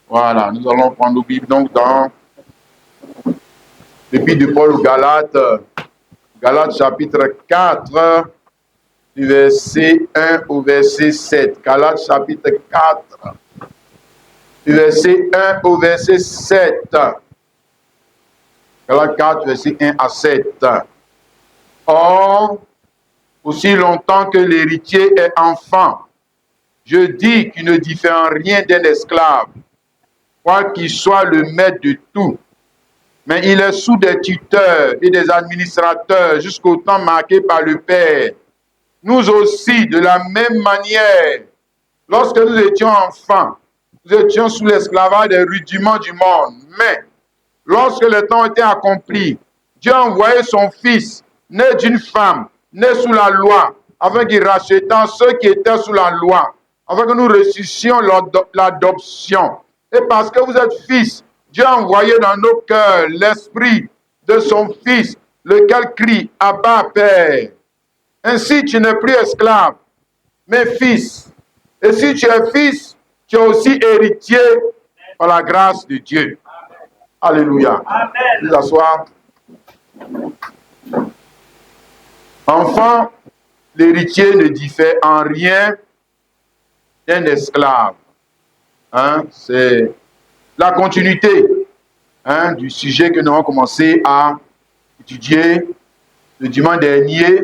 Voilà, nous allons prendre nos Bibles donc dans l'Épître de Paul aux Galates, Galates chapitre 4, du verset 1 au verset 7. Galates chapitre 4, du verset 1 au verset 7. Galates 4, verset 1 à 7. Or, aussi longtemps que l'héritier est enfant, je dis qu'il ne diffère en rien d'un esclave, quoi qu'il soit le maître de tout. Mais il est sous des tuteurs et des administrateurs jusqu'au temps marqué par le Père. Nous aussi, de la même manière, lorsque nous étions enfants, nous étions sous l'esclavage des rudiments du monde. Mais lorsque le temps était accompli, Dieu a envoyé son Fils, né d'une femme, né sous la loi, afin qu'il rachètât ceux qui étaient sous la loi, afin que nous ressuscitions l'adoption. Et parce que vous êtes fils, Dieu a envoyé dans nos cœurs l'esprit de son Fils, lequel crie « Abba, Père ». Ainsi, tu n'es plus esclave, mais fils. Et si tu es fils, tu es aussi héritier par la grâce de Dieu. Alléluia. Vous asseoir. Enfant, l'héritier ne diffère en rien d'un esclave. C'est la continuité du sujet que nous avons commencé à étudier le dimanche dernier.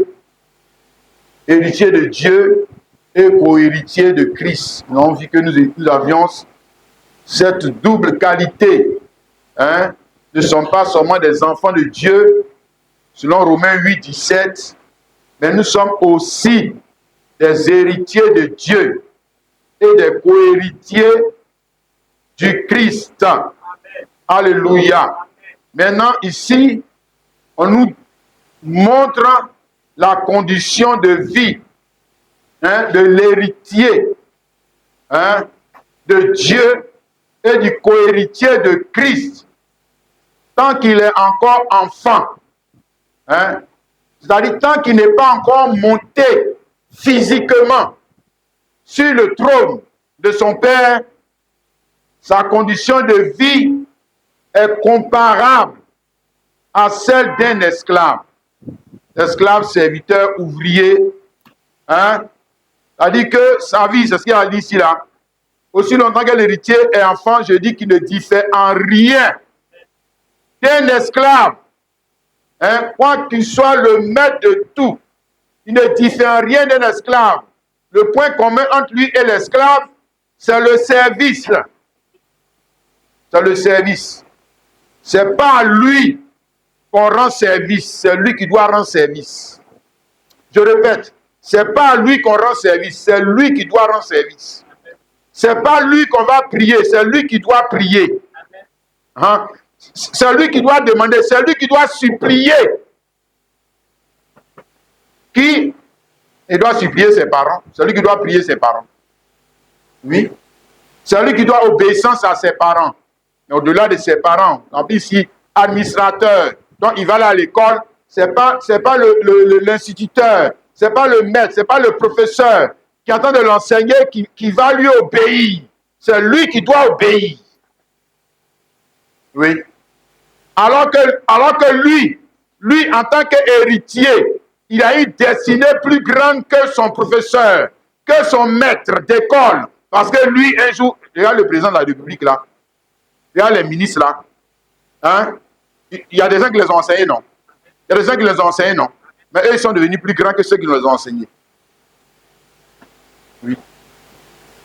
Héritier de Dieu et co-héritier de Christ. Nous avons vu que nous avions cette double qualité. Ne sommes pas seulement des enfants de Dieu, selon Romains 8, 17, mais nous sommes aussi des héritiers de Dieu et des co-héritiers du Christ. Amen. Alléluia. Maintenant, ici, on nous montre la condition de vie de l'héritier de Dieu et du co-héritier de Christ tant qu'il est encore enfant. C'est-à-dire tant qu'il n'est pas encore monté physiquement sur le trône de son Père, sa condition de vie est comparable à celle d'un esclave. Esclave, serviteur, ouvrier. C'est-à-dire que sa vie, c'est ce qu'il a dit ici là. Aussi longtemps que l'héritier est enfant, je dis qu'il ne diffère en rien d'un esclave. Quoi qu'il soit le maître de tout, il ne diffère en rien d'un esclave. Le point commun entre lui et l'esclave, c'est le service. C'est le service. C'est pas à lui qu'on rend service, c'est lui qui doit rendre service. Je répète, c'est pas à lui qu'on rend service, c'est lui qui doit rendre service. C'est pas lui qu'on va prier, c'est lui qui doit prier. C'est lui qui doit demander, c'est lui qui doit supplier. Qui? Il doit supplier ses parents, c'est lui qui doit prier ses parents. Oui. C'est lui qui doit obéissance à ses parents. Mais au-delà de ses parents, en plus ici, administrateur, donc il va aller à l'école, c'est pas l'instituteur, c'est pas le maître, c'est pas le professeur qui est en train de l'enseigner qui va lui obéir. C'est lui qui doit obéir. Oui. Alors que lui, en tant qu'héritier, il a une destinée plus grande que son professeur, que son maître d'école. Parce que lui, un jour, regarde le président de la République là, regarde les ministres là. Il y a des gens qui les ont enseignés, non? Il y a des gens qui les ont enseignés, non? Mais eux, ils sont devenus plus grands que ceux qui nous les ont enseignés. Oui.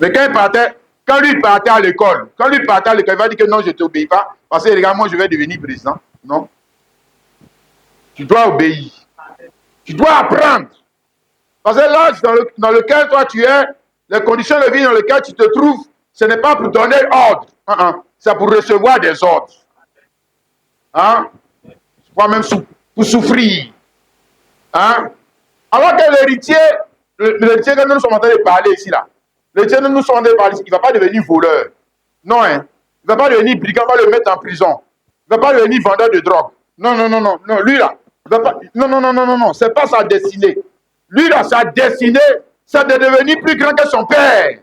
Mais quand lui partait à l'école, il va dire que non, je ne t'obéis pas, parce que regarde, moi, je vais devenir président. Non. Tu dois obéir. Tu dois apprendre. Parce que l'âge dans lequel toi tu es, les conditions de vie dans lesquelles tu te trouves, ce n'est pas pour donner ordre. C'est pour recevoir des ordres. Même pour souffrir. Alors que l'héritier que nous sommes en train de parler ici, là, l'héritier que nous sommes en train de parler ici, il ne va pas devenir voleur. Non, il ne va pas devenir brigand, on va le mettre en prison. Il ne va pas devenir vendeur de drogue. Non, lui là, il va pas, non, c'est pas sa destinée. Lui là, sa destinée, c'est de devenir plus grand que son père.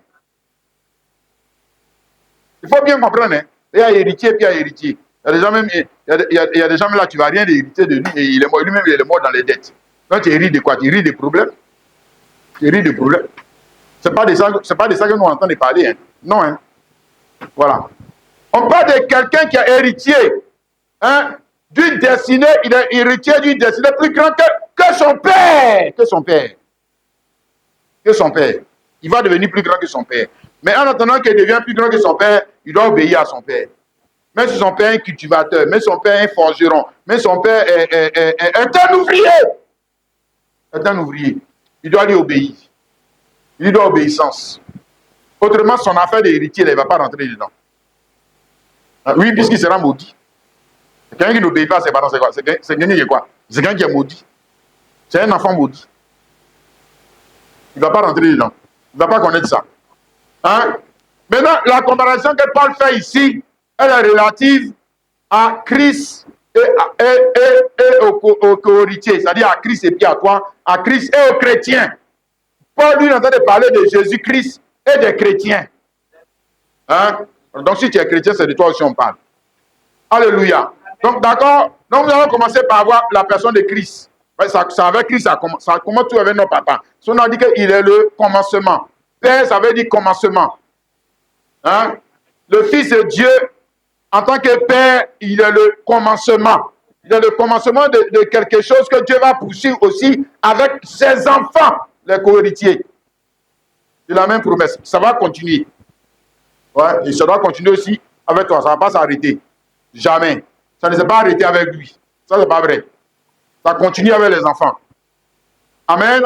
Il faut bien comprendre. Hein. Il y a héritier, puis il y a héritier. Il y a des gens même, il y a des gens là, tu ne vas rien hériter de lui, et il est mort, lui-même, il est mort dans les dettes. Donc tu hérites de quoi? Tu hérites des problèmes. Tu hérites des problèmes. Ce n'est pas de ça que nous entendons parler. Hein. Non, hein. Voilà. On parle de quelqu'un qui est héritier. Hein, d'une destinée, il est héritier d'une destinée plus grande que son père. Que son père. Que son père. Il va devenir plus grand que son père. Mais en attendant qu'il devienne plus grand que son père, il doit obéir à son père. Même si son père est un cultivateur, même si son père est un forgeron, même si son père est un ouvrier. Est un ouvrier. Il doit lui obéir. Il lui doit obéissance. Autrement, son affaire d'héritier, il ne va pas rentrer dedans. Oui, puisqu'il sera maudit. Quelqu'un qui n'obéit pas à ses parents, c'est quoi? C'est quelqu'un qui est quoi? C'est quelqu'un qui est maudit. C'est un enfant maudit. Il ne va pas rentrer dedans. Il ne va pas connaître ça. Hein? Maintenant, la comparaison que Paul fait ici, elle est relative à Christ et aux co-héritiers. C'est-à-dire à Christ et puis à quoi? À Christ et aux chrétiens. Paul, lui, est en train de parler de Jésus-Christ et des chrétiens. Hein? Donc, si tu es chrétien, c'est de toi aussi on parle. Alléluia. Donc, d'accord. Donc, nous allons commencer par voir la personne de Christ. Ça avec Christ, ça commence tout avec notre papa. Si on a dit qu'il est le commencement. Père, ça veut dire commencement. Hein? Le Fils de Dieu, en tant que Père, il est le commencement. Il est le commencement de quelque chose que Dieu va poursuivre aussi avec ses enfants, les co-héritiers. C'est la même promesse. Ça va continuer. Ouais, et ça doit continuer aussi avec toi. Ça ne va pas s'arrêter. Jamais. Ça ne s'est pas arrêté avec lui. Ça, c'est pas vrai. Ça continue avec les enfants. Amen.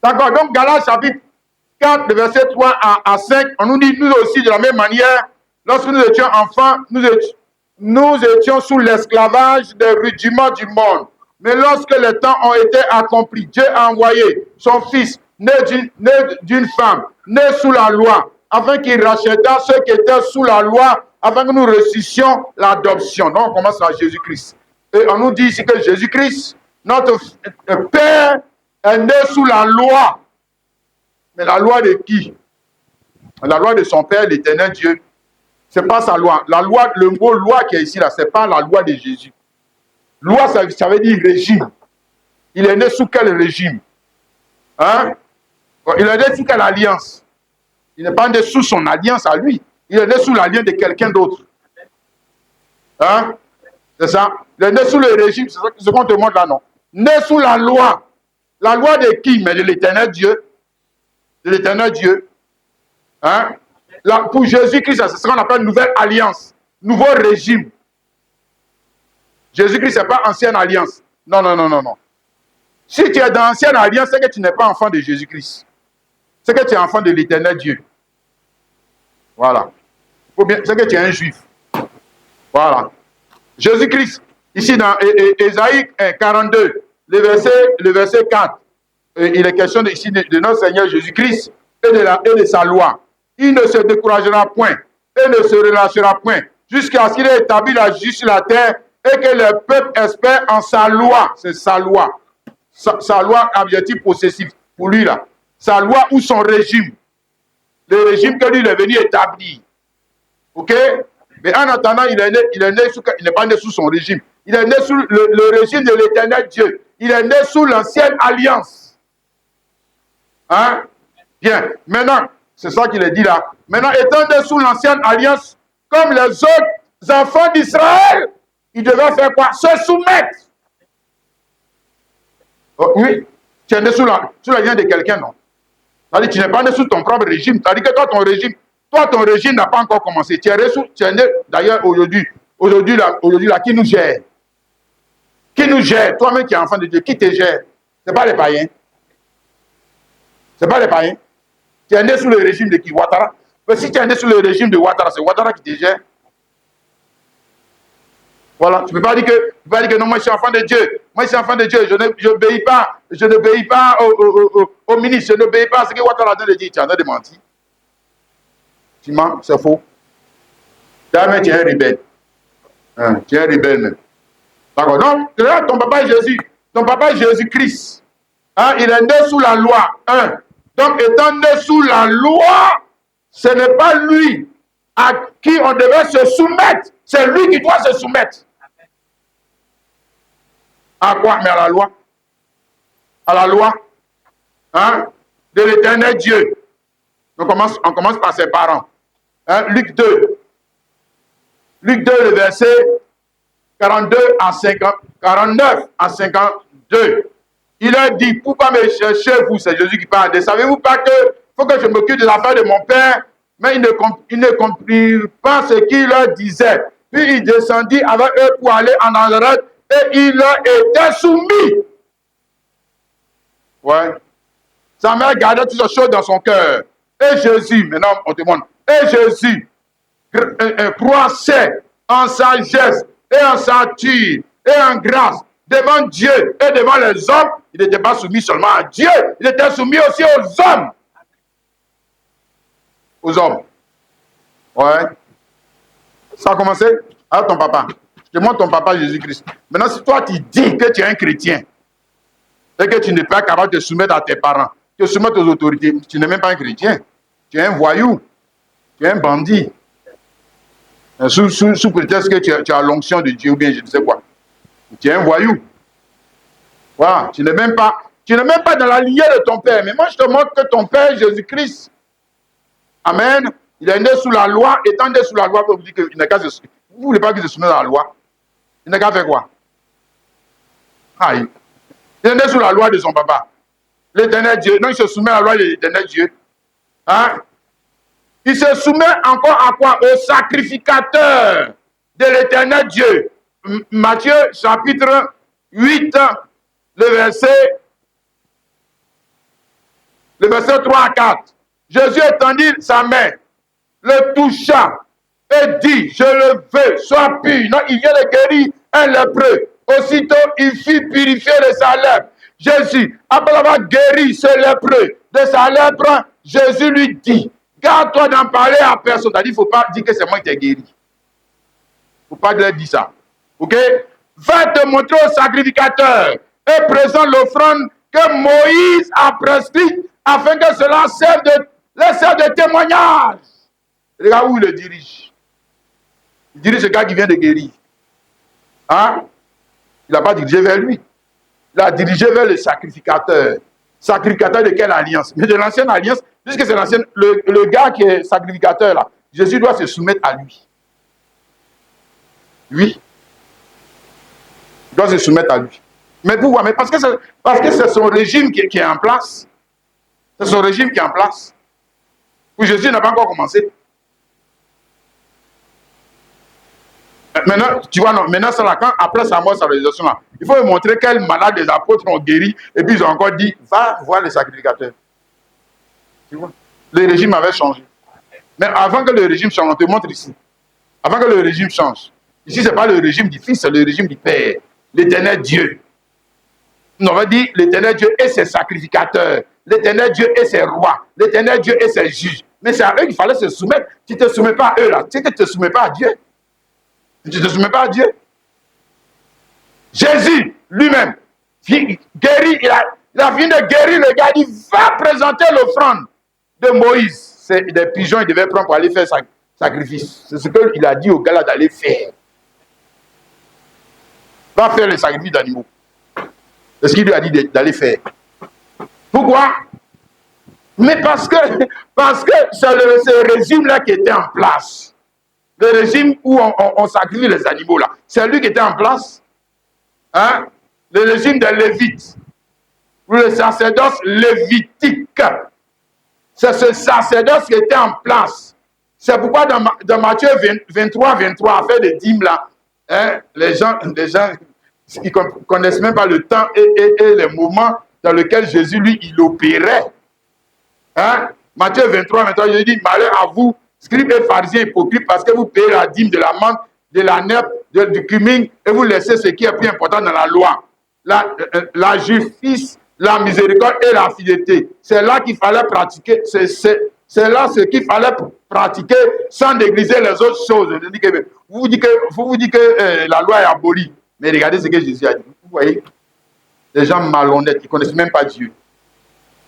D'accord. Donc, Galates chapitre 4, verset 3 à 5, on nous dit, nous aussi, de la même manière, lorsque nous étions enfants, nous étions sous l'esclavage des rudiments du monde. Mais lorsque les temps ont été accomplis, Dieu a envoyé son Fils, né d'une femme, né sous la loi, afin qu'il rachètât ceux qui étaient sous la loi, afin que nous ressuscions l'adoption. Donc, on commence par Jésus-Christ. Et on nous dit ici que Jésus-Christ, notre Père, est né sous la loi. Mais la loi de qui? La loi de son Père, l'Éternel Dieu. Ce n'est pas sa loi. La loi, le mot loi qui est ici, là, ce n'est pas la loi de Jésus. Loi, ça veut dire régime. Il est né sous quel régime? Hein? Il est né sous quelle alliance? Il n'est pas né sous son alliance à lui. Il est né sous l'alliance de quelqu'un d'autre. Hein? C'est ça? Il est né sous le régime, c'est ce qu'on te montre là, non? Né sous la loi. La loi de qui? Mais de l'Éternel Dieu. De l'Éternel Dieu. Hein? Là, pour Jésus-Christ, c'est ce qu'on appelle nouvelle alliance. Nouveau régime. Jésus-Christ, ce n'est pas ancienne alliance. Non, non, non, non, non. Si tu es dans l'ancienne alliance, c'est que tu n'es pas enfant de Jésus-Christ. C'est que tu es enfant de l'Éternel Dieu. Voilà. C'est que tu es un juif. Voilà. Jésus-Christ, ici dans Ésaïe 42, le verset 4, il est question ici de notre Seigneur Jésus-Christ et de sa loi. Il ne se découragera point et ne se relâchera point jusqu'à ce qu'il ait établi la justice sur la terre et que le peuple espère en sa loi. C'est sa loi. Sa loi, adjectif possessif pour lui là. Sa loi ou son régime. Le régime que lui il est venu établir. Ok? Mais en attendant, il n'est pas né sous son régime. Il est né sous le régime de l'Éternel Dieu. Il est né sous l'ancienne alliance. Hein? Bien. Maintenant, c'est ça qu'il est dit là. Maintenant, étant né sous l'ancienne alliance, comme les autres enfants d'Israël, il devait faire quoi? Se soumettre. Oh, oui, tu es né sous l'alliance de quelqu'un, non? C'est-à-dire que tu n'es pas né sous ton propre régime. C'est-à-dire que toi, ton régime n'a pas encore commencé. Tu es né, d'ailleurs, aujourd'hui, là, qui nous gère? Qui nous gère? Toi-même qui es enfant de Dieu, qui te gère? Ce n'est pas les païens. Ce n'est pas les païens. Tu es né sous le régime de qui? Ouattara. Mais si tu es né sous le régime de Ouattara, c'est Ouattara qui te gère. Voilà. Tu ne peux pas dire que non, moi je suis enfant de Dieu. Moi je suis enfant de Dieu. Je n'obéis pas au ministre. Je n'obéis pas à ce que Ouattara a dit. Tu es en train de mentir. Tu mens, c'est faux. D'ailleurs, tu es un rebelle. Hein, tu es un rebelle même. D'accord. Donc, ton papa est Jésus. Ton papa est Jésus-Christ. Hein, il est né sous la loi. Hein. Donc, étant né sous la loi, ce n'est pas lui à qui on devait se soumettre. C'est lui qui doit se soumettre. À quoi? Mais à la loi. À la loi, hein, de l'éternel Dieu. On commence par ses parents. Hein, Luc 2. Luc 2, le verset 42 à 50, 49 à 52. Il a dit, pourquoi me cherchez vous? C'est Jésus qui parle. Ne savez-vous pas que faut que je m'occupe de l'affaire de mon père? Mais ils ne comprirent pas ce qu'il leur disait. Puis il descendit avec eux pour aller en Nazareth et il leur était soumis. Ouais. Sa mère gardait toutes ces choses dans son cœur. Et Jésus, maintenant on demande, et Jésus croissait en sagesse et en stature et en grâce devant Dieu et devant les hommes. Il n'était pas soumis seulement à Dieu, il était soumis aussi aux hommes. Aux hommes. Ouais. Ça a commencé avec ton papa. Je te montre ton papa Jésus-Christ. Maintenant, si toi tu dis que tu es un chrétien et que tu n'es pas capable de te soumettre à tes parents, te soumettre aux autorités, tu n'es même pas un chrétien. Tu es un voyou. Tu es un bandit. Sous prétexte que tu as l'onction de Dieu ou bien je ne sais quoi. Tu es un voyou. Voilà. Tu n'es même pas dans la lignée de ton père. Mais moi, je te montre que ton père, Jésus-Christ, amen, il est né sous la loi. Étant né sous la loi, vous dites qu'il n'a qu'à se soumettre. Vous ne voulez pas qu'il se soumette à la loi. Il n'a qu'à faire quoi? Aïe. Il est né sous la loi de son papa. L'éternel Dieu. Non, il se soumet à la loi de l'éternel Dieu. Hein? Il se soumet encore à quoi? Au sacrificateur de l'éternel Dieu. Matthieu chapitre 8, le verset 3 à 4. Jésus étendit sa main, le toucha et dit, je le veux, sois pur. Non, il vient de guérir un lépreux. Aussitôt, il fut purifié de sa lèpre. Jésus, après avoir guéri ce lépreux de sa lèpre, Jésus lui dit, garde-toi d'en parler à personne. C'est-à-dire, il ne faut pas dire que c'est moi qui t'ai guéri. Il ne faut pas leur dire ça. Ok? Va te montrer au sacrificateur et présente l'offrande que Moïse a prescrite afin que cela serve de témoignage. Regarde où il le dirige. Il dirige ce gars qui vient de guérir. Hein? Il n'a pas dirigé vers lui. Il a dirigé vers le sacrificateur. Sacrificateur de quelle alliance? Mais de l'ancienne alliance, puisque c'est l'ancienne, le gars qui est sacrificateur là, Jésus doit se soumettre à lui. Oui. Il doit se soumettre à lui. Mais pourquoi? Mais parce que c'est son régime qui est en place. C'est son régime qui est en place. Où Jésus n'a pas encore commencé. Maintenant, tu vois, non, maintenant, c'est là, quand, après sa mort, sa réalisation là, il faut montrer quel malade les apôtres ont guéri, et puis ils ont encore dit, va voir les sacrificateurs. Tu vois, le régime avait changé. Mais avant que le régime change, on te montre ici. Avant que le régime change. Ici, ce n'est pas le régime du Fils, c'est le régime du Père, l'éternel Dieu. On va dire l'éternel Dieu et ses sacrificateurs, l'éternel Dieu et ses rois, l'éternel Dieu et ses juges. Mais c'est à eux qu'il fallait se soumettre. Tu ne te soumets pas à eux là, tu sais que tu ne te soumets pas à Dieu. Tu ne te soumets pas à Dieu. Jésus lui-même, guéri, il a fini de guérir le gars, il va présenter l'offrande de Moïse. C'est des pigeons il devait prendre pour aller faire sacrifice. C'est ce qu'il a dit au gars là d'aller faire. Va faire le sacrifice d'animaux. C'est ce qu'il lui a dit d'aller faire. Pourquoi? Mais parce que c'est ce régime-là qui était en place. Le régime où on sacrifie les animaux là. C'est lui qui était en place. Hein? Le régime des Lévites. Le sacerdoce lévitique. C'est ce sacerdoce qui était en place. C'est pourquoi dans Matthieu 23, affaire de dîmes là, hein, les gens ils ne connaissent même pas le temps et les moments dans lesquels Jésus, lui, il opérait. Hein? Matthieu 23, Jésus dit, malheur à vous, scribes et pharisiens hypocrites, parce que vous payez la dîme de la menthe, de la nèfre, du cumin, et vous laissez ce qui est plus important dans la loi. La justice, la miséricorde et la fidélité. C'est là qu'il fallait pratiquer, c'est là ce qu'il fallait pratiquer sans négliger les autres choses. Vous vous dites que la loi est abolie. Mais regardez ce que Jésus a dit. Vous voyez, les gens malhonnêtes, ils ne connaissent même pas Dieu.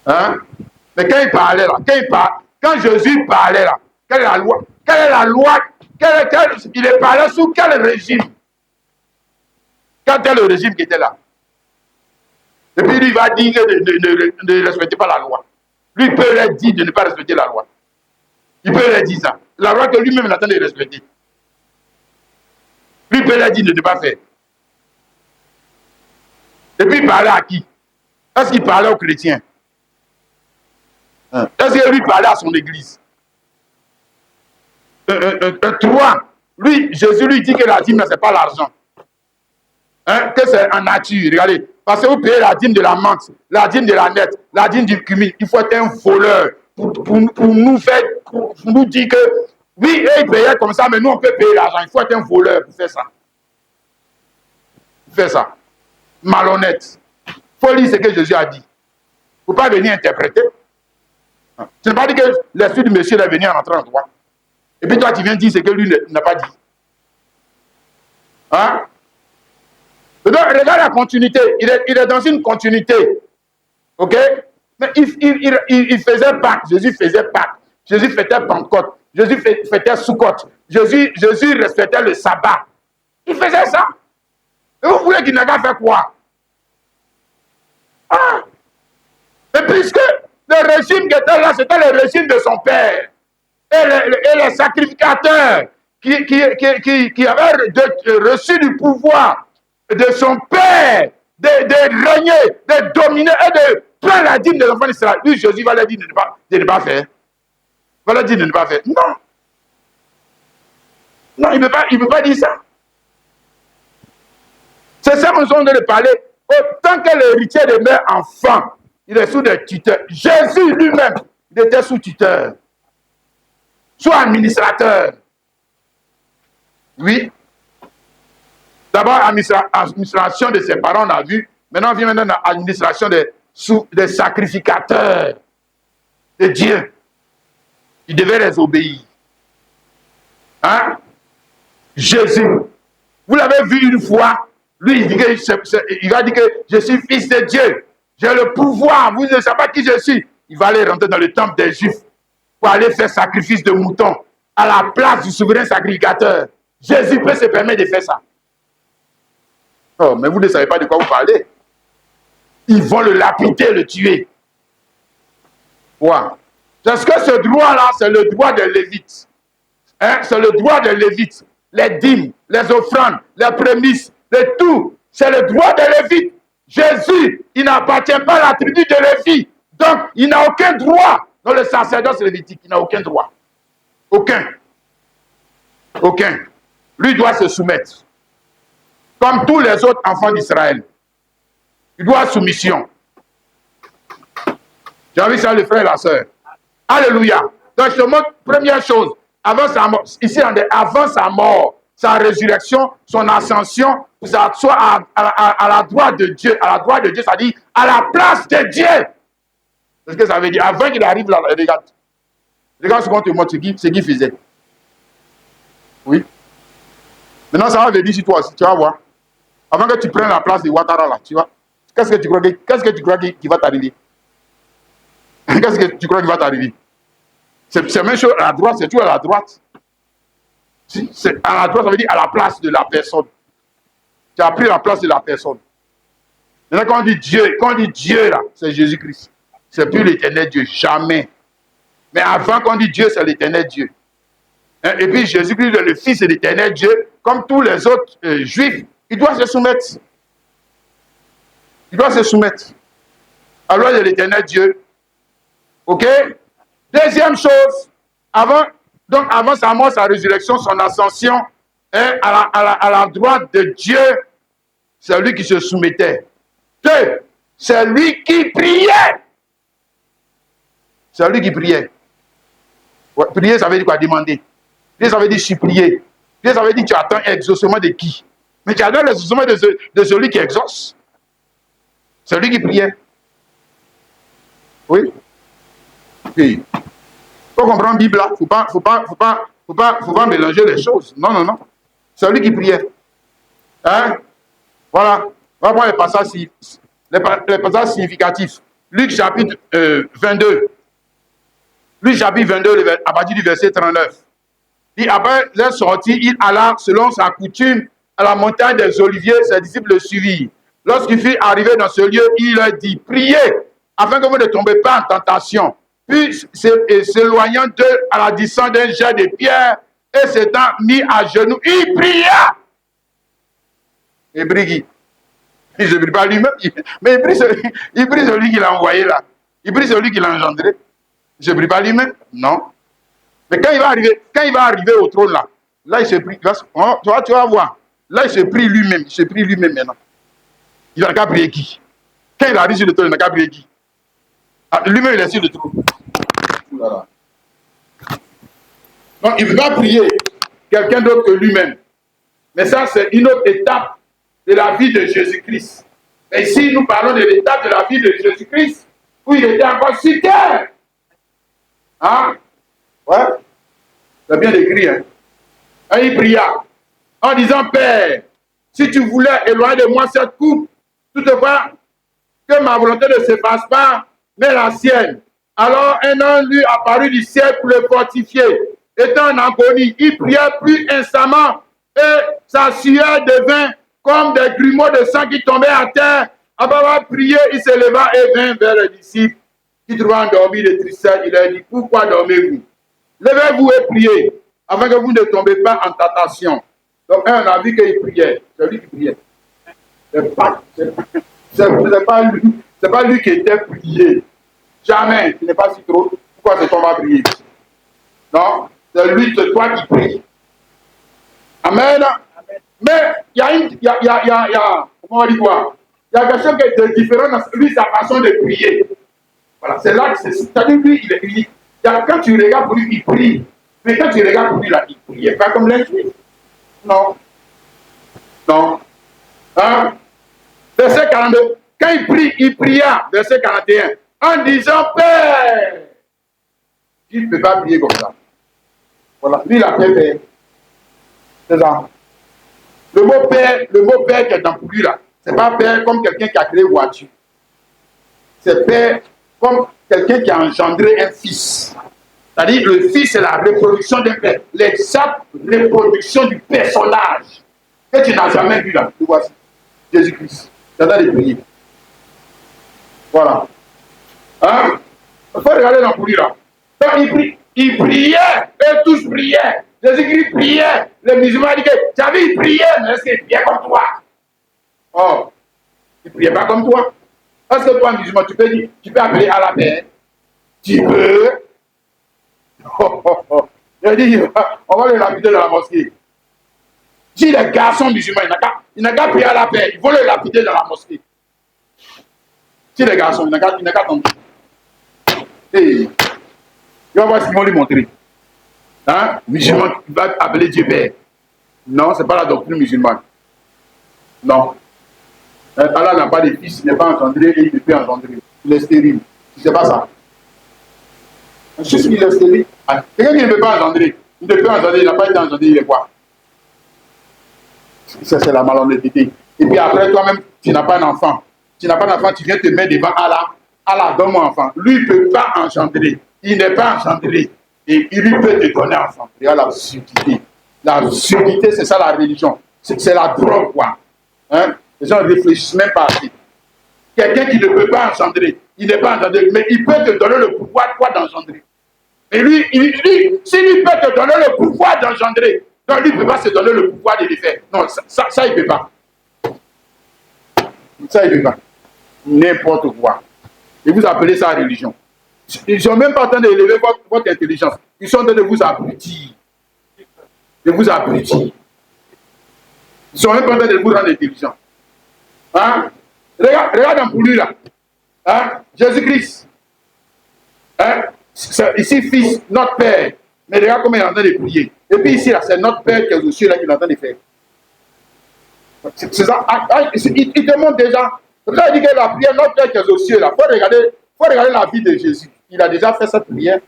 Hein? Mais quand il parlait là, quand Jésus parlait là, quelle quelle est la loi, il est parlé sous quel régime? Quel était le régime qui était là? Et puis lui, il va dire que ne respectez pas la loi. Lui, il peut leur dire de ne pas respecter la loi. Il peut leur dire ça. La loi que lui-même attend de respecter. Lui, il peut leur dire de ne pas faire. Et puis, il parlait à qui? Est-ce qu'il parlait aux chrétiens? Est-ce qu'il lui parlait à son église? 3. Lui, Jésus lui dit que la dîme, ce n'est pas l'argent. Que c'est en nature. Regardez. Parce que vous payez la dîme de la menthe, la dîme de la nette, la dîme du cumin. Il faut être un voleur pour nous dire que oui, eux, ils payaient comme ça, mais nous, on peut payer l'argent. Il faut être un voleur pour faire ça. Faire ça. Malhonnête. Il faut lire ce que Jésus a dit. Il ne faut pas venir interpréter. Ce n'est pas dit que l'esprit du monsieur est venu en entrant en toi. Et puis toi, tu viens dire ce que lui n'a pas dit. Hein? Donc, regarde la continuité. Il est dans une continuité. OK? Mais il faisait Pâques. Jésus faisait Pâques. Jésus fêtait Pentecôte. Jésus fêtait Sukkot. Jésus respectait le sabbat. Il faisait ça. Et vous voulez qu'il n'ait qu'à faire quoi? Ah! Et puisque le régime qui était là, c'était le régime de son père. Et les sacrificateurs qui avaient reçu du pouvoir de son père, de régner, de dominer et de prendre la dîme des enfants d'Israël. Lui, Jésus va leur dire de ne pas faire. Il va leur dire de ne pas faire. Non. Non, il ne peut pas dire ça. C'est ça que nous sommes en train de parler. Autant que l'héritier demeure enfant, il est sous des tuteurs. Jésus lui-même, il était sous tuteur. Sous administrateur. Oui. D'abord, administration de ses parents, on a vu. Maintenant, on vient maintenant dans l'administration des sacrificateurs de Dieu. Il devait les obéir. Hein? Jésus. Vous l'avez vu une fois. Lui, il va dire que je suis fils de Dieu. J'ai le pouvoir. Vous ne savez pas qui je suis. Il va aller rentrer dans le temple des Juifs pour aller faire sacrifice de moutons à la place du souverain sacrificateur. Jésus peut se permettre de faire ça. Oh, mais vous ne savez pas de quoi vous parlez. Ils vont le lapider, le tuer. Wow. Parce que ce droit-là, c'est le droit des Lévites. Hein? C'est le droit des Lévites. Les dîmes, les offrandes, les prémices, le tout. C'est le droit des Lévites. Jésus, il n'appartient pas à la tribu de Lévi. Donc, il n'a aucun droit dans le sacerdoce lévitique. Il n'a aucun droit. Aucun. Aucun. Lui doit se soumettre. Comme tous les autres enfants d'Israël. Il doit soumission. J'ai envie de saluer le frère et la soeur. Alléluia. Donc, je te montre, première chose, avant sa mort, ici, avant sa mort, sa résurrection, son ascension, ça soit à la droite de Dieu. À la droite de Dieu, ça dit à la place de Dieu. C'est ce que ça veut dire. Avant qu'il arrive là, regarde. Regarde ce qu'on te montre, ce qu'il faisait. Oui. Maintenant, ça va venir sur toi aussi, tu vas voir. Avant que tu prennes la place de Ouattara là, tu vois. Qu'est-ce que tu crois qui va t'arriver? Qu'est-ce que tu crois qui va t'arriver? C'est la même chose à la droite, c'est toujours à la droite. C'est à la droite, ça veut dire à la place de la personne. Tu as pris la place de la personne. Maintenant, quand on dit Dieu là, c'est Jésus-Christ. C'est plus l'éternel Dieu, jamais. Mais avant qu'on dit Dieu, c'est l'éternel Dieu. Et puis Jésus-Christ, le Fils de l'éternel Dieu, comme tous les autres juifs, il doit se soumettre. Il doit se soumettre à la loi de l'éternel Dieu. Ok? Deuxième chose, avant sa mort, sa résurrection, son ascension, à la droite de Dieu, c'est lui qui se soumettait. Deux, c'est lui qui priait. C'est lui qui priait. Ouais, prier, ça veut dire quoi? Demander. Prier, ça veut dire supplier. Prier, ça veut dire que tu attends exaucement de qui? Mais tu attends l'exaucement de celui qui exauce. C'est lui qui priait. Oui. Il faut comprendre la Bible là. Faut pas mélanger les choses. Non, non, non. C'est lui qui priait. Hein? Voilà. On va voir les passages significatifs. Luc chapitre 22. Luc chapitre 22, à partir du verset 39. après leur sortie, il alla selon sa coutume à la montagne des Oliviers, ses disciples le suivirent. Lorsqu'il fut arrivé dans ce lieu, il leur dit, priez afin que vous ne tombez pas en tentation. Puis s'éloignant d'eux à la distance d'un jet de pierre et s'étant mis à genoux, il pria. Et brigui. Il ne prie pas lui-même, mais il prie celui qui l'a envoyé là. Il prie celui qui l'a engendré. Il ne prie pas lui-même, non. Mais quand il va arriver au trône là il se prie. Tu vas voir. Là, il se prie lui-même. Il se prie lui-même maintenant. Il n'a qu'à prier qui? Quand il arrive sur le trône, il n'a qu'à prier qui? Lui-même, il est sur le trône. Voilà. Donc, il ne peut pas prier quelqu'un d'autre que lui-même. Mais ça, c'est une autre étape de la vie de Jésus-Christ. Et ici, nous parlons de l'étape de la vie de Jésus-Christ où il était encore sur terre. Hein? Ouais. C'est bien écrit. Hein? Et il pria en disant, Père, si tu voulais éloigner de moi cette coupe, toutefois, que ma volonté ne se fasse pas, mais la sienne. Alors un ange lui apparut du ciel pour le fortifier. Étant en agonie, il pria plus instamment et sa sueur devint comme des grumeaux de sang qui tombaient à terre. Après avoir prié, il se leva et vint vers les disciples qui trouvaient endormis de tristesse. Il leur dit, pourquoi dormez-vous? Levez-vous et priez, afin que vous ne tombez pas en tentation. Donc, on a vu qu'il priait. C'est lui qui priait. C'est pas lui qui était prié. Jamais. Tu n'es pas si trop. Pourquoi c'est toi qui vas prier? Non. C'est lui, c'est toi qui prie. Amen. Mais il y a comment on dit quoi? Il y a quelque chose de différent dans lui, sa façon de prier. Voilà, c'est là que c'est-à-dire lui, il est unique. Quand tu regardes pour lui, il prie. Mais quand tu regardes pour lui, là, il ne priait pas comme les Juifs. Non. Non. Hein? Verset 42. Quand il pria, verset 41, en disant Père. Il ne peut pas prier comme ça. Voilà. Lui, il a fait Père. C'est ça. Le mot Père qui est dans pour lui là, c'est pas Père comme quelqu'un qui a créé voiture. C'est Père comme quelqu'un qui a engendré un fils. C'est-à-dire le fils, c'est la reproduction d'un père. L'exacte reproduction du personnage que tu n'as jamais vu là. Tu vois, Jésus-Christ. C'est dans les prières. Voilà. Hein? Il faut regarder dans pour lui là. Donc il priait et tous priaient. Jésus-Christ priait. Les musulmans disaient que tu as vu, il priait, mais est-ce qu'il priait comme toi? Oh, il ne priait pas comme toi. Est-ce que toi, musulman, tu peux appeler à la paix? Tu peux? Il a dit, on va le lapider dans la mosquée. Si les garçons musulmans, il n'a qu'à prier à la paix, il faut le lapider dans la mosquée. Si les garçons, il n'a qu'à tomber. Et il va voir ce qu'ils vont lui montrer. Hein? Musulman, il va appeler Dieu Père. Non, ce n'est pas la doctrine musulmane. Non. Allah n'a pas de fils, il n'est pas engendré et il ne peut engendrer. Il est stérile. C'est pas ça. Juste qu'il est stérile. Quelqu'un qui ne peut pas engendrer, il ne peut engendrer, il n'a pas été engendré, il est quoi? C'est la malhonnêteté. Et puis après, toi-même, tu n'as pas d'enfant. Tu n'as pas d'enfant, tu viens te mettre devant Allah. Allah, donne-moi un enfant. Lui, il ne peut pas engendrer. Il n'est pas engendré. Et il lui peut te donner un enfant. Regarde l'absurdité. L'absurdité, c'est ça la religion. C'est la drogue, quoi. Hein? Les gens ne réfléchissent même pas assez. Quelqu'un qui ne peut pas engendrer, il n'est pas engendré, mais il peut te donner le pouvoir, toi, d'engendrer. Et lui, s'il peut te donner le pouvoir d'engendrer, donc lui ne peut pas se donner le pouvoir de le faire. Non, ça il ne peut pas. Ça, il ne peut pas. N'importe quoi. Et vous appelez ça religion. Ils ne sont même pas en train d'élever votre intelligence. Ils sont en train de vous abrutir. De vous abrutir. Ils ne sont même pas en train de vous rendre intelligent. Hein? Regarde un pour lui là. Hein? Jésus-Christ. Hein? Ici, fils, notre Père. Mais regarde comment il est en train de prier. Et puis ici, là, c'est notre Père qui est aux cieux là qu'il est en train de faire. C'est ça. Il te montre déjà. C'est ça, il dit que la prière, notre Père qui est aux cieux là. Il faut regarder la vie de Jésus. Il a déjà fait cette prière.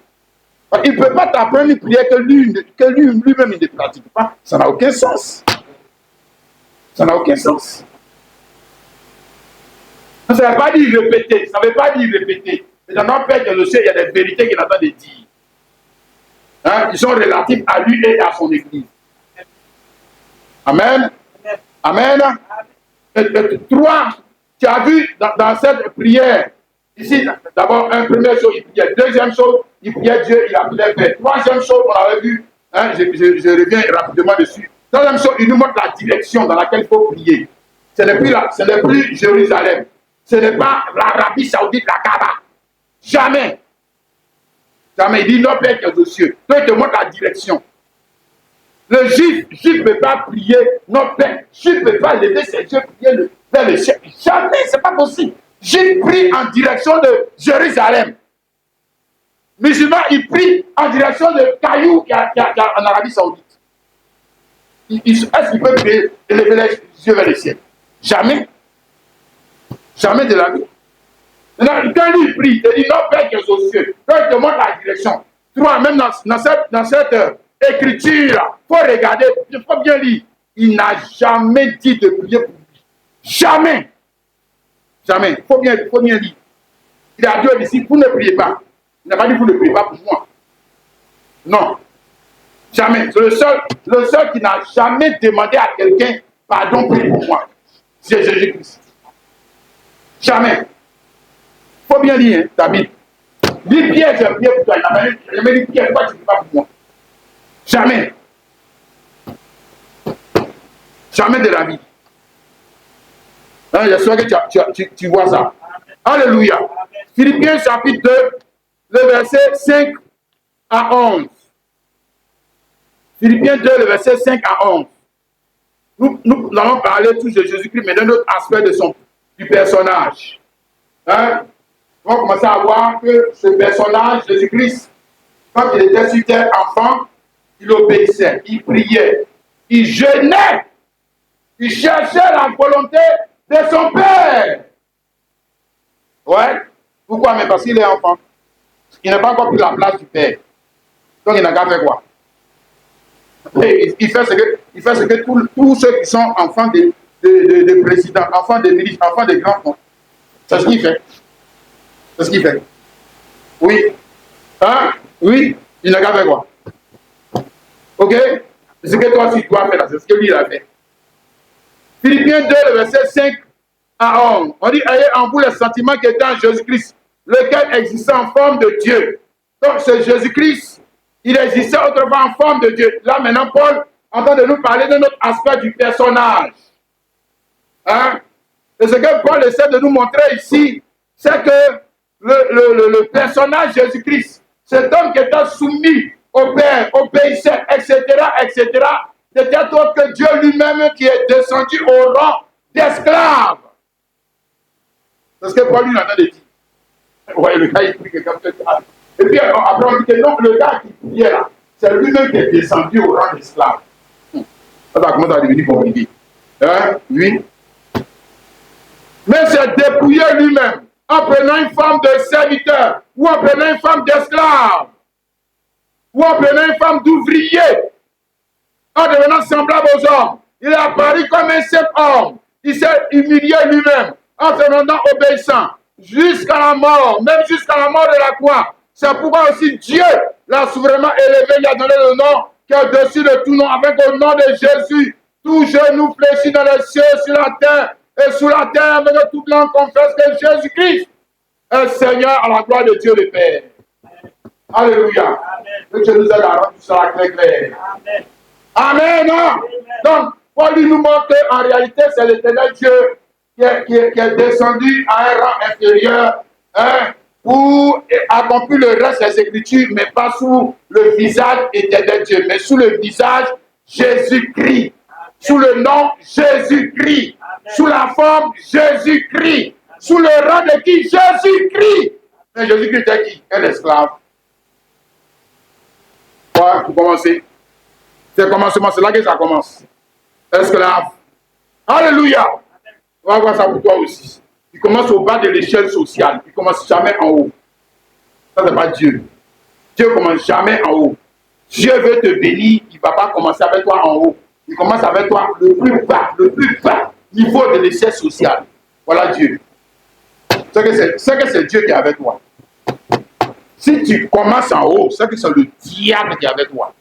Il ne peut pas t'apprendre une prière que lui-même il ne pratique pas. Ça n'a aucun sens. Ça n'a aucun sens. Ça ne veut pas dire répéter. Ça ne veut pas dire répéter. Mais dans notre Père qui est aux cieux, il y a des vérités qu'il est en train de dire. Hein, qui sont relatifs à lui et à son Église. Amen. Amen. Trois, tu as vu dans cette prière, ici, d'abord, première chose, il priait. Deuxième chose, il priait Dieu, il appelait Père. Troisième chose, on avait vu, hein, je reviens rapidement dessus. Troisième chose, il nous montre la direction dans laquelle il faut prier. Ce n'est plus Jérusalem. Ce n'est pas l'Arabie Saoudite, la Kaaba. Jamais. Jamais. Il dit non, Père qui est aux cieux. Donc, il te montre la direction. Le juif ne peut pas prier, non, Père. Juif ne peut pas lever ses yeux, prier vers le ciel. Jamais, ce n'est pas possible. Juif prie en direction de Jérusalem. Musulman, il prie en direction de cailloux qu'il y a en Arabie Saoudite. Est-ce qu'il peut prier et lever les yeux vers le ciel? Jamais. Jamais de la vie. Maintenant, quand lui prie, il dit non, Père qui est aux cieux. Quand il te montre la direction. Tu vois, même dans cette écriture, il faut regarder, il faut bien lire. Il n'a jamais dit de prier pour lui. Jamais. Jamais. Il faut bien lire. Il a dit aux disciples, vous ne priez pas. Il n'a pas dit, vous ne priez pas pour moi. Non. Jamais. C'est le seul qui n'a jamais demandé à quelqu'un, pardon, prie pour moi. C'est Jésus-Christ. Jamais. Il faut bien lire, hein, ta Bible. Dis Pierre, j'ai prié pour toi. Il n'a jamais dit Pierre, pourquoi tu ne pries pas pour moi? Jamais. Jamais de la vie. Hein, j'espère que tu vois ça. Alléluia. Philippiens chapitre 2, le verset 5 à 11. Philippiens 2, le verset 5 à 11. Nous allons parler tous de Jésus-Christ, mais d'un autre aspect du personnage. Hein? On va commencer à voir que ce personnage, Jésus-Christ, quand il était sur terre enfant, il obéissait, il priait, il jeûnait, il cherchait la volonté de son Père. Ouais. Pourquoi? Mais parce qu'il est enfant. Il n'a pas encore pris la place du Père. Donc il n'a qu'à faire quoi? Et il fait ce que tous ceux qui sont enfants de présidents, enfants de ministres, enfants de grands font. C'est ce qu'il fait. C'est ce qu'il fait. Oui. Hein? Oui. Il n'a qu'à faire quoi? Ok? C'est ce que toi aussi tu dois faire là. C'est ce que lui il a fait. Philippiens 2, le verset 5 à 11. On dit, ayez en vous le sentiment qui était en Jésus-Christ, lequel existait en forme de Dieu. Donc, c'est Jésus-Christ, il existait autrefois en forme de Dieu. Là, maintenant, Paul est en train de nous parler de notre aspect du personnage. Hein? Et ce que Paul essaie de nous montrer ici, c'est que le personnage Jésus-Christ, cet homme qui était soumis au Père, obéissait, etc., etc., n'était autre que Dieu lui-même qui est descendu au rang d'esclave. C'est ce que Paul lui a dit. Ouais, le gars, il prie quelqu'un peut-être. Et puis après, on dit que non, le gars qui priait là, c'est lui-même qui est descendu au rang d'esclave. Ça commence à devenir compliqué. Hein? Oui. Mais c'est dépouillé lui-même, en prenant une forme de serviteur, ou en prenant une forme d'esclave, ou en prenant une forme d'ouvrier, en devenant semblable aux hommes. Il est apparu comme un seul homme. Il s'est humilié lui-même, en se rendant obéissant, jusqu'à la mort, même jusqu'à la mort de la croix. C'est pourquoi aussi Dieu l'a souverainement élevé, il a donné le nom qui est au-dessus de tout nom, avec au nom de Jésus, tout genou fléchit dans les cieux, sur la terre, et sous la terre, avec toute langue confesse que Jésus-Christ est Seigneur à la gloire de Dieu le Père. Alléluia. Que Dieu nous aide à rendre tout cela clair. Amen. Amen. Donc, Paul nous montre qu'en réalité, c'est l'éternel Dieu qui est descendu à un rang inférieur, hein, pour accomplir le reste des Écritures, mais pas sous le visage éternel Dieu, mais sous le visage Jésus-Christ, sous le nom Jésus-Christ, sous la forme Jésus-Christ, sous le rang de qui? Jésus-Christ. Mais Jésus-Christ était qui? Un esclave. Voilà, pour commencer. C'est le commencement, c'est là que ça commence. Esclave. Alléluia. On va voir ça pour toi aussi. Il commence au bas de l'échelle sociale. Il ne commence jamais en haut. Ça, c'est pas Dieu. Dieu ne commence jamais en haut. Dieu veut te bénir, il ne va pas commencer avec toi en haut. Il commence avec toi le plus bas niveau de l'échelle sociale. Voilà Dieu. C'est que c'est Dieu qui est avec toi. Si tu commences en haut, c'est que c'est le diable qui est avec toi.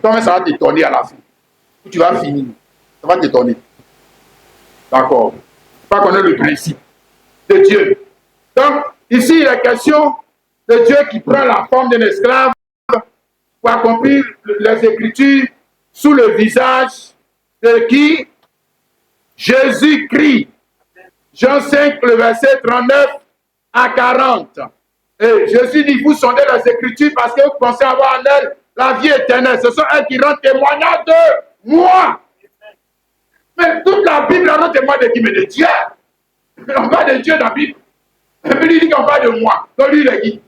Toi-même, ça va t'étonner à la fin. Tu vas finir. Ça va t'étonner. D'accord. Il faut connaître le principe de Dieu. Donc, ici, il est question de Dieu qui prend la forme d'un esclave pour accomplir les Écritures sous le visage de qui? Jésus-Christ. Jean 5, le verset 39 à 40. Et Jésus dit, vous sondez les Écritures parce que vous pensez avoir en elles la vie éternelle. Ce sont elles qui rendent témoignage de moi. Mais toute la Bible rend témoignage de qui? Mais de Dieu. On parle de Dieu dans la Bible. Et puis il dit qu'on parle de moi. Donc lui, il est qui?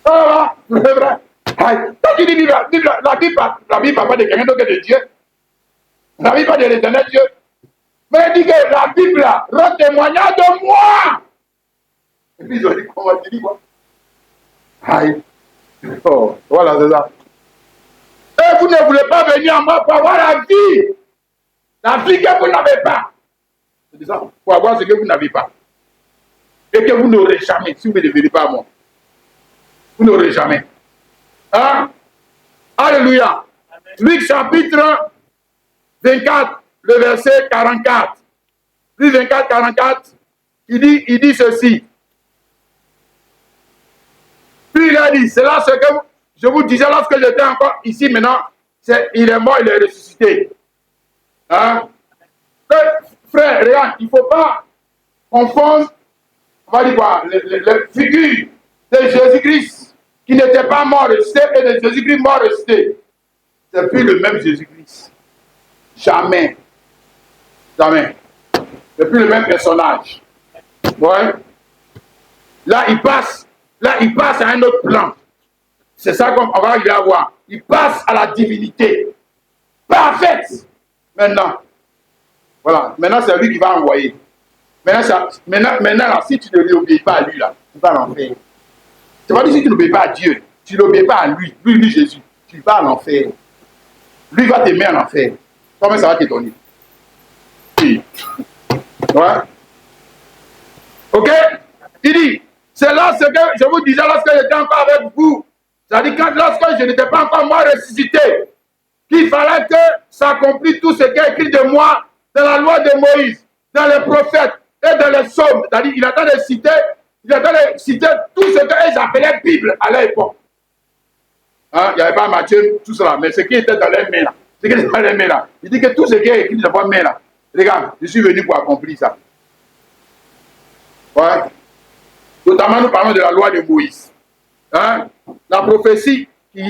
Ah, c'est vrai. Quand tu dis la Bible parle pas de quelqu'un d'autre que de Dieu. La Bible parle de l'éternel Dieu. Mais il dit que la Bible rend témoignage de moi. Et puis ils ont dit, comment tu dis quoi? Aïe. Oh, voilà, c'est ça. Et vous ne voulez pas venir à moi pour avoir la vie. La vie que vous n'avez pas. C'est ça. Pour avoir ce que vous n'avez pas. Et que vous n'aurez jamais si vous ne venez pas à moi. Vous n'aurez jamais. Hein? Alléluia. Luc chapitre 24, le verset 44. Luc 24, 44, il dit ceci. Puis il a dit, c'est là ce que je vous disais lorsque j'étais encore ici, maintenant, il est mort, il est ressuscité. Hein? Frère, regarde, il ne faut pas confondre, on va dire quoi, les figures de Jésus-Christ qui n'était pas mort, ressuscité, et de Jésus-Christ mort, ressuscité. C'est plus le même Jésus-Christ. Jamais. Jamais. C'est plus le même personnage. Ouais. Là, il passe à un autre plan. C'est ça qu'on va y avoir. Il passe à la divinité. Parfaite. Maintenant. Voilà. Maintenant, c'est lui qui va envoyer. Maintenant, si tu ne lui obéis pas à lui, là, tu vas en l'enfer. Tu vas dire si tu n'obéis pas à Dieu, tu n'obéis pas à lui, lui Jésus, tu vas en enfer. Lui va te mettre en enfer. Comment ça va t'étonner? Oui. Ouais. Ok? Il dit, c'est là ce que je vous disais lorsque j'étais encore avec vous. C'est-à-dire lorsque je n'étais pas encore moi ressuscité, qu'il fallait que s'accomplisse tout ce qui est écrit de moi dans la loi de Moïse, dans les prophètes et dans les psaumes. C'est-à-dire il attend de citer tout ce qu'ils appelaient Bible à l'époque. Hein? Il n'y avait pas Matthieu, tout cela, mais ce qui était dans les mains là. Ce qui était dans les mains là. Il dit que tout ce qui est écrit dans les mains là. Regarde, je suis venu pour accomplir ça. Ouais. Notamment, nous parlons de la loi de Moïse. Hein? La prophétie on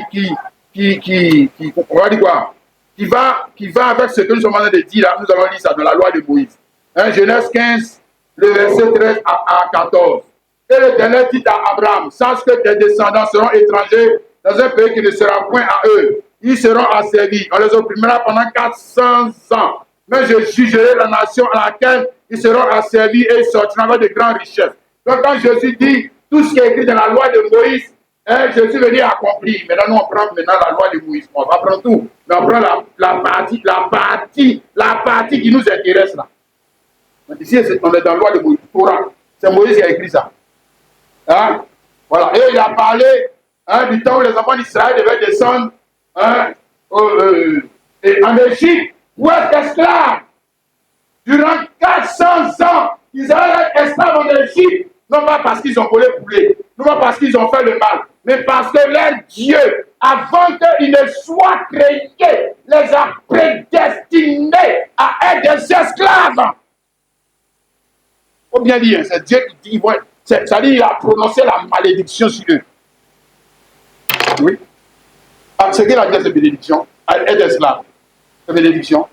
va dire quoi? Qui va avec ce que nous sommes en train de dire là. Nous avons dit ça dans la loi de Moïse. Hein? Genèse 15, le verset 13 à 14. Et l'Éternel dit à Abraham, sache que tes descendants seront étrangers dans un pays qui ne sera point à eux. Ils seront asservis. On les opprimera pendant 400 ans. Mais je jugerai la nation à laquelle ils seront asservis et ils sortiront avec de grandes richesses. Donc quand Jésus dit tout ce qui est écrit dans la loi de Moïse, Jésus veut dire accomplir. Maintenant, nous on prend la loi de Moïse. On va prendre tout. Mais on prend la partie qui nous intéresse là. Ici, on est dans la loi de Moïse. C'est Moïse qui a écrit ça. Hein? Voilà. Et il a parlé du temps où les enfants d'Israël devaient descendre en Égypte pour être esclaves. Durant 400 ans, Israël est esclave en Égypte. Non pas parce qu'ils ont volé poulet, non pas parce qu'ils ont fait le mal, mais parce que leur Dieu, avant qu'ils ne soient créés, les a prédestinés à être des esclaves. Il faut bien dire, c'est Dieu qui dit, c'est-à-dire qu'il a prononcé la malédiction sur eux. Oui. C'est qu'il a dit cette bénédiction, être esclave. Cette bénédiction.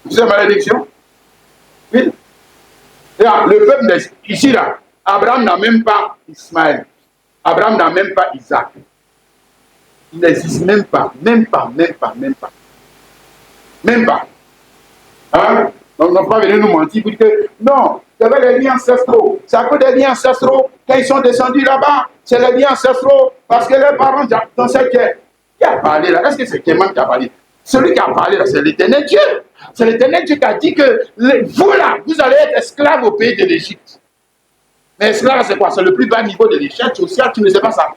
C'est malédiction. Oui. Là, le peuple ici, là, Abraham n'a même pas Ismaël. Abraham n'a même pas Isaac. Il n'existe même pas. Même pas. Hein? Donc, on ne va pas venir nous mentir pour dire que non, il y avait des liens ancestraux. C'est à cause des liens ancestraux, quand ils sont descendus là-bas, c'est les liens ancestraux, parce que leurs parents dans cette guerre. Qui a parlé là? Est-ce que c'est Kéman qui a parlé? Celui qui a parlé là, c'est l'Éternel Dieu. C'est l'Éternel Dieu qui a dit que vous là, vous allez être esclaves au pays de l'Égypte. Mais esclave, c'est quoi? C'est le plus bas niveau de l'échelle sociale. Tu ne sais pas ça.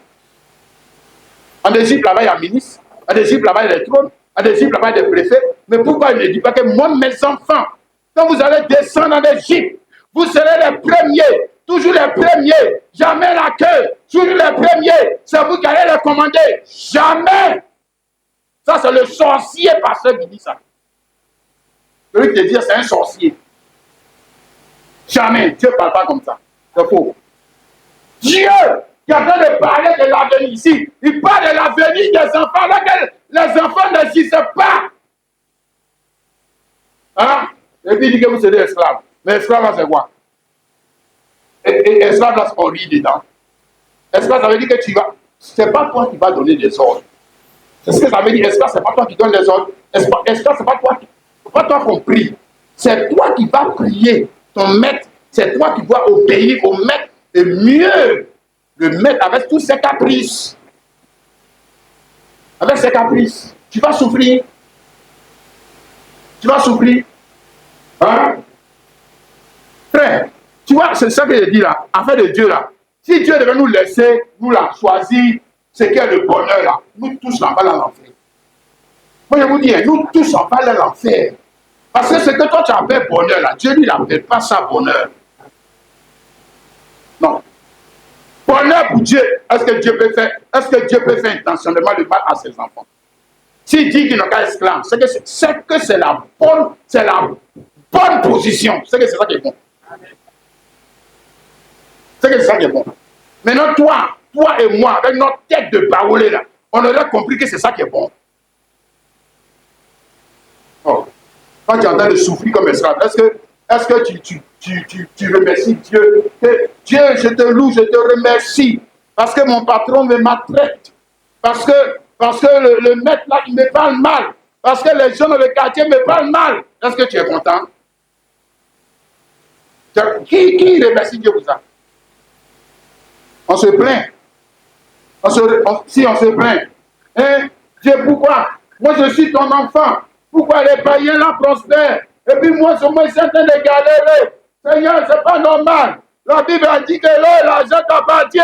En Égypte, là-bas, il y a un ministre. En Égypte, là-bas, il y a des trônes. En Égypte, là-bas, il y a des préfets. Mais pourquoi il ne dit pas que moi, mes enfants, quand vous allez descendre en Égypte, vous serez les premiers, toujours les premiers, jamais la queue, toujours les premiers, c'est vous qui allez les commander, jamais. Ça, c'est le sorcier pasteur qui dit ça. Celui qui te dit, c'est un sorcier. Jamais, Dieu ne parle pas comme ça, c'est faux. Dieu qui est en train de parler de l'avenir ici, il parle de l'avenir des enfants, alors que les enfants n'existent pas. Hein? Et puis il dit que vous serez esclaves. Mais esclave, là, c'est quoi? Et esclave, là, on rit dedans. Esclave, ça veut dire que tu vas. C'est pas toi qui vas donner des ordres. C'est ce que ça veut dire. Esclave, c'est pas toi qui donne les ordres. Esclave, c'est pas toi qu'on prie. C'est toi qui vas prier ton maître. C'est toi qui dois obéir au maître. Et mieux, le maître avec tous ses caprices. Avec ses caprices. Tu vas souffrir. Tu vas souffrir. Hein? Frère, tu vois, c'est ça que je dis là, affaire de Dieu là. Si Dieu devait nous laisser, nous la choisir, ce qu'est le bonheur là, nous tous on va dans l'enfer. Moi je vous dis, nous tous on va dans l'enfer. Parce que ce que toi tu appelles bonheur là, Dieu lui n'appelle pas ça bonheur. Non. Bonheur pour Dieu, est-ce que Dieu peut faire intentionnellement le mal à ses enfants? S'il dit qu'il n'a qu'à esclave, c'est que c'est la bonne position. C'est que c'est ça qui est bon. C'est que c'est ça qui est bon. Maintenant, toi et moi, avec notre tête de baoulé là, on aurait compris que c'est ça qui est bon. Oh. Quand tu es en train de souffrir comme esclave, est-ce que tu remercies Dieu? Dieu, je te loue, je te remercie. Parce que mon patron me maltraite. Parce que le maître là, il me parle mal. Parce que les gens dans le quartier me parlent mal. Est-ce que tu es content? Qui remercie Dieu pour ça? On se plaint. Si on se plaint. Hein? Dieu, pourquoi? Moi, je suis ton enfant. Pourquoi les païens là prospèrent? Et puis moi, je suis en train de galérer. Seigneur, c'est pas normal. La Bible a dit que l'argent t'appartient.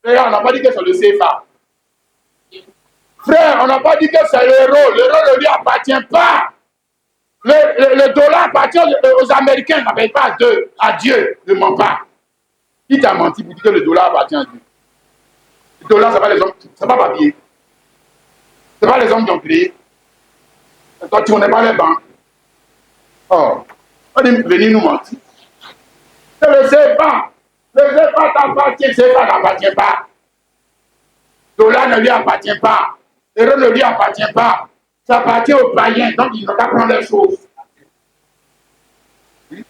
D'ailleurs, on n'a pas dit que c'est le CFA. Frère, on n'a pas dit que c'est l'euro. L'euro ne lui appartient pas. Le dollar appartient aux Américains. Il n'appelle pas à Dieu. Ne ment pas. Qui t'a menti pour dire que le dollar appartient à Dieu? Le dollar, ce n'est pas les hommes. Ce n'est pas papier. Ce n'est pas les hommes qui ont créé. Toi, tu ne connais pas les banques. Oh, on dit venir nous mentir. Je ne sais pas. Le CFA t'appartient. Le CFA n'appartient pas. Le dollar ne lui appartient pas. L'euro ne lui appartient pas. Ça appartient aux païens. Donc, ils n'ont qu'à prendre les choses. C'est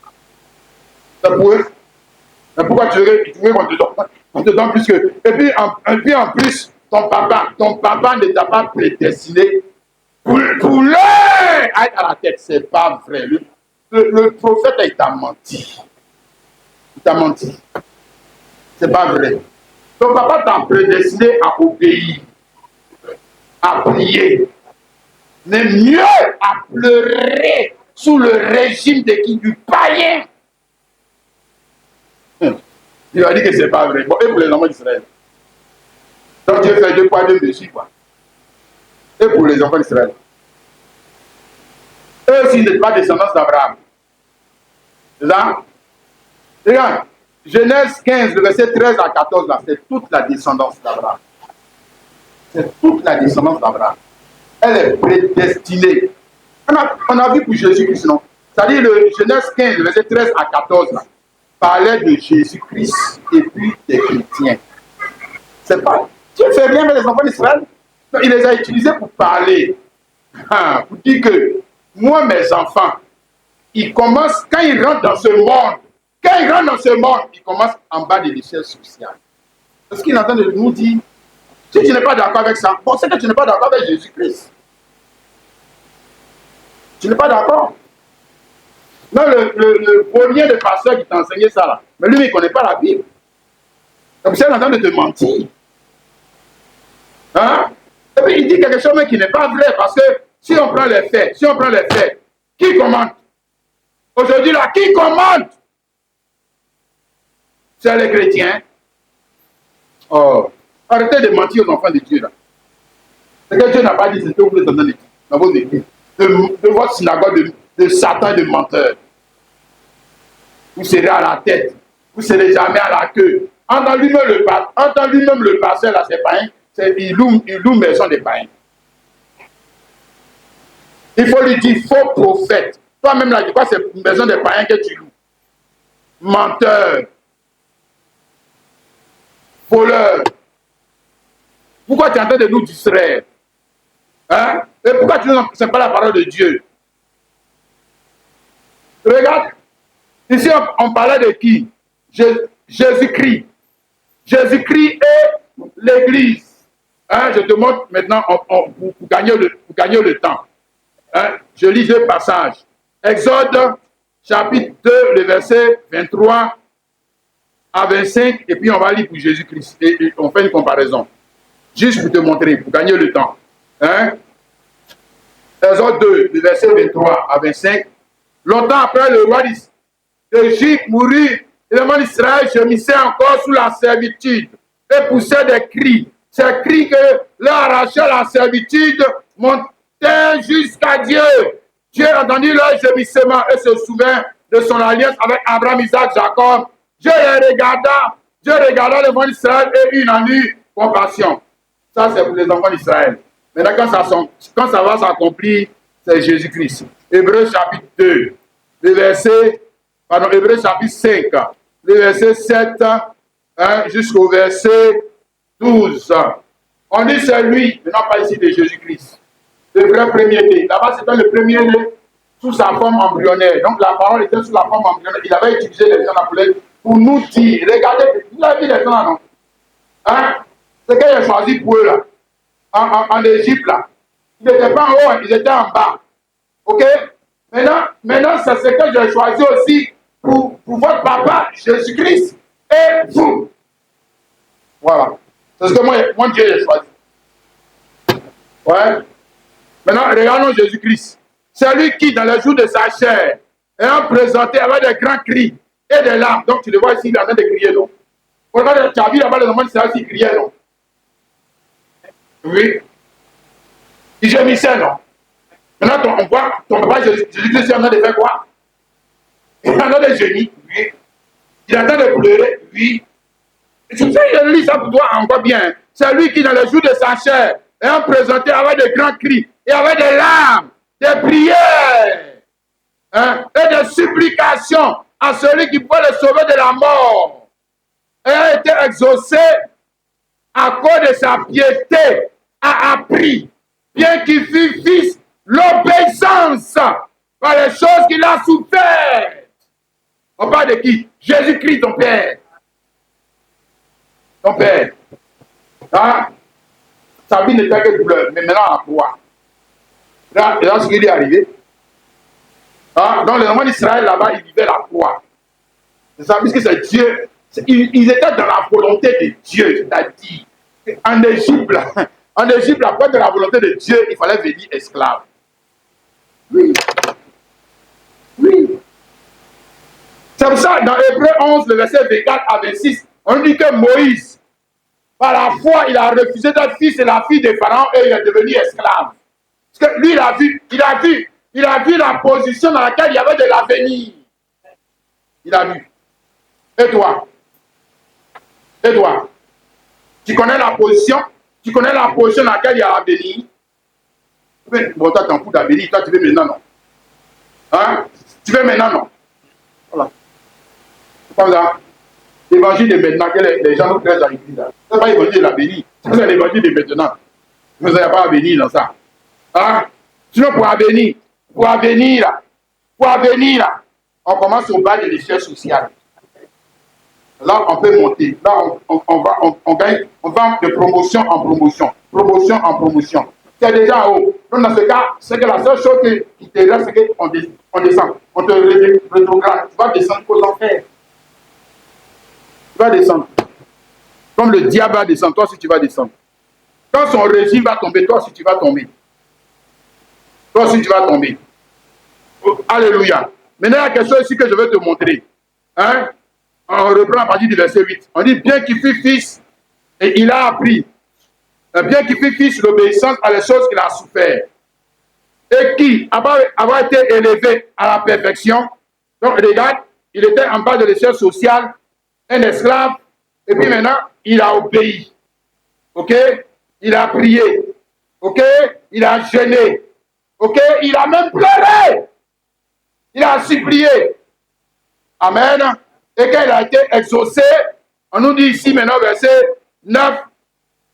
pour eux. Mais pourquoi tu veux qu'on te donne plus que... Et puis en plus, ton papa ne t'a pas prédestiné pour l'heure à la tête. C'est pas vrai. Le prophète, il t'a menti. Il t'a menti. C'est pas vrai. Ton papa t'a prédestiné à obéir, à prier. Mais mieux à pleurer sous le régime de qui? Du païen. Il va dire que c'est pas vrai. Bon, et pour les enfants d'Israël. Donc Dieu fait 2 poids 2 mesures, quoi. Et pour les enfants d'Israël. Eux aussi n'étaient pas descendants d'Abraham. C'est ça? Regarde, Genèse 15, le verset 13 à 14, là, c'est toute la descendance d'Abraham. C'est toute la descendance d'Abraham. Elle est prédestinée. On a vu pour Jésus-Christ, non? C'est-à-dire le Genèse 15, le verset 13 à 14, là, parlait de Jésus-Christ et puis des chrétiens. C'est pas... Dieu fait rien avec les enfants d'Israël. Il les a utilisés pour parler. Pour dire que moi, mes enfants, ils commencent, quand ils rentrent dans ce monde, ils commencent en bas de l'échelle sociale. Parce qu'il est en train de nous dire, si tu n'es pas d'accord avec ça, bon, c'est que tu n'es pas d'accord avec Jésus-Christ. Tu n'es pas d'accord. Non, le premier de pasteur qui t'a enseigné ça là, mais lui, il ne connaît pas la Bible. Donc, c'est en train de te mentir. Hein? Et puis, il dit quelque chose mais qui n'est pas vrai, parce que si on prend les faits, qui commande? Aujourd'hui, là, qui commande? c'est les chrétiens. Oh, arrêtez de mentir aux enfants de Dieu là. Ce que Dieu n'a pas dit, c'est ce que vous êtes en train de dire dans vos églises. De votre synagogue de Satan et de menteurs. Vous serez à la tête. Vous ne serez jamais à la queue. Entends lui-même le pasteur là, c'est païen. Il loue maison des païens. Il faut lui dire faux prophète. Toi-même là, tu crois que c'est une maison des païens que tu loues. Menteur. Voleur. Pourquoi tu es en train de nous distraire? Hein? Et pourquoi tu n'enseignes pas la parole de Dieu? Regarde. Ici, on parlait de qui? Jésus-Christ. Jésus-Christ et l'Église. Hein, je te montre maintenant pour gagner le temps. Hein, je lis deux passages. Exode, chapitre 2, le verset 23 à 25, et puis on va lire pour Jésus-Christ. Et on fait une comparaison. Juste pour te montrer, pour gagner le temps. Hein? Exode 2, le verset 23 à 25. Longtemps après, le roi d'Égypte mourut, et le monde d'Israël gémissait encore sous la servitude et poussait des cris. Ces cris que leur arrachaient la servitude montaient jusqu'à Dieu. Dieu entendit leur gémissement et se souvint de son alliance avec Abraham, Isaac, Jacob. Dieu regarda le monde d'Israël et il en eut compassion. Ça, c'est pour les enfants d'Israël. Maintenant, quand ça va s'accomplir, c'est Jésus-Christ. Hébreux chapitre 2, Hébreux chapitre 5, le verset 7 hein, jusqu'au verset 12. On dit c'est lui, maintenant pas ici de Jésus-Christ. Le vrai premier-né. Là-bas, c'était le premier-né sous sa forme embryonnaire. Donc la parole était sous la forme embryonnaire. Il avait utilisé les gens appelés pour nous dire, regardez, vous avez vu les gens, non? Hein? C'est qu'il a choisi pour eux, là. En Égypte, là. Ils n'étaient pas en haut, ils étaient en bas. OK? Maintenant c'est ce que j'ai choisi aussi pour votre papa, Jésus-Christ, et vous. Voilà. C'est ce que moi Dieu j'ai choisi. Ouais. Maintenant, regardons Jésus-Christ. C'est lui qui, dans les jours de sa chair, ayant présenté avec des grands cris et des larmes. Donc, tu le vois ici, il est en train de crier, non? Regarde, tu as vu là-bas les enfants d'Israël qui criaient, non? Oui. Il gémissait, non? Maintenant, on voit ton papa Jésus-Christ est en train de faire quoi? Il est en train de gémir, oui. Il est en train de pleurer, oui. Tu sais, je lis ça pour toi encore bien. C'est lui qui, dans les jours de sa chair, ayant présenté avec de grands cris et avec des larmes, des prières hein, et des supplications à celui qui peut le sauver de la mort, ayant été exaucé à cause de sa piété, a appris, bien qu'il fût fils, l'obéissance par les choses qu'il a souffert. On parle de qui? Jésus-Christ, ton Père. Ton Père. Hein? Sa vie n'était que douleur, mais maintenant à quoi? Là, ce qui lui est arrivé. Hein? Donc les enfants d'Israël là-bas, ils vivaient la croix. C'est ça, puisque c'est Dieu. Ils étaient dans la volonté de Dieu, c'est-à-dire en Égypte, là, pour être dans la volonté de Dieu, il fallait venir esclave. Oui. Oui. C'est pour ça, dans Hébreux 11, le verset 24 à 26, on dit que Moïse, par la foi, il a refusé d'être fils et la fille de Pharaon et il est devenu esclave. Parce que lui, il a vu la position dans laquelle il y avait de l'avenir. Il a vu. Et toi? Tu connais la position dans laquelle il y a l'avenir? Bon, toi, t'en fous d'avenir, toi, tu veux maintenant, non? Hein? Tu veux maintenant, non? Voilà. C'est comme ça. L'évangile de maintenant que les gens nous prêchent dans l'église. Ce n'est pas l'évangile de l'avenir, c'est l'évangile de maintenant. Vous n'avez pas à venir dans ça. Hein? Sinon, pour avenir, on commence au bas de l'échelle sociale. Là, on peut monter. Là, on gagne, on va de promotion en promotion. C'est déjà en haut. Donc, dans ce cas, c'est que la seule chose qui te reste, c'est qu'on descend. On te rétrograde. Tu vas descendre aux enfers. Tu vas descendre. Comme le diable va descendre, toi aussi tu vas descendre. Quand son régime va tomber, toi aussi tu vas tomber. Alléluia. Maintenant, il y a quelque chose ici que je vais te montrer. Hein? On reprend à partir du verset 8. On dit, bien qu'il fût fils, et il a appris, bien qu'il fût fils, l'obéissance à les choses qu'il a souffert. Et qui, après avoir été élevé à la perfection, donc regarde, il était en bas de l'échelle sociale, un esclave, et puis maintenant, il a obéi. Ok? Il a prié. Ok? Il a jeûné. Ok? Il a même pleuré. Il a supplié. Amen. Et quand il a été exaucé, on nous dit ici maintenant, verset 9,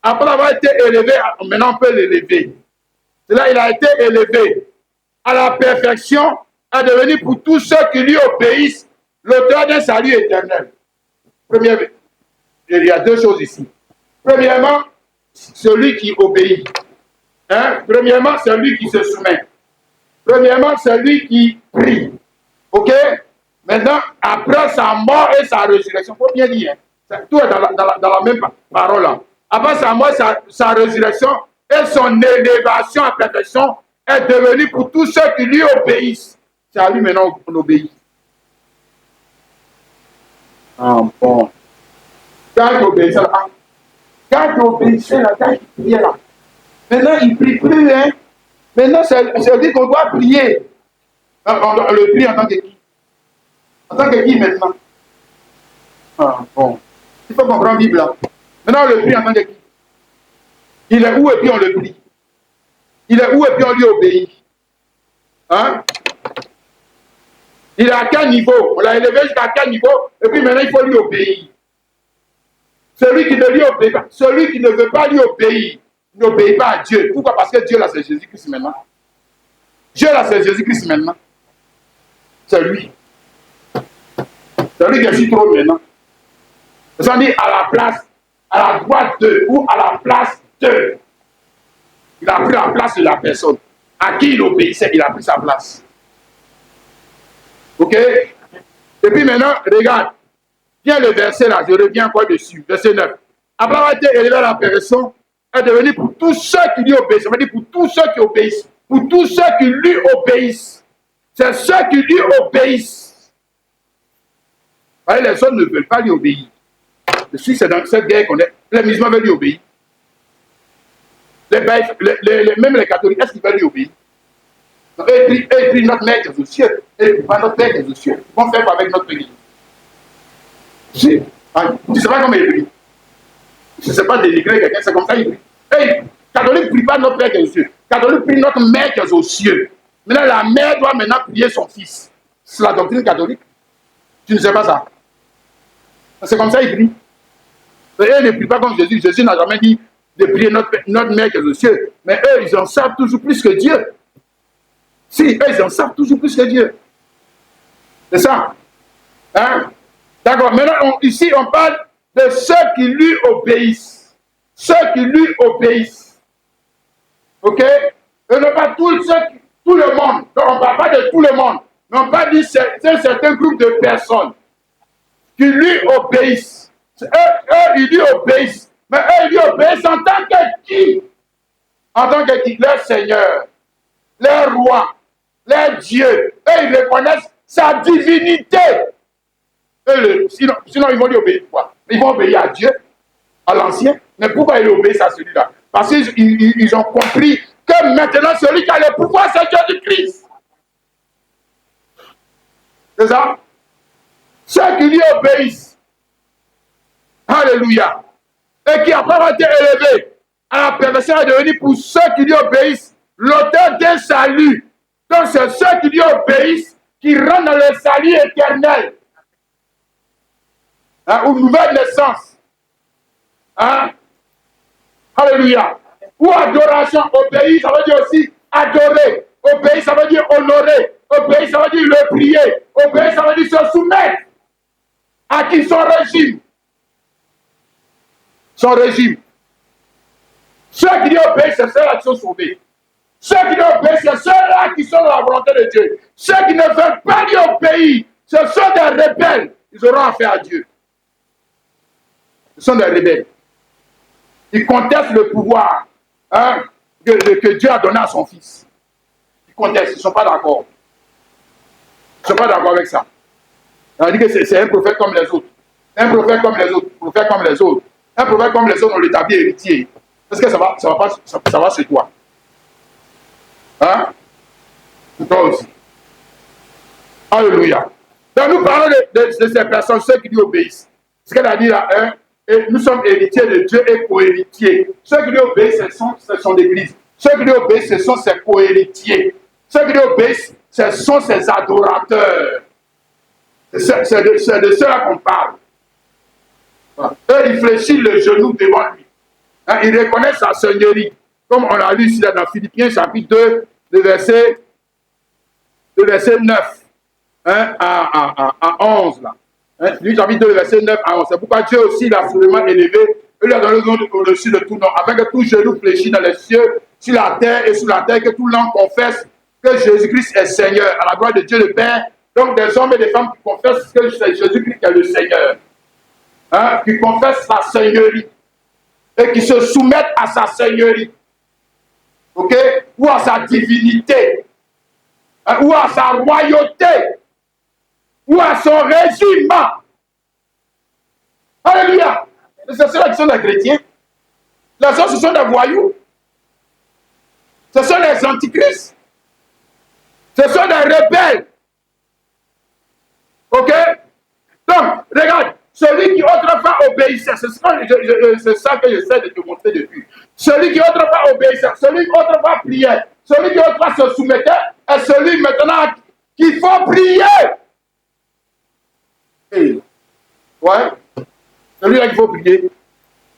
après avoir été élevé, maintenant on peut l'élever. C'est là il a été élevé à la perfection, à devenir pour tous ceux qui lui obéissent l'auteur d'un salut éternel. Premièrement, il y a deux choses ici. Premièrement, celui qui obéit. Hein? Premièrement, celui qui se soumet. Premièrement, celui qui prie. Ok? Maintenant, après sa mort et sa résurrection, il faut bien dire, hein? Tout est dans la même parole là. Après sa mort et sa résurrection et son élévation à perfection est devenu pour tous ceux qui lui obéissent. C'est à lui maintenant qu'on obéit. Ah bon. Quand tu obéissais là, quand tu obéissais là, quand tu priais là, maintenant il ne prie plus, hein. Maintenant c'est lui qu'on doit prier. On le prie en tant que qui? En tant que qui maintenant? Ah bon. Il faut comprendre la Bible là. Maintenant on le prie en tant que qui? Il est où et puis on le prie? Il est où et puis on lui obéit? Hein? Il est à quel niveau? On l'a élevé jusqu'à quel niveau? Et puis maintenant il faut lui obéir. Celui qui ne lui obéit pas, celui qui ne veut pas lui obéir, n'obéit pas à Dieu. Pourquoi? Parce que Dieu là c'est Jésus-Christ maintenant. Dieu là c'est Jésus-Christ maintenant. C'est lui. C'est lui qui est sur trône maintenant. Ça dit à la place, à la droite de, ou à la place de. Il a pris la place de la personne. À qui il obéissait, il a pris sa place. Ok? Et puis maintenant, regarde. Viens le verset là, je reviens encore dessus. Verset 9. Après avoir été élevé à la perfection, est devenu pour tous ceux qui lui obéissent. Ça veut dire pour tous ceux qui obéissent. Pour tous ceux qui lui obéissent. C'est ceux qui lui obéissent. Voyez, les autres ne veulent pas lui obéir. Je suis c'est dans cette guerre qu'on est. Les musulmans veulent lui obéir. Même les catholiques, est-ce qu'ils veulent lui obéir? Ils prient notre Mère qui est aux cieux. Et pas notre Père qui est aux cieux. Ils vont faire quoi avec notre Père? Tu ne sais pas comment il prie. Je ne sais pas dénigrer quelqu'un, c'est comme ça qu'il prie. Hey, catholique ne prie pas notre Père qui est aux cieux. Catholique prie notre Mère qui est aux cieux. Maintenant, la mère doit maintenant prier son fils. C'est la doctrine catholique. Tu ne sais pas ça. C'est comme ça qu'il prie. Et eux ne prient pas comme Jésus. Jésus n'a jamais dit de prier notre Mère qui est aux cieux. Mais eux, ils en savent toujours plus que Dieu. Si, eux, ils en savent toujours plus que Dieu. C'est ça. Hein? D'accord. Maintenant, ici, on parle de ceux qui lui obéissent. Ceux qui lui obéissent. Ok? Et non pas tout le monde. Donc, on ne parle pas de tout le monde. Mais on parle d'un certain groupe de personnes qui lui obéissent. Eux, ils lui obéissent. Mais eux, ils lui obéissent en tant que qui? En tant que qui? Leur Seigneur, leur roi, leur Dieu. Eux, ils reconnaissent sa divinité. Sinon, ils vont lui obéir quoi? Ils vont obéir à Dieu, à l'ancien. Mais pourquoi ils obéissent à celui-là? Parce qu'ils ont compris que maintenant, celui qui a le pouvoir, c'est Jésus-Christ. C'est ça? Ceux qui lui obéissent. Alléluia. Et qui, après avoir été élevé à la perfection, est devenu pour ceux qui lui obéissent l'auteur d'un salut. Donc, c'est ceux qui lui obéissent qui rentrent dans le salut éternel. Hein, ou nouvelle naissance. Hein? Alléluia. Ou adoration, obéir, ça veut dire aussi adorer. Obéir, ça veut dire honorer. Obéir, ça veut dire le prier. Obéir, ça veut dire se soumettre. À qui? Son régime. Son régime. Ceux qui lui obéissent, c'est ceux-là qui sont sauvés. Ceux qui lui obéissent, c'est ceux-là qui sont dans la volonté de Dieu. Ceux qui ne veulent pas lui obéir, ce sont des rebelles. Ils auront affaire à Dieu. Ce sont des rebelles. Ils contestent le pouvoir que Dieu a donné à son fils. Ils contestent, ils ne sont pas d'accord. Ils ne sont pas d'accord avec ça. On dit que c'est un prophète comme les autres. Un prophète comme les autres, prophète comme les autres. Un prophète comme les autres, on l'établit héritier. Est-ce que ça va sur toi? Hein? Toi aussi. Alléluia. Donc nous parlons de ces personnes, ceux qui lui obéissent. Ce qu'elle a dit là, hein, et nous sommes héritiers de Dieu et co-héritiers. Ceux qui lui obéissent, ce sont l'Église. Ceux qui lui obéissent, ce sont ses co-héritiers. Ceux qui lui obéissent, ce sont ses adorateurs. C'est de ceux-là qu'on parle. Eux, ils fléchissent le genou devant lui. Hein, ils reconnaissent sa seigneurie. Comme on l'a lu ici dans Philippiens chapitre 2, le verset 9 hein, à 11. Là. Hein, Philippiens chapitre 2, le verset 9 à 11. C'est pourquoi Dieu aussi l'a soulèvement élevé et lui a donné le nom au-dessus de tout nom, afin que tout genou fléchisse dans les cieux, sur la terre et sous la terre, que tout langue confesse que Jésus-Christ est Seigneur, à la gloire de Dieu le Père. Donc des hommes et des femmes qui confessent que c'est Jésus-Christ qui est le Seigneur. Hein, qui confessent sa seigneurie et qui se soumettent à sa seigneurie, ok, ou à sa divinité, hein, ou à sa royauté, ou à son régime. Alléluia. C'est ceux-là qui sont des chrétiens. Les autres, ce sont des voyous. Ce sont des antichrists. Ce sont des rebelles. Ok? Donc, regarde. Celui qui autrefois obéissait, c'est ça que j'essaie de te montrer depuis. Celui qui autrefois obéissait, celui qui autrefois priait, celui qui autrefois se soumettait, est celui maintenant qu'il faut prier. Hey. Ouais. Celui-là qu'il faut prier.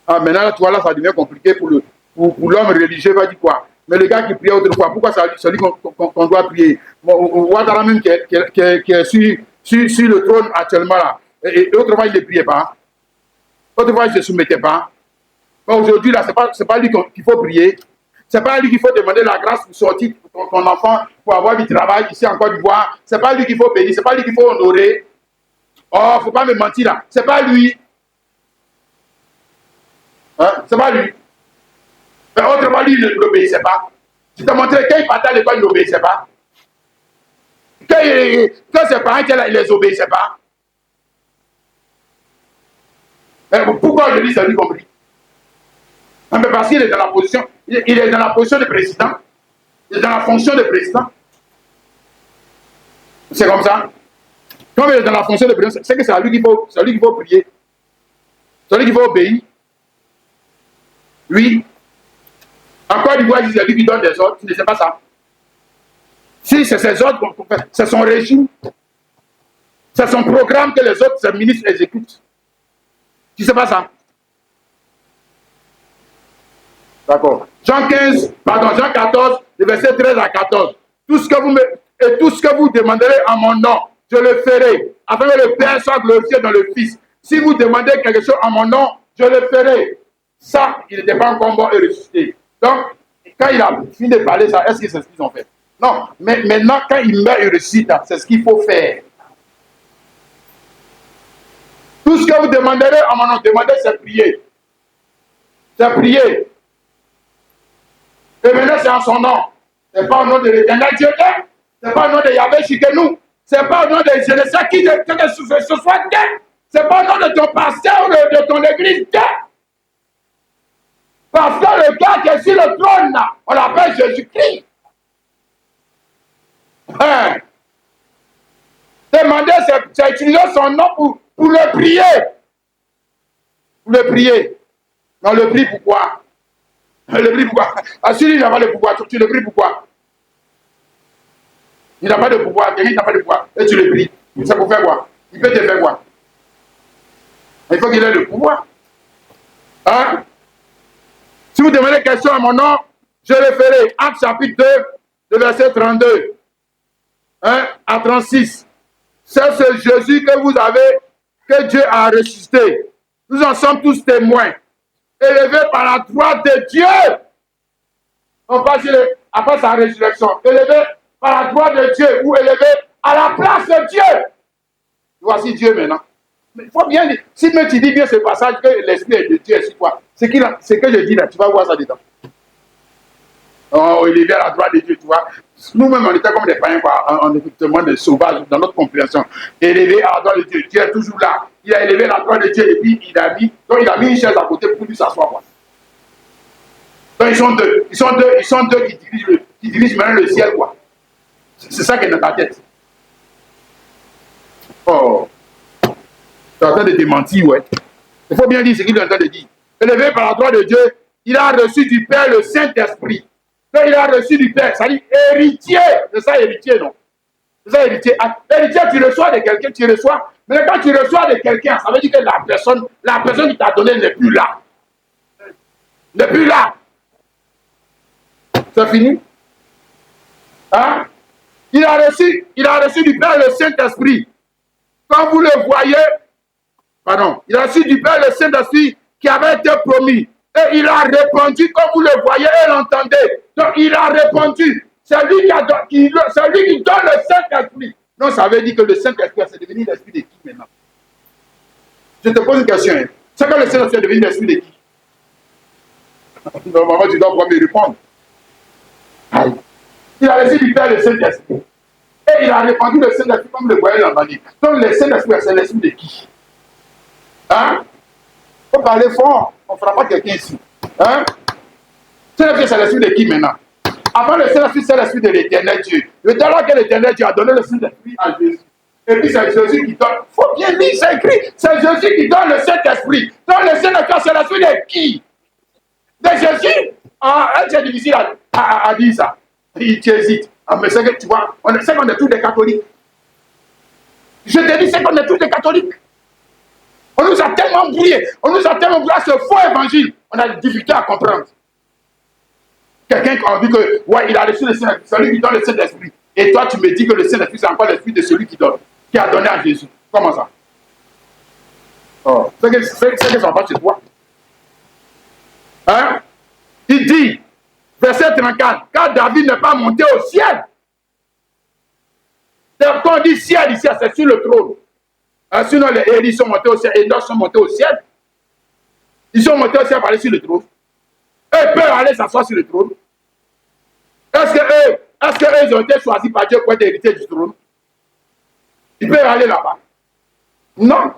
Ah, maintenant, tu vois, là, ça devient compliqué pour l'homme religieux, va dire quoi. Mais le gars qui priait autrefois, pourquoi celui qu'on doit prier? Ouattara même qui est sur le trône actuellement là. Et autrefois, il ne priait pas. Autrefois, il ne se soumettait pas. Mais aujourd'hui, là, ce n'est pas lui qu'il faut prier. Ce n'est pas lui qu'il faut demander la grâce pour sortir ton enfant, pour avoir du travail ici en Côte d'Ivoire. Ce n'est pas lui qu'il faut bénir. Ce n'est pas lui qu'il faut honorer. Oh, il ne faut pas me mentir là. Ce n'est pas lui. Hein? Ce n'est pas lui. Mais autrement, lui, il n'obéissait pas. Je te montrais, quand il partait à l'école, il n'obéissait pas. Quand ses parents étaient là, il ne les obéissait pas. Pourquoi je dis ça lui compris? Mais parce qu'il est dans la position, il est dans la position de président. Il est dans la fonction de président. C'est comme ça. Quand il est dans la fonction de président, c'est que c'est à lui qu'il faut prier. C'est à lui qu'il faut obéir. Oui. En Côte d'Ivoire, c'est lui qui donne des ordres. Tu ne sais pas ça. Si c'est ses ordres qu'on fait, c'est son régime. C'est son programme que les autres ministres exécutent. Tu ne sais pas ça. D'accord. Jean 14, le verset 13 à 14. Tout ce que vous demanderez en mon nom, je le ferai, afin que le Père soit glorifié dans le Fils. Si vous demandez quelque chose en mon nom, je le ferai. Ça, il n'était pas encore mort et ressuscité. Donc, quand il a fini de parler ça, est-ce que c'est ce qu'ils ont fait? Non, mais maintenant, quand il meurt et ressuscite, c'est ce qu'il faut faire. Tout ce que vous demanderez en mon nom, demandez, c'est prier. C'est prier. Et maintenant, c'est en son nom. Ce n'est pas au nom de l'Éternel Dieu, ce n'est pas au nom de Yahvé Shikenu, ce n'est pas au nom de je ne sais qui que ce soit Dieu. Ce n'est pas au nom de ton pasteur ou de ton église Dieu. Parce que le gars qui est sur le trône, là, on l'appelle Jésus-Christ. Hein? Demandez, c'est utiliser son nom pour le prier. Pour le prier. Non, le prie pourquoi? Le prie pourquoi? Ah, si il n'a pas de pouvoir, tu le pries pourquoi? Il n'a pas de pouvoir, quelqu'un n'a pas de pouvoir, et tu le pries. C'est pour faire quoi? Il peut te faire quoi? Il faut qu'il ait le pouvoir. Hein? Si vous demandez quelque chose à mon nom, je le ferai. Acte chapitre 2, le verset 32 hein, à 36. C'est ce Jésus que vous avez, que Dieu a ressuscité. Nous en sommes tous témoins. Élevé par la droite de Dieu. On passe après sa résurrection. Élevé par la droite de Dieu ou élevé à la place de Dieu. Voici Dieu maintenant. Mais il faut bien dire, si tu dis bien ce passage que l'esprit de Dieu est sur toi, c'est que je dis là, tu vas voir ça dedans. élevé à la droite de Dieu, tu vois. Nous-mêmes, on était comme des païens, quoi, on était tellement des sauvages dans notre compréhension. Élevé à la droite de Dieu, Dieu est toujours là. Il a élevé à la droite de Dieu et puis il a mis une chaise à côté pour lui s'asseoir, quoi. Donc ils sont deux qui dirigent maintenant le ciel, quoi. C'est ça qui est dans ta tête. Oh, tu es en train de démentir, ouais. Il faut bien dire ce qu'il est en train de dire. Élevé par la droite de Dieu, il a reçu du Père le Saint-Esprit. Donc il a reçu du Père, ça dit héritier. C'est ça héritier, non? C'est ça héritier. Héritier, tu reçois de quelqu'un, tu reçois. Mais quand tu reçois de quelqu'un, ça veut dire que la personne qui t'a donné n'est plus là. N'est plus là. C'est fini? Hein? Il a reçu du Père le Saint-Esprit. Quand vous le voyez, il a reçu du Père le Saint-Esprit qui avait été promis. Et il a répondu, comme vous le voyez et l'entendez. Donc il a répondu. C'est lui qui donne le Saint-Esprit. Non, ça veut dire que le Saint-Esprit, c'est devenu l'esprit de qui maintenant? Je te pose une question. Hein. C'est que le Saint-Esprit est devenu l'esprit de qui? Normalement, tu dois pouvoir me répondre. Il a reçu du Père le Saint-Esprit. Et il a répandu le Saint-Esprit comme le voyait dans la Bible. Donc le Saint-Esprit, c'est l'esprit de qui? Hein? Il faut parler fort. On ne fera pas quelqu'un ici. Hein? Saint-Esprit, c'est l'esprit de qui maintenant? Avant le Saint-Esprit, c'est l'esprit de l'éternel Dieu. Le temps que l'éternel Dieu a donné le Saint-Esprit à Jésus. Et puis c'est Jésus qui donne. Il faut bien lire, c'est écrit. C'est Jésus qui donne le Saint-Esprit. Donc le Saint-Esprit, c'est l'esprit de qui? De Jésus? C'est difficile à dire ça. Tu hésites. Mais c'est que tu vois, c'est qu'on est tous des catholiques. Je te dis, c'est qu'on est tous des catholiques. On nous a tellement brouillé. On nous a tellement brouillé à ce faux évangile. On a des difficultés à comprendre. Quelqu'un qui a dit que, ouais, il a reçu le Saint-Esprit, c'est lui qui donne le Saint-Esprit. Et toi, tu me dis que le Saint-Esprit, c'est encore l'esprit de celui qui donne, qui a donné à Jésus. Comment ça? Oh, c'est que ça va pas chez toi. Hein? Il dit, verset 34, car David n'est pas monté au ciel. Quand on dit ciel ici, c'est sur le trône. Sinon, les Élis sont montés au ciel, et d'autres sont montés au ciel. Ils sont montés au ciel pour aller sur le trône. Eux peuvent aller s'asseoir sur le trône. Est-ce qu'eux, ils ont été choisis par Dieu pour être hérités du trône? Ils peuvent aller là-bas. Non.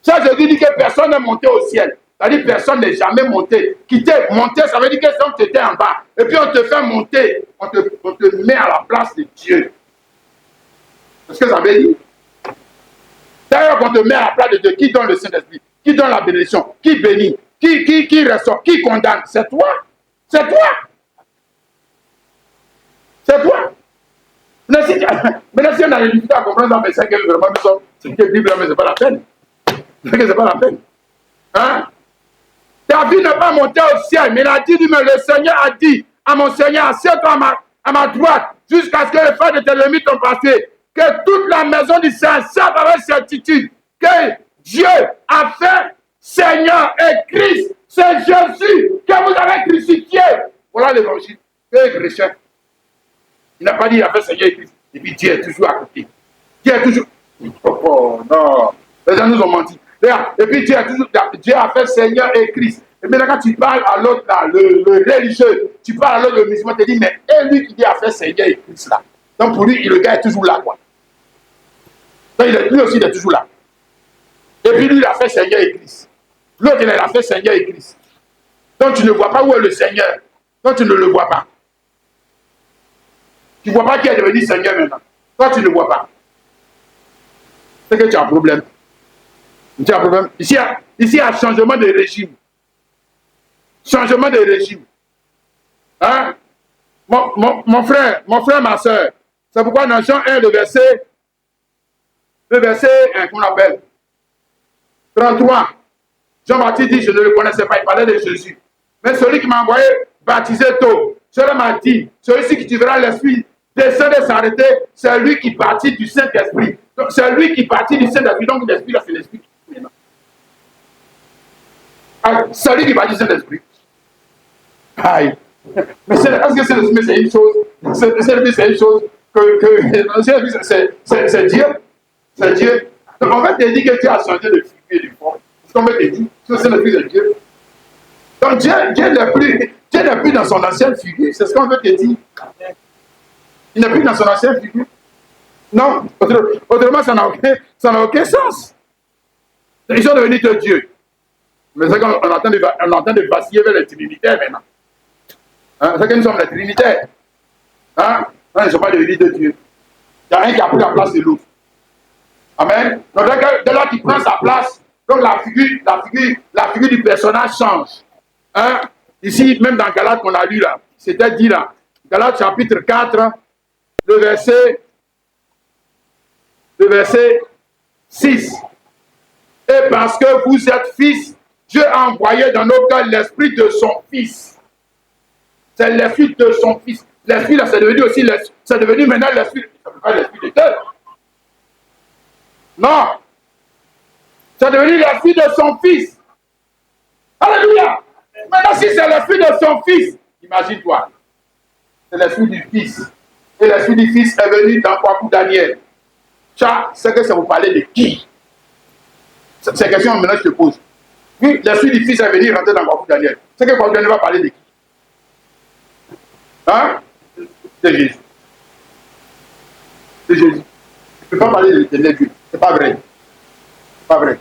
Ça, je dis que personne n'est monté au ciel. C'est-à-dire que personne n'est jamais monté. Quitter, monter, ça veut dire que tu étais en bas. Et puis on te fait monter. On te met à la place de Dieu. C'est ce que ça veut dire. D'ailleurs, quand on te met à la place de Dieu, qui donne le Saint-Esprit? Qui donne la bénédiction? Qui bénit? Qui ressort? Qui condamne? C'est toi. C'est toi. C'est toi. Maintenant, si on a des difficultés à comprendre ça, mais c'est que vraiment, c'est que la Bible, mais c'est pas la peine. C'est que c'est pas la peine. Hein? David n'est pas monté au ciel, mais il a dit, mais le Seigneur a dit à mon Seigneur, assieds-toi à ma droite, jusqu'à ce que les frères de tes ennemis t'ont passé, que toute la maison du Seigneur sache avec certitude que Dieu a fait Seigneur et Christ. C'est Jésus que vous avez crucifié. Voilà l'évangile. Que chrétien. Il n'a pas dit qu'il a fait Seigneur et Christ. Et puis Dieu est toujours à côté. Dieu est toujours. Oh non. Les gens nous ont menti. Et puis Dieu a fait Seigneur et Christ. Et maintenant, quand tu parles à l'autre, le religieux, tu parles à l'autre, le musulman, tu te dis, mais et lui qui dit a fait Seigneur et Christ là. Donc pour lui, le gars est toujours là, quoi. Donc lui aussi, il est toujours là. Et puis lui, il a fait Seigneur et Christ. L'autre, il a fait Seigneur et Christ. Donc tu ne vois pas où est le Seigneur. Donc tu ne le vois pas. Tu ne vois pas qui est devenu Seigneur maintenant. Toi, tu ne vois pas. C'est que tu as un problème. Tu as un problème. Ici, il y a changement de régime. Changement de régime. Hein? Mon frère, ma soeur, c'est pourquoi dans Jean 1, le verset, qu'on appelle 33, Jean-Baptiste dit, je ne le connaissais pas, il parlait de Jésus. Mais celui qui m'a envoyé baptiser tôt, cela m'a dit, celui-ci qui tu verras l'Esprit descendre et s'arrêter, c'est lui qui partit du Saint-Esprit. Donc c'est lui qui partit du Saint-Esprit, donc l'Esprit là, c'est l'Esprit. Celui qui partit du Saint-Esprit. Aïe. Mais est-ce que Saint-Esprit c'est une chose? Saint-Esprit c'est une chose c'est Dieu. C'est Dieu. Donc en fait, il dit que Dieu a changé de figure du fond. C'est ce qu'on veut te dire. Que Saint-Esprit c'est Dieu. Donc Dieu n'est plus. Dieu n'est plus dans son ancienne figure, c'est ce qu'on veut te dire. Il n'est plus dans son ancienne figure. Non, autrement, ça n'a aucun sens. Ils sont devenus de Dieu. Mais c'est qu'on entend de vaciller vers les trinitaires maintenant. Hein? C'est que nous sommes les trinitaires. Hein? Non, ils ne sont pas devenus de Dieu. Il y a un qui a pris la place de l'autre. Amen. Donc, dès lors qu'il prend sa place, donc la figure du personnage change. Hein? Ici, même dans Galates qu'on a lu là, c'était dit là, Galates chapitre 4, le verset 6. Et parce que vous êtes fils, Dieu a envoyé dans nos cœurs l'esprit de son fils. C'est l'esprit de son fils. L'esprit là, c'est devenu aussi, c'est devenu maintenant l'esprit, ça ne veut pas l'esprit de Dieu. Non. C'est devenu l'esprit de son fils. Alléluia. Maintenant, si c'est l'esprit de son fils, imagine-toi. C'est l'esprit du fils. Et l'esprit du fils est venu dans quoi pour Daniel. Ça, c'est que ça vous parlait de qui? C'est la question maintenant que je te pose. Oui, l'esprit du fils est venu rentrer dans quoi pour Daniel. C'est que quoi Daniel va parler de qui? Hein? De Jésus. De Jésus. Je ne peux pas parler de l'éternel Dieu. C'est pas vrai. C'est pas vrai.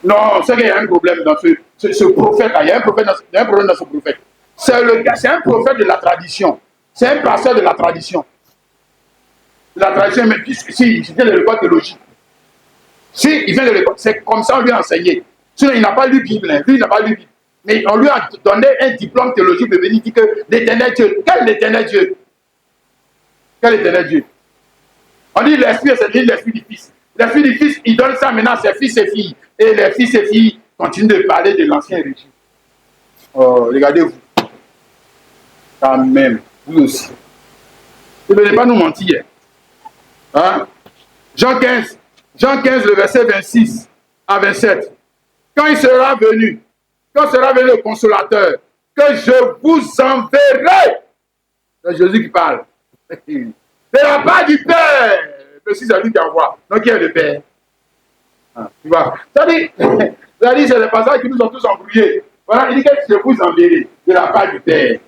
Non, c'est qu'il y a un problème dans ce prophète-là. Il y a un problème dans ce prophète. C'est un prophète de la tradition. C'est un pasteur de la tradition. De la tradition, mais puisque il vient de l'école théologique. Si il vient de l'école, c'est comme ça on lui a enseigné. Sinon, il n'a pas lu Bible. Lui, il n'a pas lu Bible. Mais on lui a donné un diplôme théologique de venir dire que l'éternel Dieu. Quel éternel Dieu? Quel éternel Dieu? On dit l'esprit, c'est l'esprit du fils. L'esprit du fils, il donne ça maintenant à ses fils et filles. Et les fils et filles continuent de parler de l'ancien régime. Oh, regardez-vous. Quand même, vous aussi. Ne venez pas nous mentir. Hein? Jean 15, le verset 26 à 27. Quand sera venu le consolateur, que je vous enverrai. C'est Jésus qui parle. De la part du Père. Mais si c'est lui qui envoie. Donc qui est le Père? Ah, tu vois. C'est-à-dire, c'est le passage qui nous ont tous embrouillés. Voilà, il dit que je vous enverrai de la part du Père.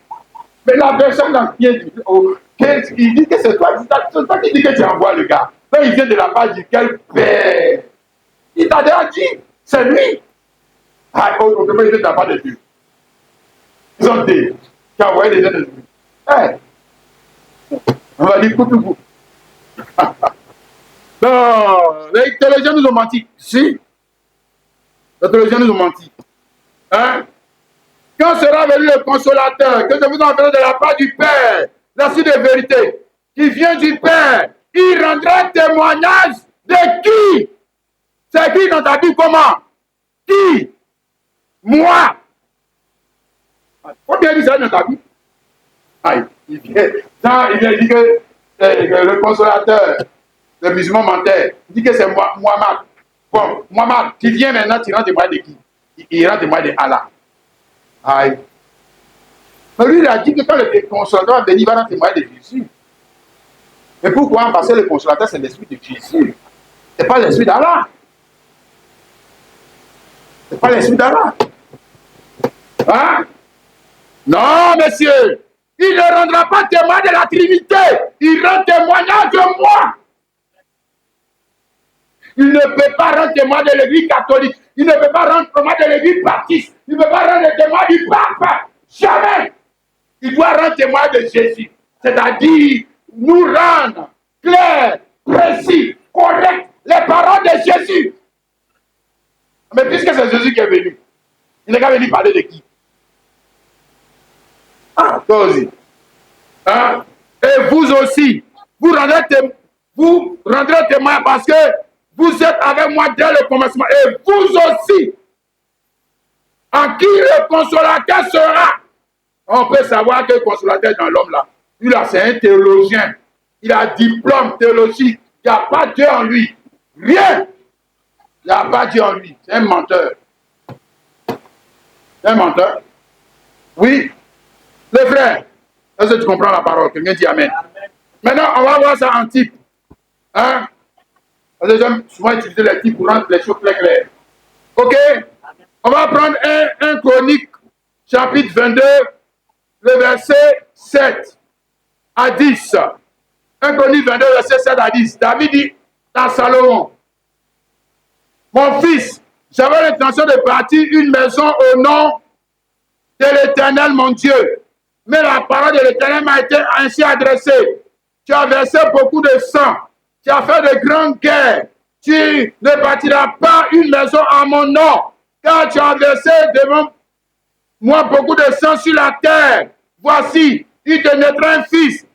Mais la personne dans qui il dit que c'est toi qui dis que tu envoies le gars. Donc il vient de la part du quel Père? Il t'a déjà dit, c'est lui. Ah, autrement, il vient de la part de Dieu. Ils ont dit, qui a envoyé les gens de Dieu. Hey. On va dire coup. Non, les théologiens nous ont menti. Si. Les théologiens nous ont menti. Hein? Quand sera venu le consolateur, que je vous enverrai de la part du Père, l'esprit de vérité, qui vient du Père, il rendra témoignage de qui? C'est qui dans ta vie comment? Qui? Moi. Faut bien dire ça dans ta vie. Aïe, il vient dire que le consolateur, le musulman menteur, il dit que c'est Muhammad. Bon, Muhammad, qui vient maintenant, tu rends témoignage de qui? Il rend témoignage de Allah. Aïe. Mais lui, il a dit que quand le consolateur va venir, il va rendre témoignage de Jésus. Mais pourquoi? Parce que le consolateur, c'est l'esprit de Jésus. Ce n'est pas l'esprit d'Allah. Ce n'est pas l'esprit d'Allah. Hein? Non, monsieur. Il ne rendra pas témoignage de la Trinité. Il rend témoignage de moi. Il ne peut pas rendre témoignage de l'Église catholique. Il ne peut pas rendre témoignage de l'Église baptiste. Il ne peut pas rendre témoignage du pape. Jamais. Il doit rendre témoignage de Jésus. C'est-à-dire, nous rendre clair, précis, correct, les paroles de Jésus. Mais puisque c'est Jésus qui est venu, il n'est pas venu parler de qui? Ah, toi aussi. Hein? Et vous aussi, vous rendrez témoin parce que vous êtes avec moi dès le commencement. Et vous aussi, en qui le consolateur sera. On peut savoir que le consolateur dans l'homme là, lui là, c'est un théologien. Il a un diplôme théologique. Il n'y a pas Dieu en lui. Rien. Il n'y a pas Dieu en lui. C'est un menteur. C'est un menteur. Oui. Les frères, est-ce que tu comprends la parole? Quelqu'un dit Amen. Amen. Maintenant, on va voir ça en type. Hein? Parce que j'aime souvent utiliser les types pour rendre les choses très claires. Ok? On va prendre un Chronique, chapitre 22, le verset 7 à 10. 1 Chroniques 22, verset 7 à 10. David dit à Salomon, mon fils, j'avais l'intention de bâtir une maison au nom de l'Éternel, mon Dieu. Mais la parole de l'Éternel m'a été ainsi adressée. Tu as versé beaucoup de sang. Tu as fait de grandes guerres. Tu ne bâtiras pas une maison à mon nom, car tu as versé devant moi beaucoup de sang sur la terre. Voici, il te naîtra un fils,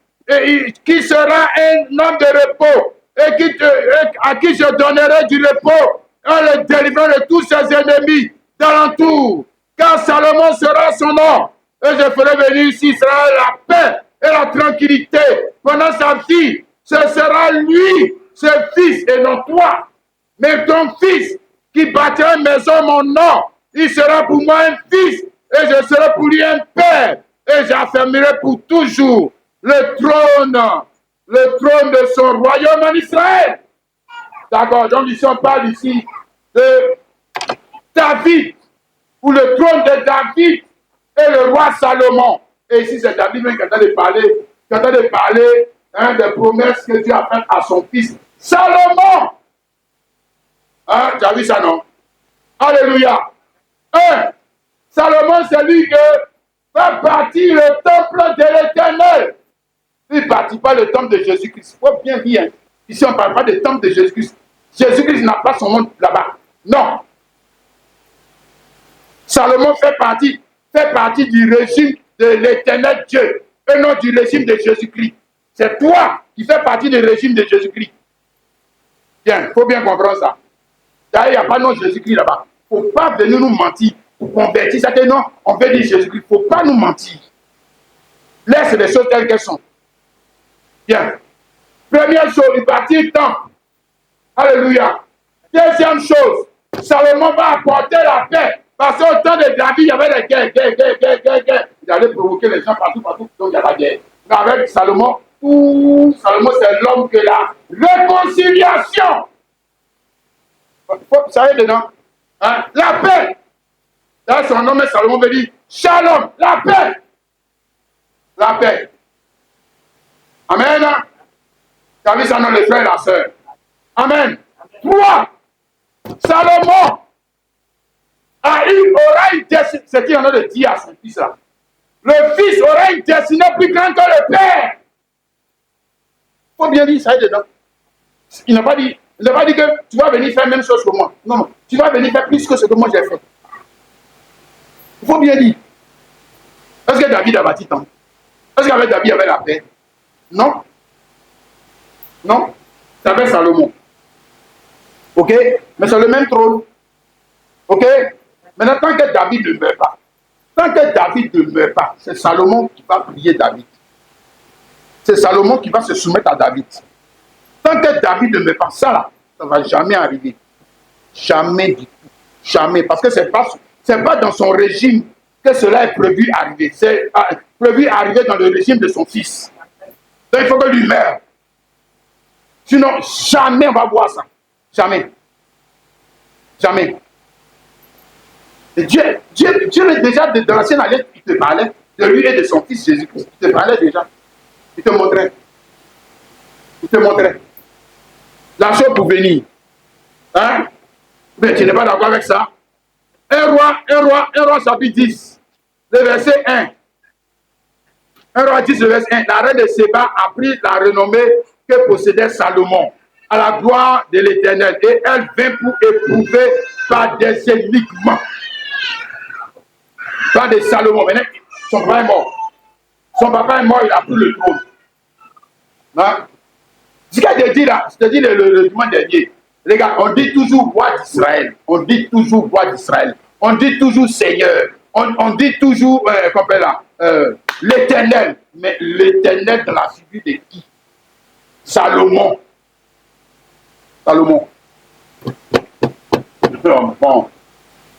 qui sera un homme de repos, à qui je donnerai du repos, en le délivrant de tous ses ennemis d'alentour. Car Salomon sera son nom, et je ferai venir ici Israël la paix et la tranquillité pendant sa vie. Ce sera lui, ce fils, et non toi. Mais ton fils qui bâtira une maison à mon nom, il sera pour moi un fils, et je serai pour lui un père, et j'affermirai pour toujours le trône de son royaume en Israël. D'accord, donc ici on parle ici de David, ou le trône de David et le roi Salomon. Et ici c'est David même qui est en train de parler des promesses que Dieu a faites à son fils Salomon. Hein, tu as vu ça, non? Alléluia. Salomon, c'est lui qui va bâtir le temple de l'Éternel. Il ne bâtit pas le temple de Jésus-Christ. Il faut bien dire. Ici, on ne parle pas du temple de Jésus-Christ. Jésus-Christ n'a pas son nom là-bas. Non. Salomon fait partie du régime de l'Éternel Dieu et non du régime de Jésus-Christ. C'est toi qui fais partie du régime de Jésus-Christ. Bien, il faut bien comprendre ça. D'ailleurs, il n'y a pas de nom Jésus-Christ là-bas. Il ne faut pas venir nous mentir pour convertir ça. Non, on veut dire Jésus-Christ. Il ne faut pas nous mentir. Laisse les choses telles qu'elles sont. Bien. Première chose, il bâtit le temple. Alléluia. Deuxième chose, Salomon va apporter la paix. Parce qu'au temps de David, il y avait des guerres. Il allait provoquer les gens partout. Donc il y a la guerre. Mais avec Salomon, Salomon c'est l'homme de la réconciliation. Ça y est dedans. Hein? La paix. Là, son nom est Salomon veut dire Shalom, la paix. La paix. Amen. Tu as vu ça dans les frères et la sœur. Amen. 3. Salomon aura une destinée. C'est ce qu'il en a de dire à son fils là. Le fils aura une destinée plus grande que le père. Il faut bien dire ça y est dedans. Il n'a pas dit que tu vas venir faire la même chose que moi. Non, tu vas venir faire plus que ce que moi j'ai fait. Il faut bien dire. Est-ce que David a bâti tant? Est-ce qu'avec David, il y avait la paix? Non. Non. C'est avec Salomon. Ok? Mais c'est le même trône. Ok? Maintenant, tant que David ne meurt pas, c'est Salomon qui va prier David. C'est Salomon qui va se soumettre à David. Tant que David ne meurt pas, ça ne va jamais arriver. Jamais du tout. Jamais. Parce que ce n'est pas dans son régime que cela est prévu arriver. C'est prévu arriver dans le régime de son fils. Donc il faut que lui meure. Sinon, jamais on va voir ça. Jamais. Jamais. Et Dieu déjà dans l'ancienne alliance, il te parlait de lui et de son fils Jésus-Christ. Il te parlait déjà. Il te montrait. La chose pour venir. Hein? Mais tu n'es pas d'accord avec ça? Un roi chapitre 10, le verset 1. Un roi 10, le verset 1. La reine de Séba a pris la renommée que possédait Salomon à la gloire de l'Éternel. Et elle vint pour éprouver par des énigmes. Pas de Salomon. Maintenant, son papa est mort. Son papa est mort, il a pris le trône. Hein? Ce que je dis là, je te dis le dimanche dernier. Les gars, on dit toujours roi d'Israël. On dit toujours roi d'Israël. On dit toujours Seigneur. On dit toujours, l'Éternel. Mais l'Éternel dans la figure de qui? Salomon. Bon.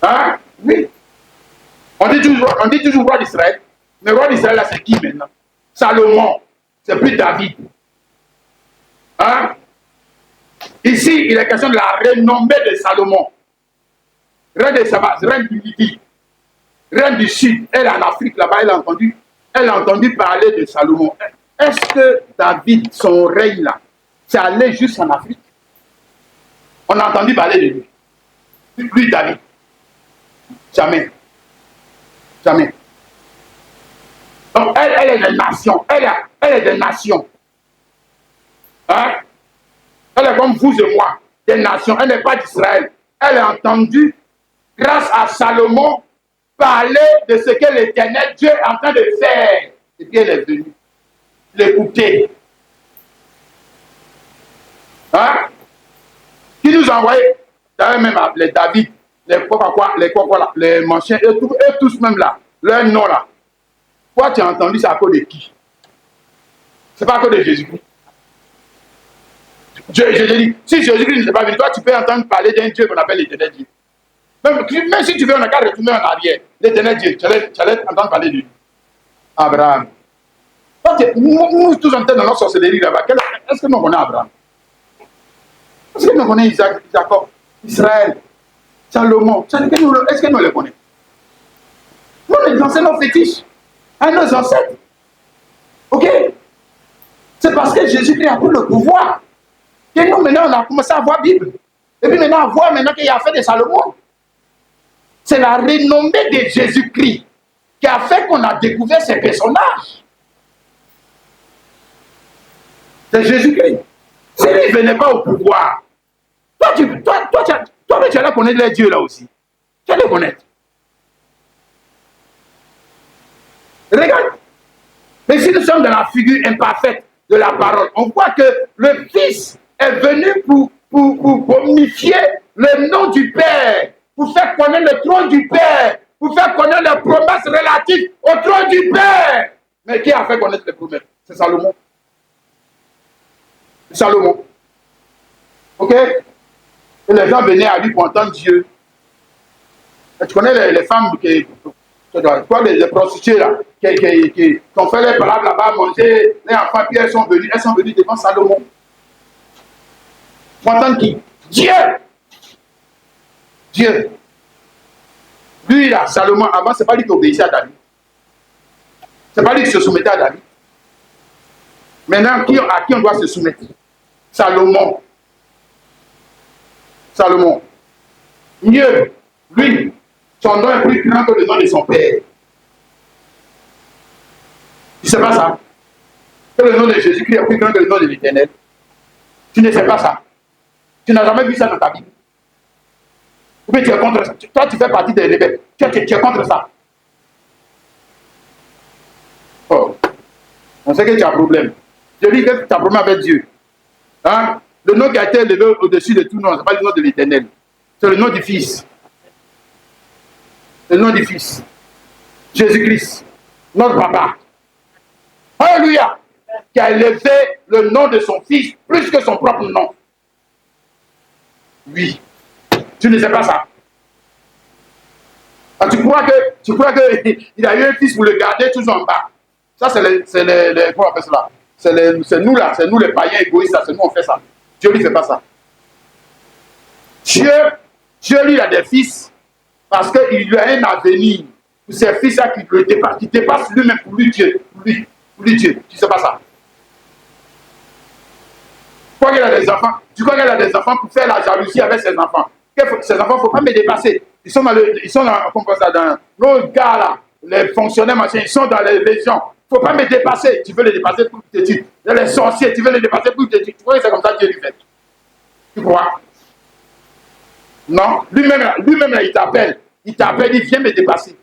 Hein? Oui. On dit toujours roi d'Israël. Mais roi d'Israël, là, c'est qui maintenant? Salomon. C'est plus David. Hein? Ici, il est question de la renommée de Salomon. Reine de Saba, reine du Midi, reine du Sud. Elle est en Afrique, là-bas, elle a entendu. elle a entendu parler de Salomon. Est-ce que David, son règne là, c'est allé juste en Afrique? On a entendu parler de lui. Lui, David. Jamais. Jamais. Donc, elle est des nations. Elle est des nations. Hein? Elle est comme vous et moi, des nations. Elle n'est pas d'Israël. Elle a entendu, grâce à Salomon, parler de ce que l'Éternel Dieu est en train de faire. Et puis elle est venue l'écouter. Hein? Qui nous a envoyé? D'ailleurs, même les David, les Manchiens, et tous même là, leur nom là. Toi, tu as entendu ça à cause de qui? C'est pas à cause de Jésus-Christ. Je dis, si Jésus-Christ ne s'est pas venu, toi, tu peux entendre parler d'un Dieu qu'on appelle l'Éternel Dieu. Même si tu veux, on n'a qu'à retourner en arrière. L'Éternel Dieu, tu allais entendre parler de lui. Abraham. Nous tous en tête dans notre sorcellerie là-bas. Est-ce que nous connaissons Abraham? Est-ce que nous connaissons Isaac, Jacob, Israël, Salomon? Est-ce que nous les connaissons? Nous, les anciens fétiches, à nos ancêtres. Ok? C'est parce que Jésus-Christ a pris le pouvoir que nous, maintenant, on a commencé à voir la Bible. Et puis maintenant, on voit qu'il a fait de Salomon. C'est la renommée de Jésus-Christ qui a fait qu'on a découvert ces personnages. C'est Jésus-Christ. S'il ne venait pas au pouvoir, toi, tu allais connaître les dieux là aussi. Tu allais connaître. Regarde. Mais si nous sommes dans la figure imparfaite de la parole, on voit que le Fils est venu pour bonifier le nom du Père, pour faire connaître le trône du Père, pour faire connaître les promesses relatives au trône du Père. Mais qui a fait connaître les promesses? C'est Salomon. Salomon. Ok? Et les gens venaient à lui pour entendre Dieu. Et tu connais les femmes les prostituées là, qui ont fait les palabres là-bas, manger, les enfants, puis elles sont venues devant Salomon. Pour entendre qui? Dieu! Dieu. Lui là, Salomon, avant, c'est pas lui qui obéissait à David. C'est pas lui qui se soumettait à David. Maintenant, à qui on doit se soumettre? Salomon. Salomon. Mieux, lui, son nom est plus grand que le nom de son père. Tu ne sais pas ça? Que le nom de Jésus-Christ est plus grand que le nom de l'Éternel. Tu ne sais pas ça? Tu n'as jamais vu ça dans ta vie. Ou bien tu es contre ça. Toi, tu fais partie des rebelles. Tu es contre ça. Oh. On sait que tu as un problème. Je dis que tu as un problème avec Dieu. Hein? Le nom qui a été élevé au-dessus de tout nom, ce n'est pas le nom de l'Éternel. C'est le nom du Fils. Le nom du Fils. Jésus-Christ. Notre papa. Alléluia. Qui a élevé le nom de son Fils plus que son propre nom. Oui. Tu ne sais pas ça. Ah, tu crois que il a eu un fils pour le garder toujours en bas. Ça, c'est les comment on appelle cela? C'est nous là, c'est nous les païens égoïstes, c'est nous on fait ça. Dieu lui fait pas ça. Dieu lui a des fils parce qu'il lui a un avenir pour ces fils-là qui dépassent lui-même pour lui Dieu. Pour lui Dieu. Tu sais pas ça. Tu crois qu'elle a des enfants? Tu crois qu'elle a des enfants pour faire la jalousie avec ses enfants? Ces enfants, il ne faut pas me dépasser. Ils sont dans nos gars là, les fonctionnaires machins, ils sont dans les régions. Il ne faut pas me dépasser. Tu veux les dépasser pour tes études. Les sorciers, tu veux les dépasser pour tes études. Tu crois que c'est comme ça que Dieu lui fait? Tu crois? Non. Lui-même là, il t'appelle. Il viens me dépasser.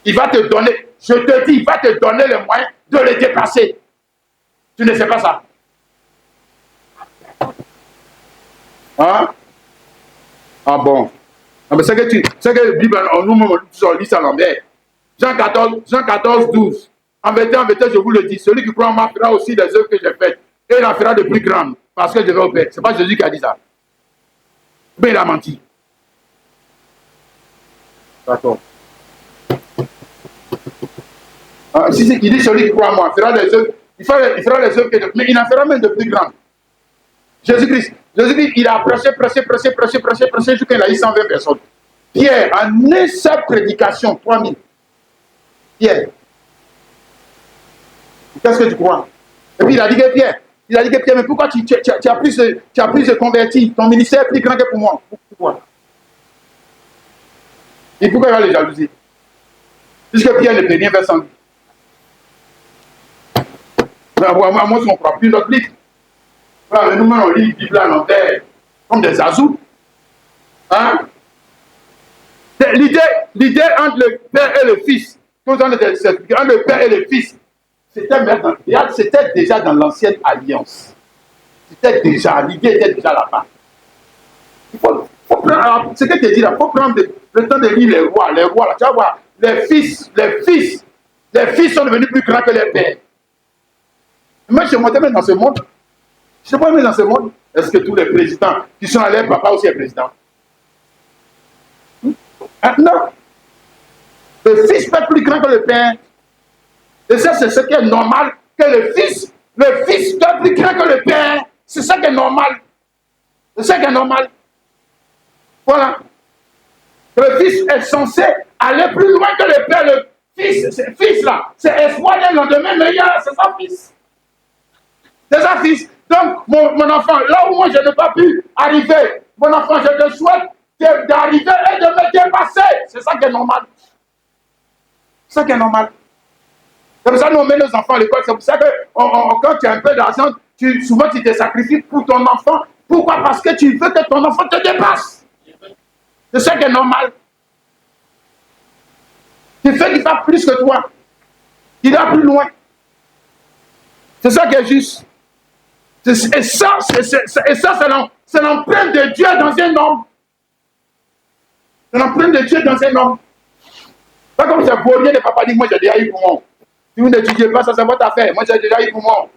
Il va te donner, je te dis, il va te donner les moyens de les dépasser. Tu ne sais pas ça? Hein? Ah bon? Ah mais c'est que la Bible, nous-mêmes, on lit ça à l'envers. Jean 14, 12. En vérité, je vous le dis, celui qui croit en moi fera aussi les œuvres que j'ai faites. Et il en fera de plus grandes, parce que je vais au Père. Ce n'est pas Jésus qui a dit ça. Mais il a menti. D'accord. Ah, il dit celui qui croit en moi fera des œuvres. Il fera les œuvres que je fais. Mais il en fera même de plus grandes. Jésus-Christ, il a prêché jusqu'à il a eu 120 personnes. Pierre, en une seule prédication, 3000. Pierre, Qu'est-ce que tu crois? Et puis il a dit que Pierre, mais pourquoi tu as plus de convertis? Ton ministère est plus grand que pour moi. Pourquoi? Et pourquoi il va les jalouser? Puisque Pierre ne peut rien faire sans lui. Moi, si on ne croit plus notre livre. Voilà, nous, on lit la Bible à l'envers, comme des azous. Hein? L'idée entre le Père et le Fils, entre le Père et le Fils, c'était déjà dans l'ancienne alliance. L'idée était déjà là-bas. Il faut prendre, ce que tu dis là, il faut prendre le temps de lire les rois là, tu vas voir, les fils sont devenus plus grands que les pères. Moi, je me mets dans ce monde. Je ne sais pas mettre dans ce monde. Est-ce que tous les présidents qui sont allés, papa aussi est président? Non. Le fils peut être plus grand que le père. Et ça, c'est ce qui est normal, que le fils peut être plus grand que le père. C'est ça qui est normal. C'est ça qui est normal. Voilà. Le fils est censé aller plus loin que le père. Le fils là, c'est espoir d'un lendemain meilleur, c'est ça, fils. C'est ça, fils. Donc, mon enfant, là où moi je n'ai pas pu arriver, mon enfant, je te souhaite d'arriver et de me dépasser. C'est ça qui est normal. C'est ça qui est normal. C'est pour ça que nous on met nos enfants à l'école. C'est pour ça que quand tu as un peu d'argent, souvent tu te sacrifies pour ton enfant. Pourquoi? Parce que tu veux que ton enfant te dépasse. C'est ça qui est normal. Tu fais qu'il va plus que toi. Il va plus loin. C'est ça qui est juste. Et ça, c'est l'empreinte de Dieu dans un homme. C'est l'empreinte de Dieu dans un homme. Pas comme c'est vaurien de papa dit, moi j'ai déjà eu pour moi. Si vous n'étudiez pas, ça c'est votre affaire. Moi j'ai déjà eu pour moi.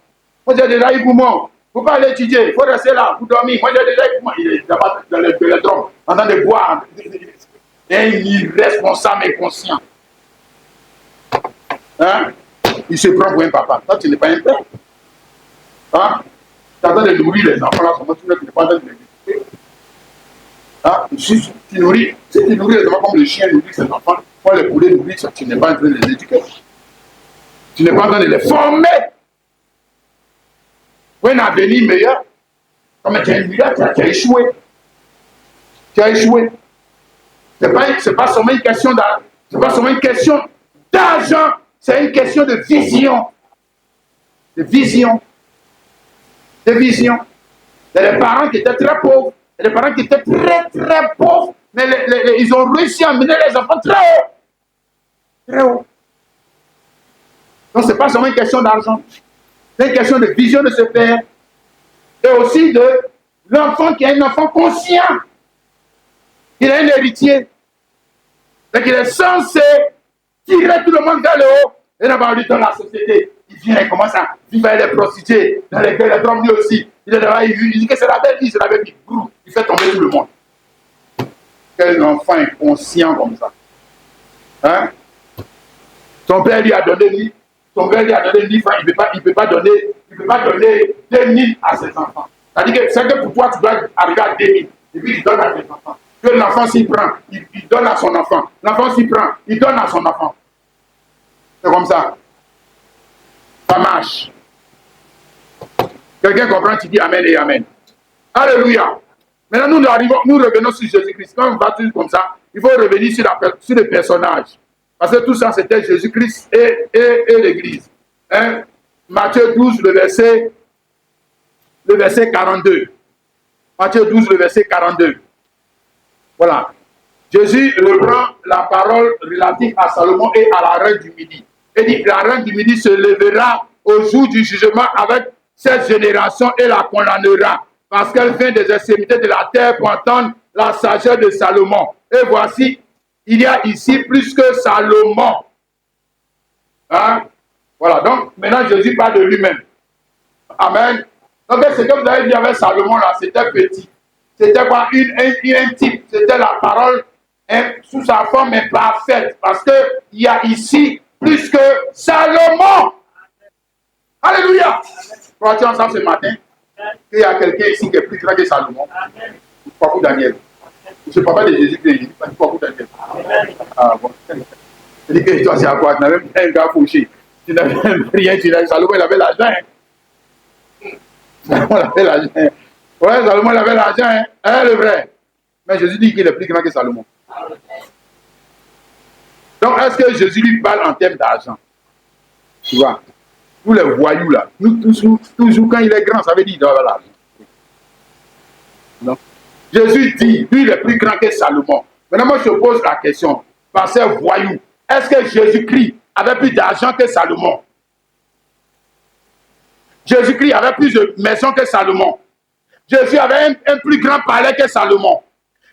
Moi j'ai déjà eu pour moi. Il ne faut pas aller étudier, il faut rester là, pour dormir. Moi j'ai déjà eu pour moi. Il est là-bas dans le drôme, en train de boire. Un irresponsable inconscient. Hein? Il se prend pour un papa. Toi, tu n'es pas un père. Hein? Tu es en train de nourrir les enfants là, tu n'es pas en train de les éduquer. Hein? Si tu nourris les enfants comme le chien nourrit ses enfants, comme les poulets nourrissent, tu n'es pas en train de les éduquer. Tu n'es pas en train de les former pour un avenir meilleur. Comme tu as un milliard, tu as échoué. Tu as échoué. Ce n'est pas seulement une question d'argent, c'est pas seulement une question d'argent, c'est une question de vision. De vision. De vision. Il y a des parents qui étaient très pauvres, il y a des parents qui étaient très très pauvres, mais ils ont réussi à mener les enfants très haut. Très haut. Donc ce n'est pas seulement une question d'argent, c'est une question de vision de ce père. Et aussi de l'enfant qui est un enfant conscient. Il est un héritier. Donc il est censé tirer tout le monde vers le haut. Et d'abord, lui, dans la société, il vient et commence à vivre avec les prostituées, dans les drogues lui aussi. Il est là, il dit que c'est la belle vie, c'est la belle vie. Il fait tomber tout le monde. Quel enfant inconscient comme ça. Hein? Son père lui a donné 1000 francs, il ne peut pas donner 2000 à ses enfants. C'est-à-dire que c'est que pour toi, tu dois arriver à 2000. Et puis il donne à tes enfants. Que l'enfant s'y prend, il donne à son enfant. L'enfant s'y prend, il donne à son enfant. C'est comme ça. Ça marche. Quelqu'un comprend, tu dis Amen et Amen. Alléluia. Maintenant, nous revenons sur Jésus-Christ. Quand on va tout comme ça, il faut revenir sur le personnage. Parce que tout ça, c'était Jésus-Christ et l'Église. Hein? Matthieu 12, le verset 42. Matthieu 12, le verset 42. Voilà. Jésus reprend la parole relative à Salomon et à la reine du Midi. Il dit, la reine du Midi se lèvera au jour du jugement avec cette génération et la condamnera, parce qu'elle vient des extrémités de la terre pour entendre la sagesse de Salomon. Et voici, il y a ici plus que Salomon. Hein? Voilà, donc maintenant Jésus parle de lui-même. Amen. Donc ce que vous avez dit avec Salomon là, c'était petit. C'était quoi? Un type. C'était la parole sous sa forme imparfaite. Parce qu'il y a ici plus que Salomon. Alléluia. Crois-tu ensemble ce matin qu'il y a quelqu'un ici qui est plus grand que Salomon? Pas pour Daniel. C'est le papa de Jésus-Christ. Pas pour Daniel. Ah bon. C'est dit que toi, c'est à quoi? Tu n'as même pas un gars fauché. Tu n'avais rien, Salomon, il avait l'argent. Hein. Salomon avait l'argent. Ouais, Salomon, il avait l'argent. Hein. Hein, le vrai. Mais Jésus dit qu'il est plus grand que Salomon. Donc, est-ce que Jésus lui parle en termes d'argent? Tu vois, tous les voyous là, nous, toujours quand il est grand, ça veut dire qu'il doit avoir l'argent. Non. Jésus dit, lui, il est plus grand que Salomon. Maintenant, moi, je pose la question, par ces voyous, est-ce que Jésus-Christ avait plus d'argent que Salomon? Jésus-Christ avait plus de maisons que Salomon. Jésus avait un plus grand palais que Salomon.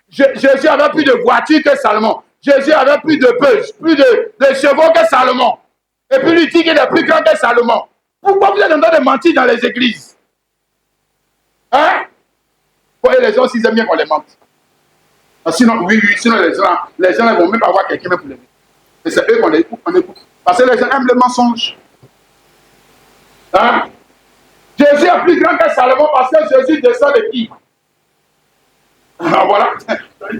Jésus avait plus de voitures que Salomon. Jésus avait plus de bœufs, plus de chevaux que Salomon. Et puis lui dit qu'il est plus grand que Salomon. Pourquoi vous êtes en train de mentir dans les églises? Hein? Pour les gens, s'ils aiment bien qu'on les mente. Sinon, oui, sinon les gens ne vont même pas voir quelqu'un pour les dire. Et c'est eux qu'on écoute, Parce que les gens aiment le mensonge. Hein? Jésus est plus grand que Salomon parce que Jésus descend de qui? Voilà.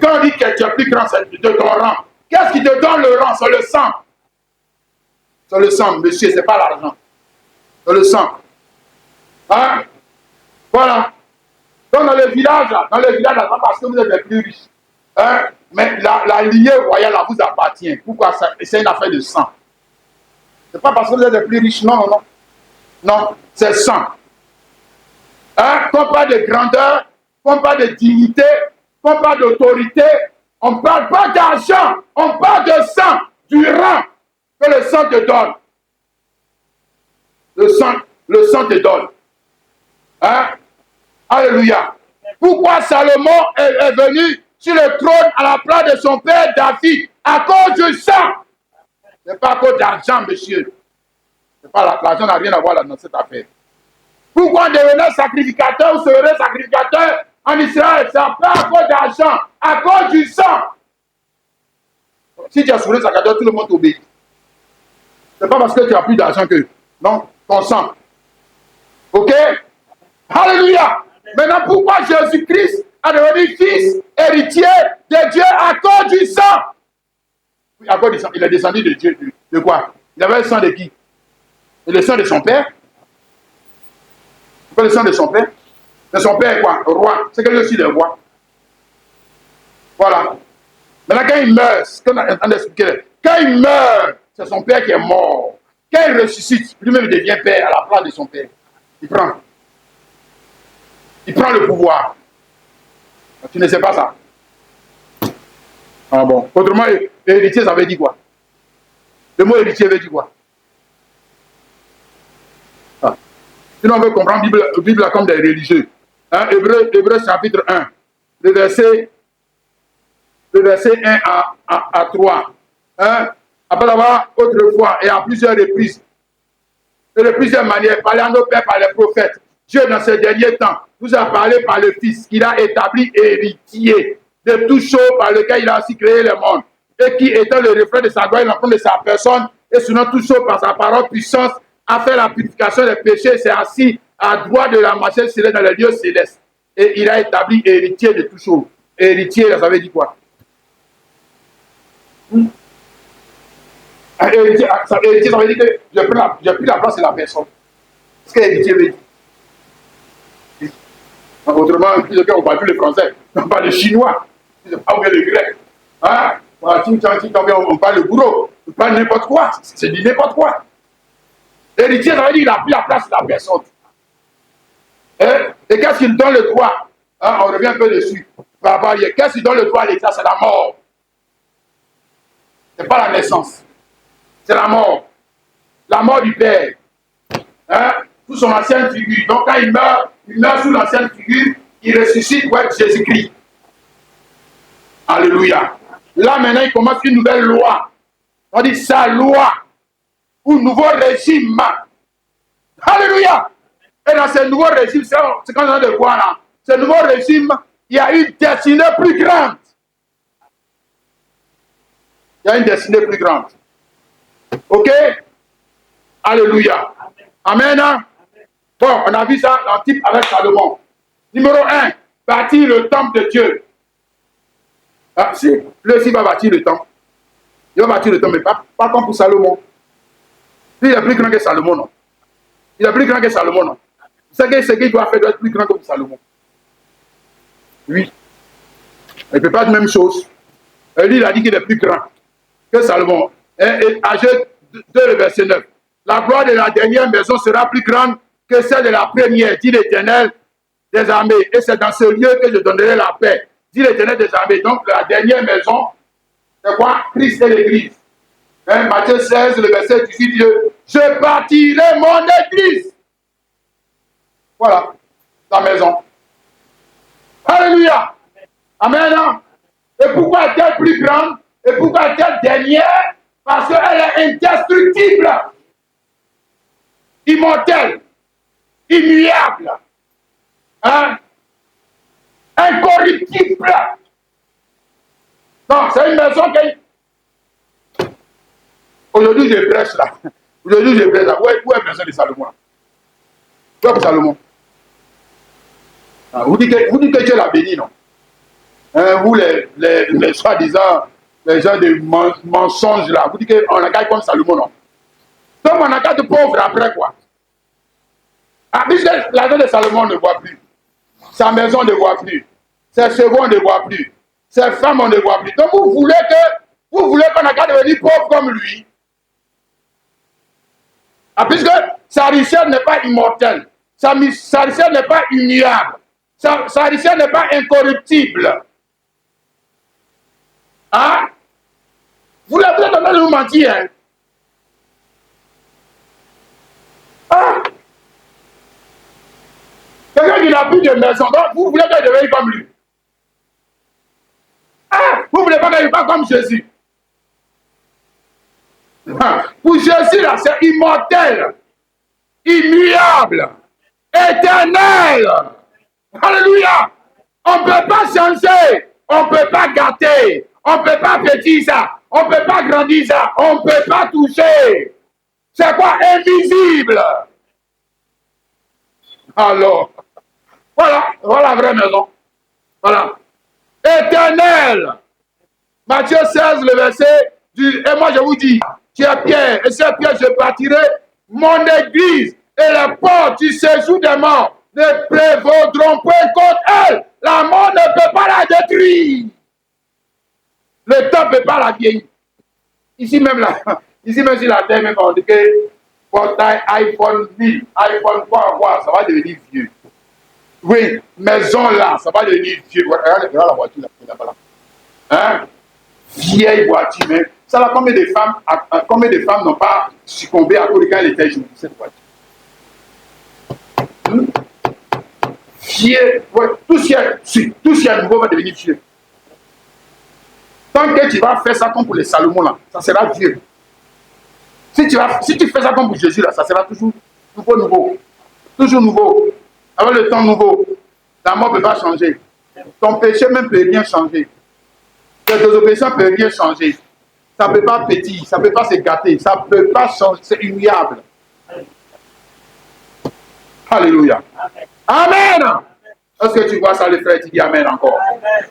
Quand on dit que tu es plus grand, c'est de ton rang. Qu'est-ce qui te donne le rang? C'est le sang. C'est le sang, monsieur, c'est pas l'argent. C'est le sang. Hein? Voilà. Donc dans le village, là, parce que vous êtes les plus riches. Hein? Mais la lignée royale là, vous appartient. Pourquoi ça? C'est une affaire de sang. C'est pas parce que vous êtes les plus riches, non, non, non. Non, c'est sang. Hein? Qu'on parle de grandeur, qu'on parle de dignité, qu'on parle d'autorité, on ne parle pas d'argent, on parle de sang, du rang que le sang te donne. Le sang te donne. Hein? Alléluia. Pourquoi Salomon est venu sur le trône à la place de son père David? À cause du sang. Ce n'est pas à cause d'argent, monsieur. L'argent n'a rien à voir dans cette affaire. Pourquoi devenir sacrificateur ou serait sacrificateur en Israël? Ce n'est pas à cause d'argent, à cause du sang. Si tu as sauvé sacrificateur, tout le monde t'obéit. Ce n'est pas parce que tu as plus d'argent que... Non, ton sang. Ok? Alléluia. Maintenant, pourquoi Jésus-Christ a devenu fils, héritier de Dieu à cause du sang? Oui, à cause du sang. Il est descendu de Dieu. De quoi? Il avait le sang de qui? Et le sang de son père? C'est pas le sang de son père? De son père est quoi? Roi. C'est que lui aussi le roi. Voilà. Maintenant, quand il meurt, ce qu'on est en train d'expliquer, quand il meurt, c'est son père qui est mort. Quand il ressuscite, lui-même devient père à la place de son père. Il prend le pouvoir. Tu ne sais pas ça. Ah bon. Autrement, héritier, ça veut dire quoi? Le mot héritier veut dire quoi? Ah. Sinon, on veut comprendre la Bible comme des religieux. Hein? Hébreu chapitre 1, le verset 1 à 3. Hein? Après avoir autrefois et à plusieurs reprises, et de plusieurs manières, parlé à nos pères par les prophètes, Dieu, dans ces derniers temps, nous a parlé par le Fils, qu'il a établi héritier de toutes choses par lequel il a aussi créé le monde, et qui, étant le reflet de sa gloire, l'enfant de sa personne, et selon toutes choses par sa parole puissance, a fait la purification des péchés, s'est assis à droite de la majesté céleste dans les lieux célestes. Et il a établi héritier de toutes choses. Héritier, ça veut dire quoi? Héritier, ça veut dire que j'ai pris la place de la personne. Ce que héritier veut dire. Autrement, on ne parle plus le français, on parle le chinois, on parle le grec. Hein? On parle le bourreau, on parle n'importe quoi, c'est du n'importe quoi. Héritier, ça veut dire qu'il a pris la place de la personne. Et qu'est-ce qu'il donne le droit? Hein? On revient un peu dessus. Qu'est-ce qu'il donne le droit à l'État? C'est la mort. Ce n'est pas la naissance. C'est la mort. La mort du Père. Hein? Sous son ancienne figure. Donc quand il meurt sous l'ancienne figure, il ressuscite pour être Jésus-Christ. Alléluia. Là maintenant, il commence une nouvelle loi. On dit sa loi. Ou nouveau régime. Alléluia. Et dans ce nouveau régime, c'est quand on a de voir là. Ce nouveau régime, il y a une destinée plus grande. Il y a une destinée plus grande. Ok? Alléluia. Amen. Bon, on a vu ça dans le type avec Salomon. Numéro 1, bâtir le temple de Dieu. Ah, si, lui aussi va bâtir le temple. Il va bâtir le temple, mais pas comme pour Salomon. Il est plus grand que Salomon, non? Il est plus grand que Salomon, non? C'est que ce qu'il doit faire doit être plus grand que Salomon. Oui. Il ne peut pas être la même chose. Lui, il a dit qu'il est plus grand que Salomon. Et Agé 2, le verset 9. La gloire de la dernière maison sera plus grande que celle de la première, dit l'Éternel des armées. Et c'est dans ce lieu que je donnerai la paix, dit l'Éternel des armées. Donc, la dernière maison, c'est quoi? Christ et l'Église. Matthieu 16, le verset 18 dit, je bâtirai mon Église. Voilà, la maison. Alléluia. Amen. Et pourquoi est-elle plus grande? Et pourquoi est-elle dernière? Parce qu'elle est indestructible, immortelle, immuable, incorruptible. Non, c'est une maison qui... Aujourd'hui, je prêche là. Aujourd'hui, je prêche là. Où est la maison de Salomon? Où est Salomon? Vous dites que Dieu l'a béni, non? Vous, les soi-disant, les gens de mensonges là, vous dites qu'on a gagné comme Salomon, non? Donc on a gagné de pauvres après quoi? Ah, puisque l'argent de Salomon ne voit plus. Sa maison on ne voit plus. Ses chevaux on ne voit plus. Ses femmes on ne voit plus. Donc vous voulez qu'on a gagné devenir pauvre comme lui? Ah, puisque sa richesse n'est pas immortelle. Sa richesse n'est pas immuable. Sa richesse n'est pas incorruptible. Hein? Vous êtes en train de vous mentir, hein? Ah! Quelqu'un qui n'a plus de maison, donc vous voulez qu'il devienne comme lui. Ah! Vous ne voulez pas qu'il devienne comme Jésus. Ah. Pour Jésus, là, c'est immortel, immuable, éternel. Alléluia! On ne peut pas changer, on ne peut pas gâter, on ne peut pas petit ça, on ne peut pas grandir ça, on ne peut pas toucher. C'est quoi? Invisible. Alors, voilà la vraie maison. Voilà. Éternel. Matthieu 16, le verset dit, et moi je vous dis, tu es Pierre, et c'est Pierre, je bâtirai mon église, et les portes du séjour des morts ne prévaudront point contre elle. La mort ne peut pas la détruire. Le temps ne peut pas la vieillir. Ici même sur la terre, même on dit que portail iPhone 10, iPhone quoi, ça va devenir vieux. Oui, maison là, ça va devenir vieux. Regarde la voiture là-bas là. Hein? Vieille voiture, mais ça là, combien de femmes n'ont pas succombé à cause de quand elle était jeune, cette voiture? Vieux, ouais, tout ce qui est nouveau va devenir vieux. Tant que tu vas faire ça comme pour les Salomon là, ça sera vieux. Si tu fais ça comme pour Jésus là, ça sera toujours nouveau. Toujours nouveau. Avec le temps nouveau, la mort ne peut pas changer. Ton péché même ne peut rien changer. Ta désobéissance ne peut rien changer. Ça ne peut pas pétiller, ça ne peut pas se gâter, ça ne peut pas changer, c'est immuable. Alléluia. Amen. Est-ce que tu vois ça, les frères? Tu dis Amen encore.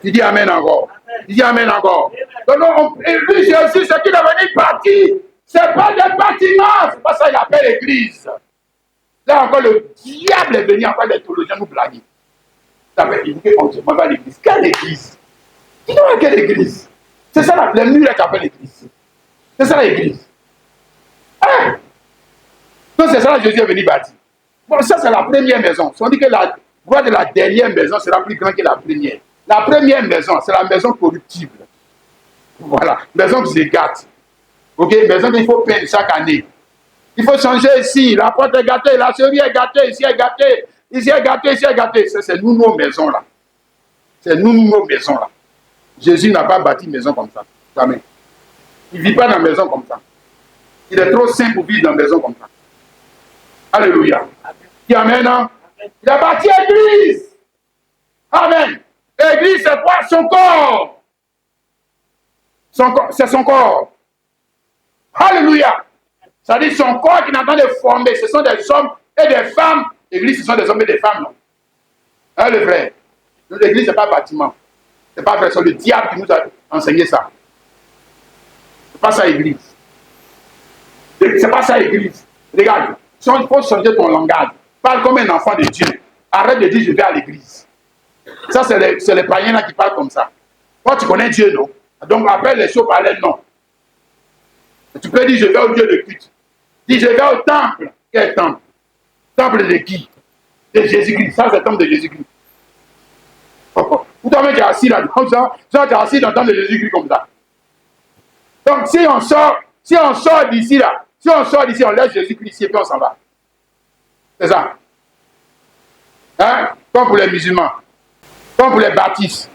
Tu dis Amen encore. Tu dis Amen encore. Donc, et lui, Jésus, c'est qu'il est venu bâtir. Ce n'est pas des bâtiments. C'est pas ça qu'il appelle l'église. Là encore, le diable est venu encore, les théologiens nous blaguer. Ça veut dire qu'on se demande à l'église. Quelle église? Tu vois quelle église? C'est ça la mur qui appelle l'église. C'est ça l'église. Hein? Donc c'est ça que Jésus est venu bâtir. Bon, ça c'est la première maison. Si on dit que la gloire de la dernière maison sera plus grande que la première. La première maison, c'est la maison corruptible. Voilà, maison qui se gâte. Ok, maison qu'il faut peindre chaque année. Il faut changer ici. La porte est gâtée, la cherie est gâtée, ici est gâtée, ici est gâtée, ici est gâtée. C'est nous nos maisons là. C'est nous nos maisons là. Jésus n'a pas bâti une maison comme ça. Jamais. Il ne vit pas dans une maison comme ça. Il est trop saint pour vivre dans une maison comme ça. Alléluia. Qui amène, hein? Il a bâti l'église. Amen. L'église, c'est quoi? Son corps. C'est son corps. Alléluia. Ça dit son corps qui est en train de former. Ce sont des hommes et des femmes. L'église, ce sont des hommes et des femmes, non? Hein, le frère? L'église, ce n'est pas un bâtiment. Ce n'est pas vrai. C'est le diable qui nous a enseigné ça. Ce n'est pas ça, l'église. Ce n'est pas ça, l'église. Regarde, il faut changer ton langage. Parle comme un enfant de Dieu. Arrête de dire je vais à l'église. Ça, c'est les païens là qui parlent comme ça. Toi, tu connais Dieu, non? Donc, appelle les choses par les noms. Tu peux dire je vais au Dieu de culte. Dis je vais au temple. Quel temple? Temple de qui? De Jésus-Christ. Ça, c'est le temple de Jésus-Christ. Ou toi-même, tu es assis là, comme ça. Tu es assis dans le temple de Jésus-Christ comme ça. Donc, si on sort d'ici là, si on sort d'ici, on laisse Jésus-Christ ici et puis on s'en va. C'est ça. Hein? Comme pour les musulmans. Comme pour les baptistes.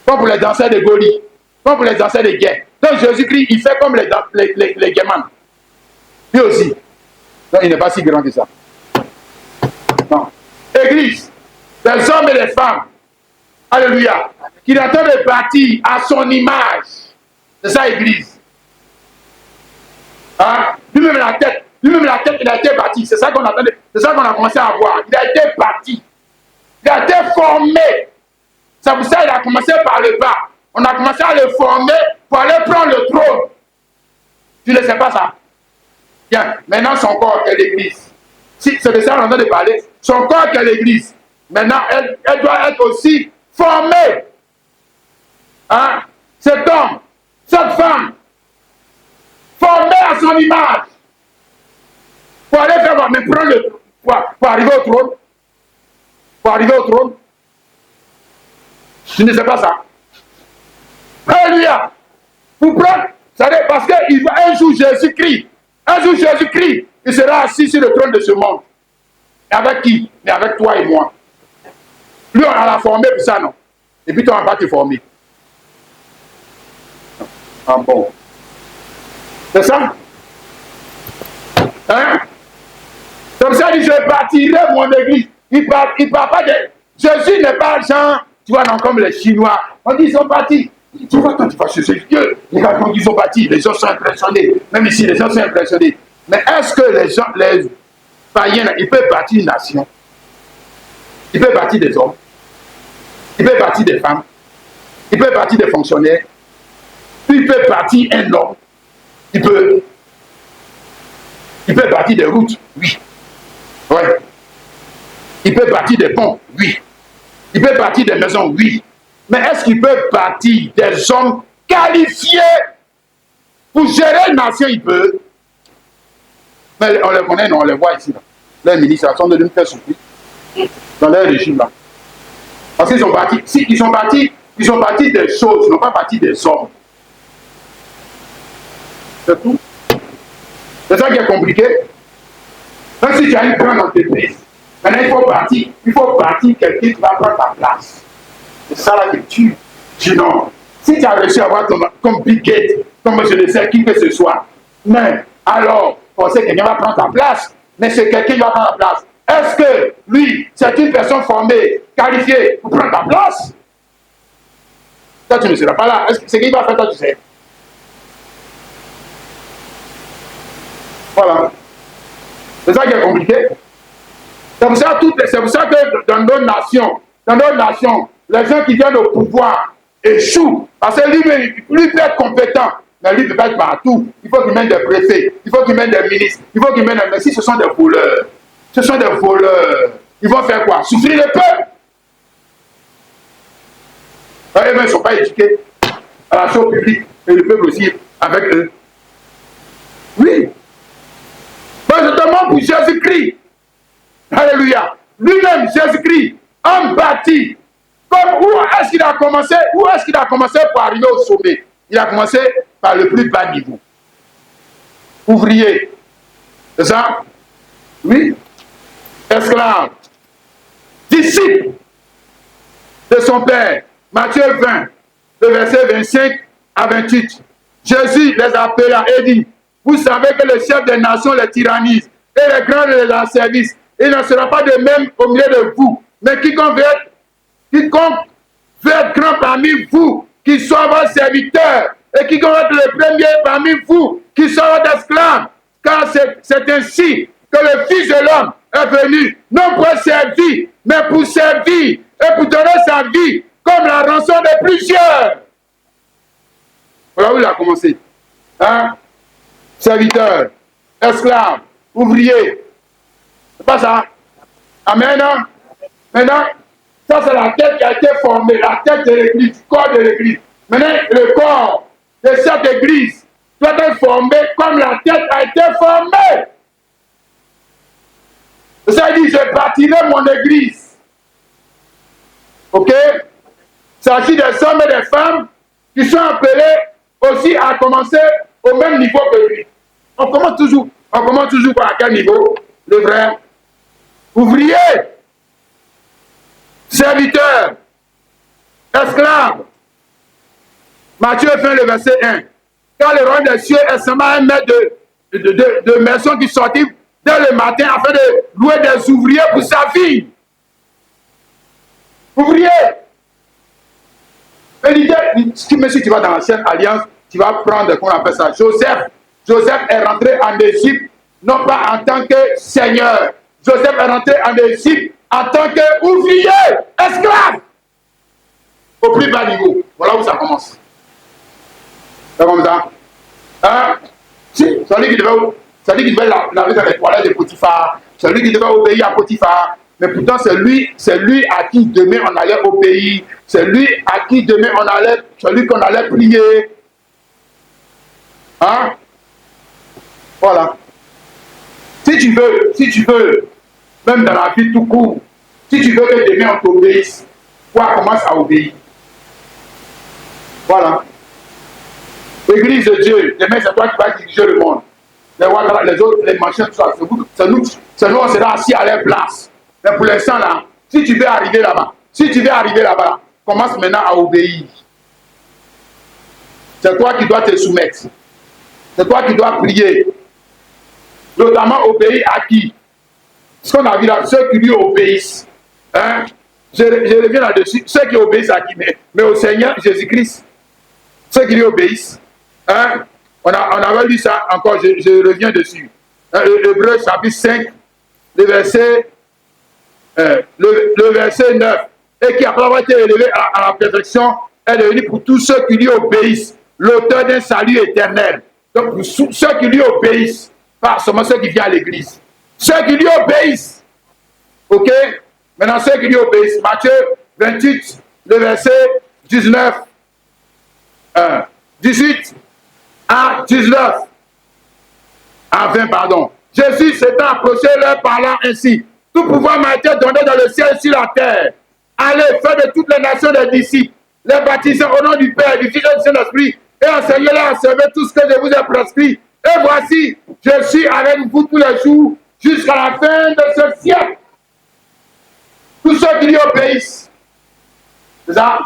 Comme pour les danseurs de Goli. Comme pour les danseurs de guerre. Donc, Jésus-Christ, il fait comme les guermans. Lui aussi. Donc, il n'est pas si grand que ça. Non. Église, des hommes et des femmes, alléluia, qui est en train de bâtir à son image. C'est ça, Église. Hein? Lui-même la tête, il a été bâti. C'est ça qu'on a commencé à voir. Il a été bâti. Il a été formé. C'est pour ça qu'il a commencé par le bas. On a commencé à le former pour aller prendre le trône. Tu ne sais pas ça? Bien, maintenant son corps est l'Église. Si, c'est de ça qu'on est en train de parler. Son corps est l'Église. Maintenant, elle doit être aussi formée. Hein? Cet homme, cette femme, formée à son image. Pour aller faire, mais prendre le pour arriver au trône. Pour arriver au trône. Tu ne sais pas ça. Alléluia. Pour prendre, parce qu'il va un jour Jésus-Christ. Un jour Jésus-Christ, il sera assis sur le trône de ce monde. Et avec qui? Mais avec toi et moi. Lui, on l'a formé pour ça, non? Et puis toi, on va te former. Ah bon. C'est ça? Hein? Comme ça, il dit, je bâtirai mon église. Il parle pas de... Jésus n'est pas genre, tu vois, non, comme les Chinois. On dit, ils sont bâtis. Tu vois, quand tu vas chercher Dieu, les gars, quand ils sont bâtis, les gens sont impressionnés. Même ici, les gens sont impressionnés. Mais est-ce que les païens, ils peuvent bâtir une nation? Ils peuvent bâtir des hommes? Ils peuvent bâtir des femmes? Ils peuvent bâtir des fonctionnaires? Puis ils peuvent bâtir un homme? Ils peuvent bâtir des routes? Oui. Ouais. Ils peuvent bâtir des ponts? Oui. Ils peuvent bâtir des maisons? Oui. Mais est-ce qu'ils peuvent bâtir des hommes qualifiés pour gérer une nation? Ils peuvent. Mais on les connaît, non, on les voit ici. Là. Les ministres sont de nous faire souffrir dans leur régime là. Parce qu'ils ont bâti, ils ont bâti des choses, ils n'ont pas bâti des hommes. C'est tout. C'est ça qui est compliqué. Même si tu as une grande entreprise, maintenant il faut bâtir quelqu'un qui va prendre ta place. C'est ça là qui tue. Sinon, si tu as réussi à avoir comme Big Gate, comme je ne sais qui que ce soit, mais alors, on sait que quelqu'un va prendre ta place, mais c'est quelqu'un qui va prendre ta place. Est-ce que lui, c'est une personne formée, qualifiée pour prendre ta place? Toi, tu ne seras pas là. Est-ce que c'est qui va faire, toi, tu sais? Voilà. C'est ça qui est compliqué. C'est pour ça que dans nos nations, les gens qui viennent au pouvoir échouent. Parce que lui peut être compétent, mais lui ne peut pas être partout. Il faut qu'il mène des préfets, il faut qu'il mène des ministres, il faut qu'il mène des... Mais si ce sont des voleurs, ils vont faire quoi? Souffrir le peuple. Eux-mêmes ne sont pas éduqués à la chose publique, et le peuple aussi avec eux. Oui. Moi, je demande pour Jésus-Christ. Alléluia. Lui-même, Jésus-Christ, en bâti. Comme où est-ce qu'il a commencé? Où est-ce qu'il a commencé pour arriver au sommet? Il a commencé par le plus bas niveau. Ouvrier. C'est ça? Oui. Esclave. Disciple de son père. Matthieu 20, le verset 25 à 28. Jésus les appela et dit, vous savez que le chef des nations les tyrannise et les grands les asservissent. Il ne sera pas de même au milieu de vous. Mais quiconque veut être grand parmi vous, qu'il soit votre serviteur. Et quiconque veut être le premier parmi vous, qu'il soit votre esclave. Car c'est ainsi que le Fils de l'homme est venu, non pour servir, mais pour servir et pour donner sa vie comme la rançon de plusieurs. Voilà où il a commencé. Hein? Serviteur, esclave, ouvrier. C'est pas ça? Amen. Maintenant, ça c'est la tête qui a été formée, la tête de l'église, le corps de l'église. Maintenant, le corps de cette église doit être formé comme la tête a été formée. Ça dit, je bâtirai mon église. Ok? Il s'agit des hommes et des femmes qui sont appelés aussi à commencer au même niveau que lui. On commence toujours par quel niveau? Le vrai. Ouvrier, serviteur, esclave. Matthieu fin le verset 1. Car le royaume des cieux est seulement un maître de maison qui sortit dès le matin afin de louer des ouvriers pour sa vie. Ouvrier. Si tu vas dans l'ancienne alliance, tu vas prendre, qu'on appelle ça, Joseph. Joseph est rentré en Égypte, non pas en tant que seigneur. Joseph est rentré en Égypte en tant qu'ouvrier, esclave. Au plus bas niveau. Voilà où ça commence. C'est comme ça. Hein? Si, celui qui devait laver dans les toilettes de Potiphar, celui qui devait obéir à Potiphar, mais pourtant c'est lui à qui demain on allait obéir, c'est lui à qui demain on allait, celui qu'on allait prier. Hein? Voilà. Si tu veux, même dans la vie tout court, si tu veux que demain on t'obéisse, toi commence à obéir. Voilà. L'église de Dieu, demain c'est toi qui vas diriger le monde. Les autres, les machins, tout ça, c'est nous, on sera assis à leur place. Mais pour l'instant là, si tu veux arriver là-bas, commence maintenant à obéir. C'est toi qui dois te soumettre. C'est toi qui dois prier. Notamment obéir à qui? Ce qu'on a vu là, ceux qui lui obéissent. Hein? Je reviens là-dessus. Ceux qui obéissent à qui? Mais au Seigneur Jésus-Christ. Ceux qui lui obéissent. Hein? On avait lu ça encore, je reviens dessus. Hébreux chapitre 5, le verset 9. Et qui après avoir été élevé à la perfection est devenu pour tous ceux qui lui obéissent l'auteur d'un salut éternel. Donc pour ceux qui lui obéissent, pas seulement ceux qui viennent à l'église. Ceux qui lui obéissent. Ok? Maintenant ceux qui lui obéissent. Matthieu 28, le verset 19. 18 à 19. À 20, pardon. Jésus s'étant approché leur parlant ainsi. Tout pouvoir m'a été donné dans le ciel et sur la terre. Allez, faites de toutes les nations des disciples, les baptisant au nom du Père, du Fils et du Saint-Esprit, et enseignez-leur à servir tout ce que je vous ai prescrit. Et voici, je suis avec vous tous les jours, jusqu'à la fin de ce siècle. Tous ceux qui lui obéissent. C'est ça?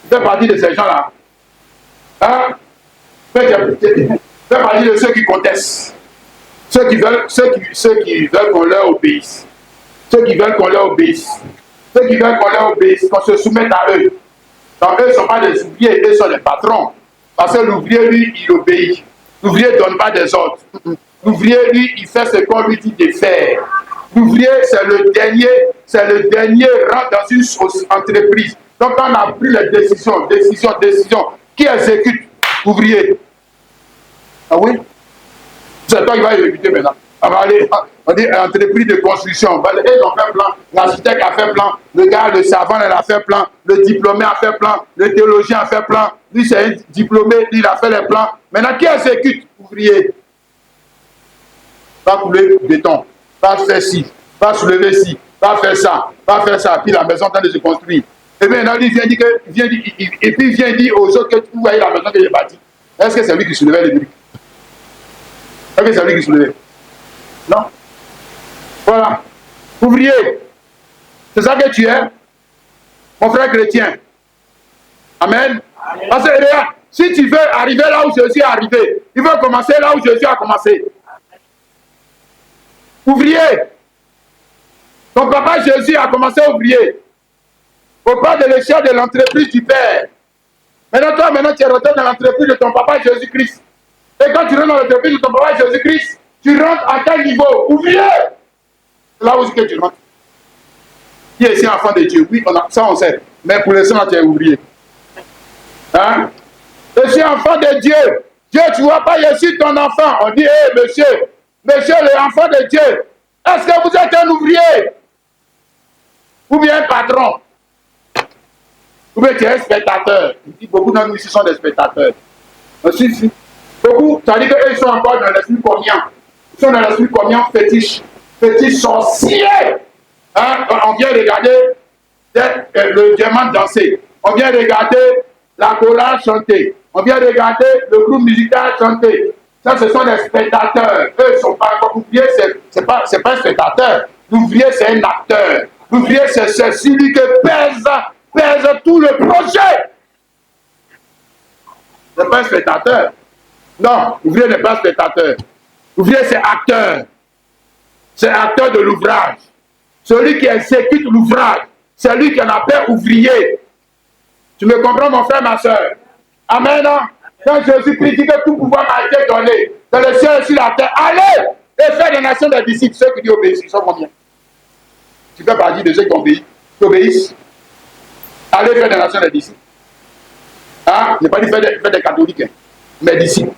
Je fais partie de ces gens-là. Hein? Fais partie de ceux qui contestent. Ceux qui veulent qu'on leur obéisse. Ceux qui veulent qu'on leur obéisse. Ceux qui veulent qu'on leur obéisse, qu'on se soumette à eux. Donc eux ne sont pas des ouvriers, eux sont des patrons. Parce que l'ouvrier, lui, il obéit. L'ouvrier ne donne pas des ordres. L'ouvrier, lui, il fait ce qu'on lui dit de faire. L'ouvrier, c'est le dernier rang dans une entreprise. Donc quand on a pris les décisions, qui exécute? Ouvrier. Ah oui? C'est toi qui vas exécuter maintenant. On va aller, on dit entreprise de construction. Ils ont fait plan, l'architecte a fait plan, le gars, le savant, il a fait plan, le diplômé a fait plan, le théologien a fait plan, lui c'est un diplômé, lui il a fait les plans. Maintenant, qui exécute? Ouvrier. Va couler le béton, va faire ci, va soulever ci, va faire ça, puis la maison est en train de se construire. Et bien maintenant, il vient dire aux autres que vous voyez la maison que j'ai bâtie. Est-ce que c'est lui qui soulevait les briques? Est-ce que c'est lui qui soulevait? Non. Voilà. Ouvrier. C'est ça que tu es, mon frère chrétien. Amen. Amen. Parce que regarde, si tu veux arriver là où Jésus est arrivé, il veut commencer là où Jésus a commencé. Ouvrier. Ton papa Jésus a commencé ouvrier. Au bas de l'échelle de l'entreprise du Père. Maintenant, tu es rentré dans l'entreprise de ton papa Jésus-Christ. Et quand tu rentres dans l'entreprise de ton papa Jésus-Christ, tu rentres à quel niveau? Ouvrier. C'est là où est-ce que tu rentres. Qui est ici enfant de Dieu? Oui, ça on sait. Mais pour l'instant, tu es ouvrier. Hein? Je suis enfant de Dieu. Dieu, tu ne vois pas, je suis ton enfant. On dit, hé, monsieur, monsieur l'enfant de Dieu, est-ce que vous êtes un ouvrier? Ou bien un patron? Ou bien tu es un spectateur? Beaucoup d'entre nous ici sont des spectateurs. Si. Beaucoup, ça dit qu'eux, ils sont encore dans l'esprit communion. Ils sont dans l'esprit communion fétiche sorcier. Hein? On vient regarder le diamant danser. On vient regarder la chorale chanter. On vient regarder le groupe musical chanter. Ça, ce sont des spectateurs. Eux, ils ne sont pas encore ouvriers, c'est pas un spectateur. L'ouvrier, c'est un acteur. L'ouvrier, c'est celui qui pèse tout le projet. Ce n'est pas un spectateur. Non, l'ouvrier n'est pas spectateur. L'ouvrier, c'est acteur. C'est acteur de l'ouvrage. Celui qui exécute l'ouvrage, c'est lui qu'on appelle ouvrier. Tu me comprends, mon frère, ma soeur? Amen. Quand Jésus dit que tout pouvoir m'a été donné, dans le ciel et sur la terre, allez et faites des nations des disciples. Ceux qui obéissent, ils sont combien? Tu fais partie de ceux qui obéissent. Allez faire des nations des disciples. Ah, je n'ai pas dit faire des catholiques, hein, mais disciples.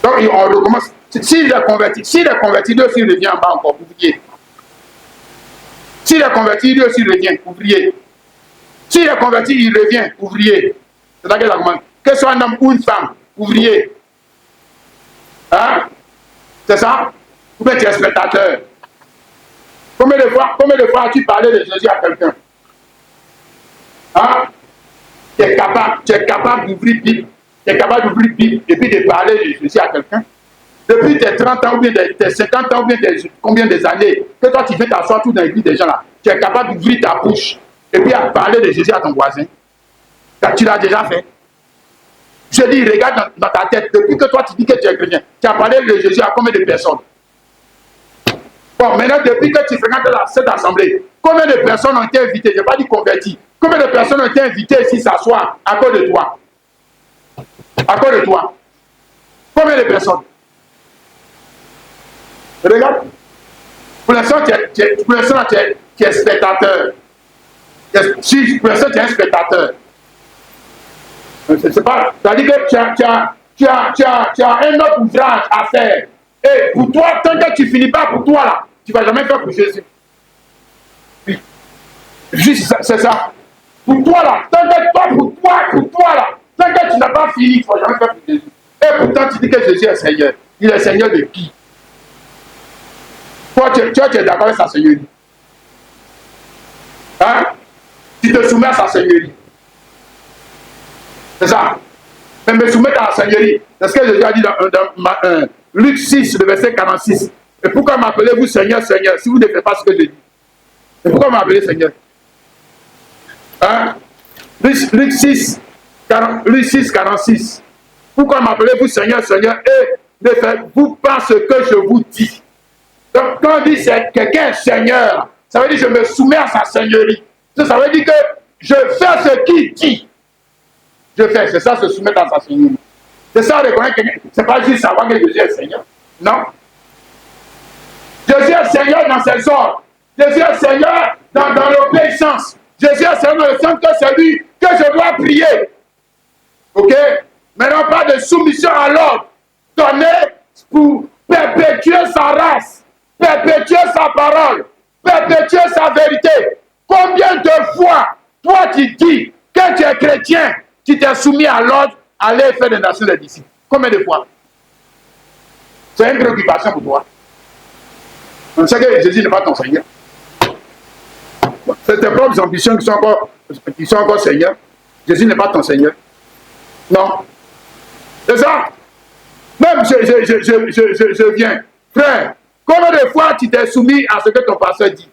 Donc, on recommence. S'il est converti, lui aussi revient en bas encore, ouvrier. S'il est converti, lui aussi revient, ouvrier. S'il est converti, il revient, ouvrier. C'est ça qu'elle argumente. Que ce soit un homme ou une femme, ouvrier. Hein? C'est ça? Ou bien tu es spectateur. Combien de fois as-tu parlé de Jésus à quelqu'un? Hein? Tu es capable d'ouvrir Bible. Tu es capable d'ouvrir Bible et puis de parler de Jésus à quelqu'un. Depuis tes 30 ans ou bien tes 50 ans ou bien combien des années que toi tu viens t'asseoir tout dans l'église des gens là, tu es capable d'ouvrir ta bouche et puis à parler de Jésus à ton voisin. Tu l'as déjà fait. Je dis, regarde dans ta tête, depuis que toi tu dis que tu es chrétien, tu as parlé de Jésus à combien de personnes? Bon, maintenant, depuis que tu fréquentes cette assemblée, combien de personnes ont été invitées? Je n'ai pas dit converties. Combien de personnes ont été invitées ici s'asseoir à cause de toi? À cause de toi. Combien de personnes? Regarde. Pour l'instant, tu es spectateur. Pour l'instant, tu es un spectateur. C'est pas. C'est-à-dire que tu as un autre ouvrage à faire. Et pour toi, tant que tu ne finis pas pour toi, là, tu ne vas jamais faire pour Jésus. Oui. Juste, c'est ça. Pour toi, là, tant que pour toi, là, tant que tu n'as pas fini, il ne faut jamais faire pour Jésus. Et pourtant, tu dis que Jésus est Seigneur. Il est Seigneur de qui? Toi, tu es d'accord avec sa Seigneurie. Hein? Tu te soumets à sa Seigneurie. C'est ça. Mais me soumettre à la Seigneurie. C'est ce que Jésus a dit dans Luc 6, le verset 46. Et pourquoi m'appelez-vous Seigneur, Seigneur, si vous ne faites pas ce que je dis? Et pourquoi m'appelez Seigneur? Hein? Luc 6, 46. Pourquoi m'appelez-vous Seigneur, Seigneur, et ne faites-vous pas ce que je vous dis? Donc, quand on dit que quelqu'un est Seigneur, ça veut dire que je me soumets à sa Seigneurie. Ça veut dire que je fais ce qu'il dit. Je fais, c'est ça, se soumettre à sa Seigneurie. C'est ça, reconnaître que c'est pas juste savoir que Jésus est Seigneur. Non. Jésus est Seigneur dans ses ordres. Jésus est Seigneur dans l'obéissance. Jésus est Seigneur dans le sens que c'est lui que je dois prier. Ok? Maintenant, pas de soumission à l'ordre. Donner pour perpétuer sa race, perpétuer sa parole, perpétuer sa vérité. Combien de fois, toi, tu dis que tu es chrétien, tu t'es soumis à l'ordre, aller faire des nations des disciples? Combien de fois? C'est une préoccupation pour toi. On sait que Jésus n'est pas ton Seigneur. C'est tes propres ambitions qui sont encore Seigneur. Jésus n'est pas ton Seigneur. Non. C'est ça. Même je viens. Frère, combien de fois tu t'es soumis à ce que ton pasteur dit?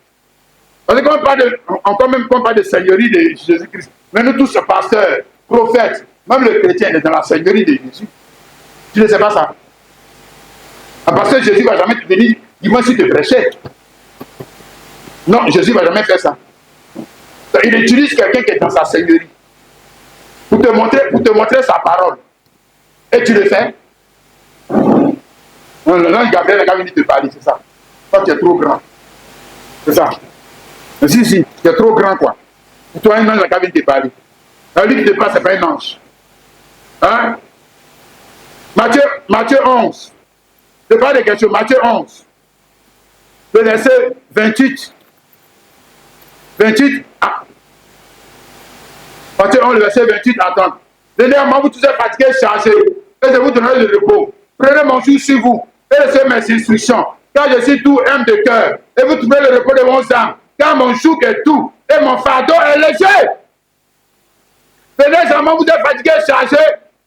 Parce qu'on parle de Seigneurie de Jésus-Christ. Mais nous tous, pasteurs, prophètes, même le chrétien est dans la Seigneurie de Jésus. Tu ne sais pas ça? Parce que Jésus ne va jamais te venir, dis-moi si tu prêchais. Non, Jésus ne va jamais faire ça. Il utilise quelqu'un qui est dans sa Seigneurie pour te montrer sa parole. Et tu le fais. L'ange Gabriel n'a venu te parler, c'est ça. Toi, tu es trop grand. C'est ça. Mais si, tu es trop grand, quoi. Pour toi, un ange n'a venu te parler. Lui qui te parle, ce n'est pas un ange. Hein? Matthieu 11. Je parle de quelque chose. Matthieu 11, le verset 28. 28. Ah. Matthieu 11, le verset 28 à 30. Dernièrement, vous tous êtes fatigués, chargés, et je vous donnerai le repos. Prenez mon joug sur vous, et laissez mes instructions, car je suis tout homme de cœur, et vous trouverez le repos de vos âmes, car mon joug est doux, et mon fardeau est léger. Dernièrement, vous êtes fatigués, chargés,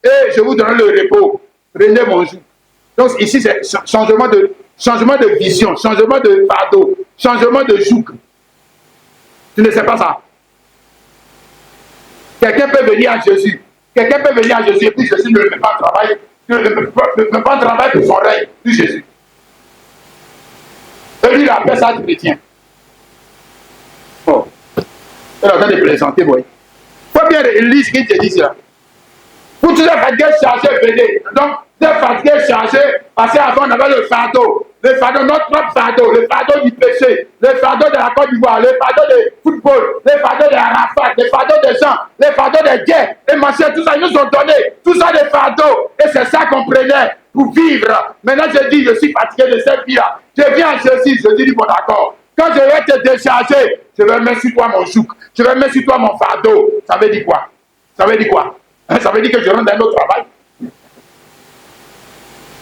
et je vous donnerai le repos. Prenez mon joug. Donc ici, c'est changement de vision, changement de fardeau, changement de joug. Tu ne sais pas ça. Quelqu'un peut venir à Jésus. Quelqu'un peut venir à Jésus et puis Jésus ne le met pas en travail. Ne met pas en travail pour son règne. Puis Jésus. Et lui, il appelle ça chrétien. Bon. Il est en train de présenter, oui. Il faut bien lire ce qu'il te dit là. Vous tous êtes fatigués, chargés, venez. Donc, vous êtes fatigués, chargés, parce qu'avant on avait le fardeau. Le fardeau, notre propre fardeau, le fardeau du péché, le fardeau de la Côte d'Ivoire, le fardeau de football, le fardeau de Arafat, le fardeau des gens, le fardeau des guerres, et machin, tout ça, ils nous ont donné, tout ça des fardeaux, et c'est ça qu'on prenait pour vivre. Maintenant, je dis, je suis fatigué de cette vie-là. Je viens à Jésus, je dis, bon d'accord, quand je vais te décharger, je vais mettre sur toi mon joug, je vais mettre sur toi mon fardeau. Ça veut dire quoi? Ça veut dire quoi? Ça veut dire que je rentre dans un autre travail.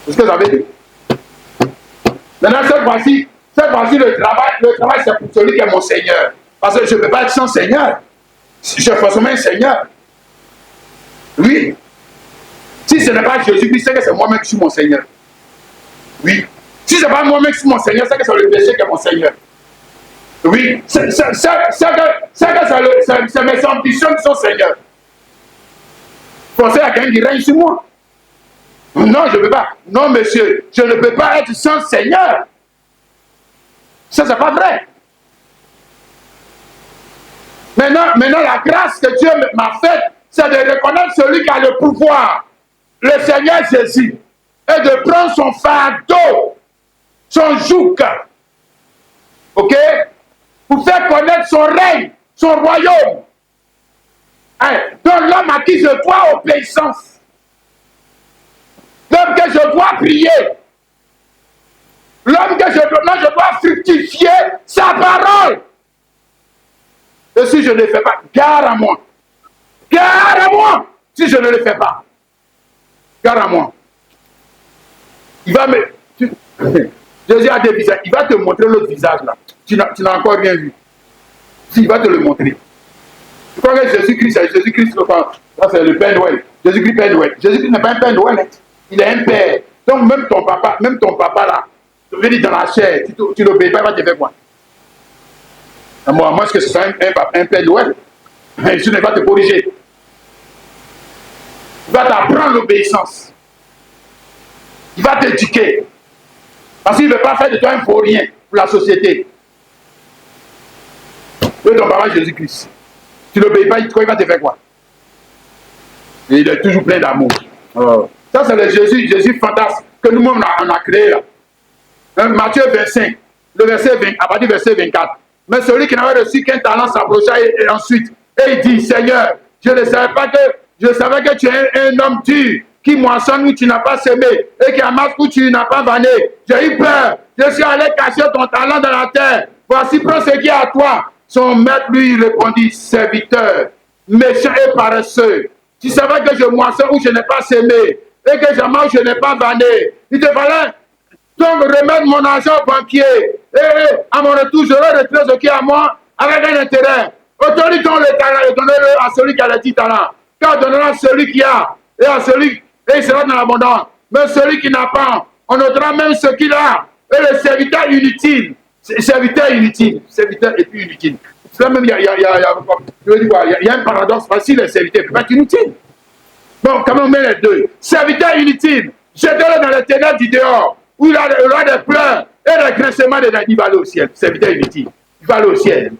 C'est ce que ça veut dire. Maintenant, cette fois-ci, le travail c'est pour celui qui est mon Seigneur. Parce que je ne peux pas être sans Seigneur. Je suis forcément un Seigneur. Oui. Si ce n'est pas Jésus-Christ, c'est que c'est moi-même qui suis mon Seigneur. Oui. Si ce n'est pas moi-même qui suis mon Seigneur, c'est que c'est le péché qui est mon Seigneur. Oui. C'est mes ambitions qui sont Seigneur. Pensez à quelqu'un qui règne sur moi. Non, je ne peux pas. Non, monsieur, je ne peux pas être sans Seigneur. Ça, c'est pas vrai. Maintenant, la grâce que Dieu m'a faite, c'est de reconnaître celui qui a le pouvoir, le Seigneur Jésus, et de prendre son fardeau, son joug, ok, pour faire connaître son règne, son royaume. Hein? Donc l'homme à qui je dois obéissance. L'homme que je dois prier, l'homme que je dois fructifier sa parole. Et si je ne le fais pas, gare à moi. Gare à moi si je ne le fais pas. Gare à moi. Il va me... Jésus a des visages. Il va te montrer l'autre visage là. Tu n'as encore rien vu. Il va te le montrer. Tu crois que Jésus-Christ, c'est Jésus-Christ, c'est le Père Noël. Jésus-Christ, Père Noël. Jésus-Christ n'est pas un Père Noël. Il est un père. Donc même ton papa là, tu veux dire dans la chair, tu l'obéis pas, il va te faire quoi? Moi, est-ce que ce soit un père Noël? Je ne vais pas te corriger. Il va t'apprendre l'obéissance. Il va t'éduquer. Parce qu'il ne veut pas faire de toi un vaurien pour la société. Et ton papa Jésus-Christ. Tu n'obéis pas, il va te faire quoi? Et il est toujours plein d'amour. Oh. Ça, c'est le Jésus fantasme que nous-mêmes on a créé là. Matthieu 25, le verset 20, à partir du verset 24. Mais celui qui n'avait reçu qu'un talent s'approcha et ensuite, et il dit, Seigneur, je savais que tu es un homme dur, qui moissonne où tu n'as pas semé, et qui amasse où tu n'as pas vanné. J'ai eu peur, je suis allé cacher ton talent dans la terre. Voici, prends ce qui est à toi. Son maître lui répondit, serviteur, méchant et paresseux. Tu savais que je moissonne où je n'ai pas semé, et que je mange, je n'ai pas vanné. Il te fallait donc remettre mon argent au banquier. Et à mon retour, je vais retirer ce qui est à moi avec un intérêt. Autorise donc le talent et donnez-le à celui qui a les 10 talents. Car donnera à celui qui a, et à celui, et il sera dans l'abondance. Mais celui qui n'a pas, on notera même ce qu'il a. Et le serviteur inutile. Serviteur inutile. Serviteur et puis inutile. C'est là même, il y a un paradoxe facile, le serviteur ne peut pas être inutile. Bon, comment on met les deux? Serviteur inutile, jetez-le dans les ténèbres du dehors, où il aura des pleurs et des grincements de dents. Il va aller au ciel. Serviteur inutile, il va aller au ciel.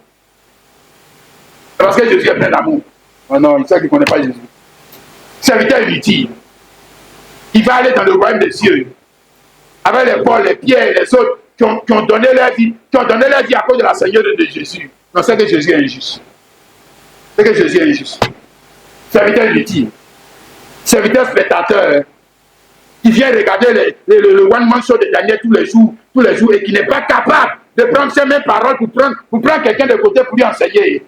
Parce que Jésus est plein d'amour. Oh non, il sait qu'il ne connaît pas Jésus. Serviteur inutile, il va aller dans le royaume des cieux, avec les Paul, les Pierre, les autres qui ont donné leur vie, à cause de la Seigneur de Jésus. Non, c'est que Jésus est injuste. C'est que Jésus est injuste. Serviteur inutile. Serviteur spectateur. qui vient regarder le one-man show de Daniel tous les jours, et qui n'est pas capable de prendre ses mêmes paroles pour prendre quelqu'un de côté pour lui enseigner.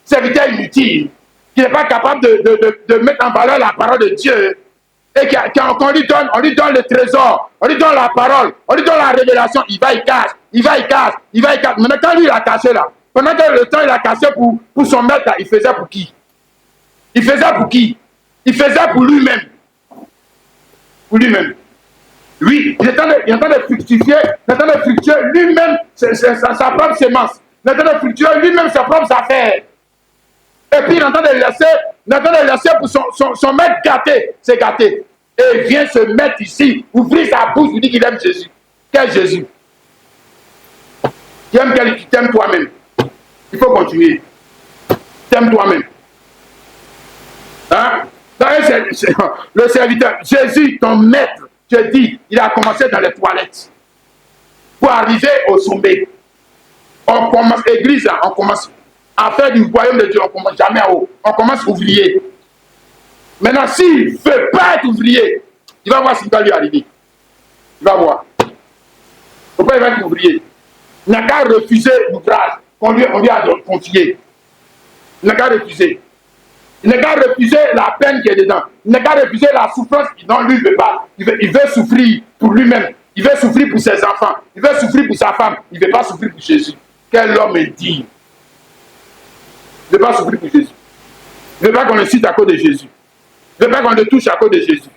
Serviteur inutile, qui n'est pas capable de mettre en valeur la parole de Dieu, et qu'on lui donne le trésor, on lui donne la parole, on lui donne la révélation, il va, il casse. Maintenant, quand lui, il a cassé là, pendant que le temps, il a cassé pour son maître, là, il faisait pour qui? Il faisait pour lui-même. Pour lui-même. Oui, il est en train de fructifier, lui-même sa propre semence. Il est en train de fructifier lui-même ses propres affaires. Et puis il est en train de laisser pour son maître gâté, c'est gâté. Et il vient se mettre ici, ouvrir sa bouche, il dit qu'il aime Jésus. Quel Jésus? Tu aimes toi-même. Il faut continuer. T'aimes toi-même. Hein? Le serviteur, Jésus, ton maître, je dis, il a commencé dans les toilettes. Pour arriver au sommet. On commence, église, là, on commence à faire du royaume de Dieu, on commence jamais en haut. On commence ouvrier. Maintenant, s'il ne veut pas être ouvrier, il va voir ce qui va lui arriver. Il va voir. Pourquoi il va être ouvrier? Il n'a qu'à refuser l'ouvrage qu'on lui a confié. Il n'a qu'à refuser. Il n'a qu'à refuser la peine qui est dedans. Il n'a qu'à refuser la souffrance. Non, lui, il ne veut pas. Il veut souffrir pour lui-même. Il veut souffrir pour ses enfants. Il veut souffrir pour sa femme. Il ne veut pas souffrir pour Jésus. Quel homme est digne. Il ne veut pas souffrir pour Jésus. Il ne veut pas qu'on le cite à cause de Jésus. Il ne veut pas qu'on le touche à cause de Jésus.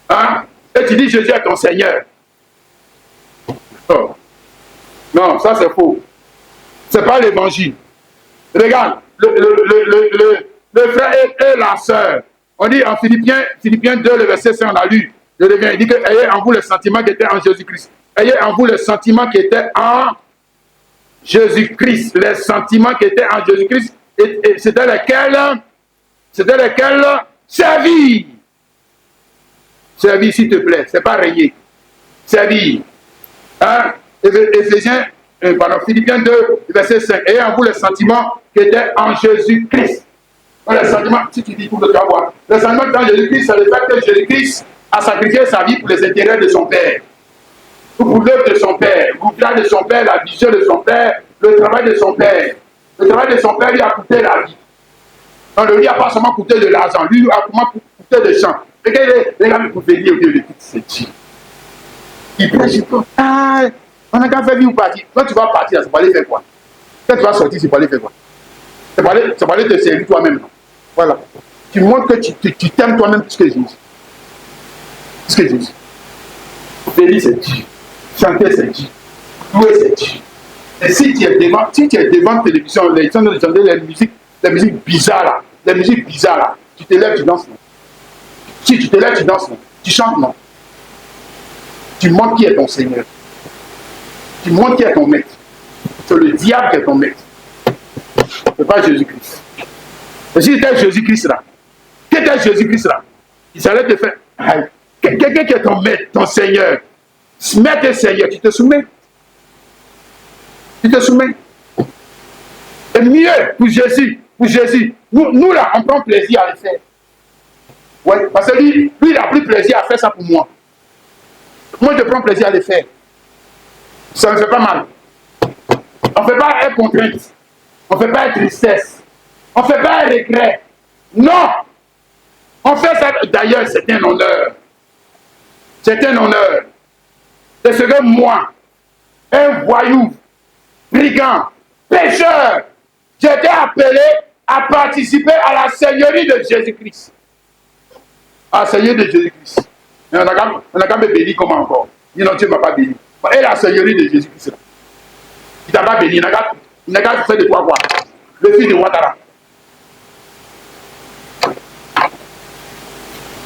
Hein? Et tu dis Jésus est ton Seigneur. Oh. Non, ça c'est faux. Ce n'est pas l'évangile. Regarde, le frère et la sœur. On dit en Philippiens 2, le verset 5, on a lu. Je reviens, il dit que ayez en vous le sentiment qui était en Jésus-Christ. Ayez en vous le sentiment qui était en Jésus-Christ. Les sentiments qui étaient en Jésus-Christ, et c'était lesquels servir. Servir, s'il te plaît. C'est pas régner. Servir. Hein? Philippiens 2, verset 5. Ayez en vous le sentiment qui était en Jésus-Christ. Le sentiment, si tu dis tout le temps, le sentiment dans Jésus-Christ, c'est le fait que Jésus-Christ a sacrifié sa vie pour les intérêts de son Père. Pour l'œuvre de son Père, l'ouvrage de son Père, la vision de son Père, le travail de son Père. Le travail de son Père lui a coûté la vie. Donc, lui n'a pas seulement coûté de l'argent, lui a coûté de sang. Regardez, les gars, pour venir au lieu de tout, c'est Dieu. Il prêche, on n'a qu'à faire vie ou partir. Quand tu vas partir, c'est pour aller faire quoi? Quand tu vas sortir, c'est pour aller faire quoi? C'est pour aller te servir toi-même. Voilà. Tu montres que tu t'aimes toi-même plus que Jésus. Plus que Jésus. Béni, c'est Dieu. Chanter, c'est Dieu. Louer, c'est Dieu. Et si tu es devant la télévision, les gens de chanter les musiques bizarres là, tu te lèves, tu danses. Non. Si tu te lèves, tu danses. Non. Tu chantes, non. Tu montres qui est ton Seigneur. Tu montres qui est ton maître. C'est le diable qui est ton maître. Ce n'est pas Jésus-Christ. Et si c'était Jésus-Christ là, il allait te faire. Quelqu'un qui est ton maître, ton Seigneur, maître et Seigneur, tu te soumets. Tu te soumets. Et mieux pour Jésus. Nous là, on prend plaisir à le faire. Ouais, parce que lui, il a pris plaisir à faire ça pour moi. Moi, je prends plaisir à le faire. Ça ne fait pas mal. On ne fait pas une contrainte. On ne fait pas une tristesse. On ne fait pas un regret. Non! On fait ça. D'ailleurs, c'est un honneur. C'est un honneur. C'est ce que moi, un voyou, brigand, pécheur, j'étais appelé à participer à la Seigneurie de Jésus-Christ. À la Seigneurie de Jésus-Christ. On n'a qu'à me bénir comment encore. Il non, Dieu ne m'a pas béni. Et la Seigneurie de Jésus-Christ. Il ne t'a pas béni. Il n'a qu'à faire de toi quoi. Le fils de Ouattara.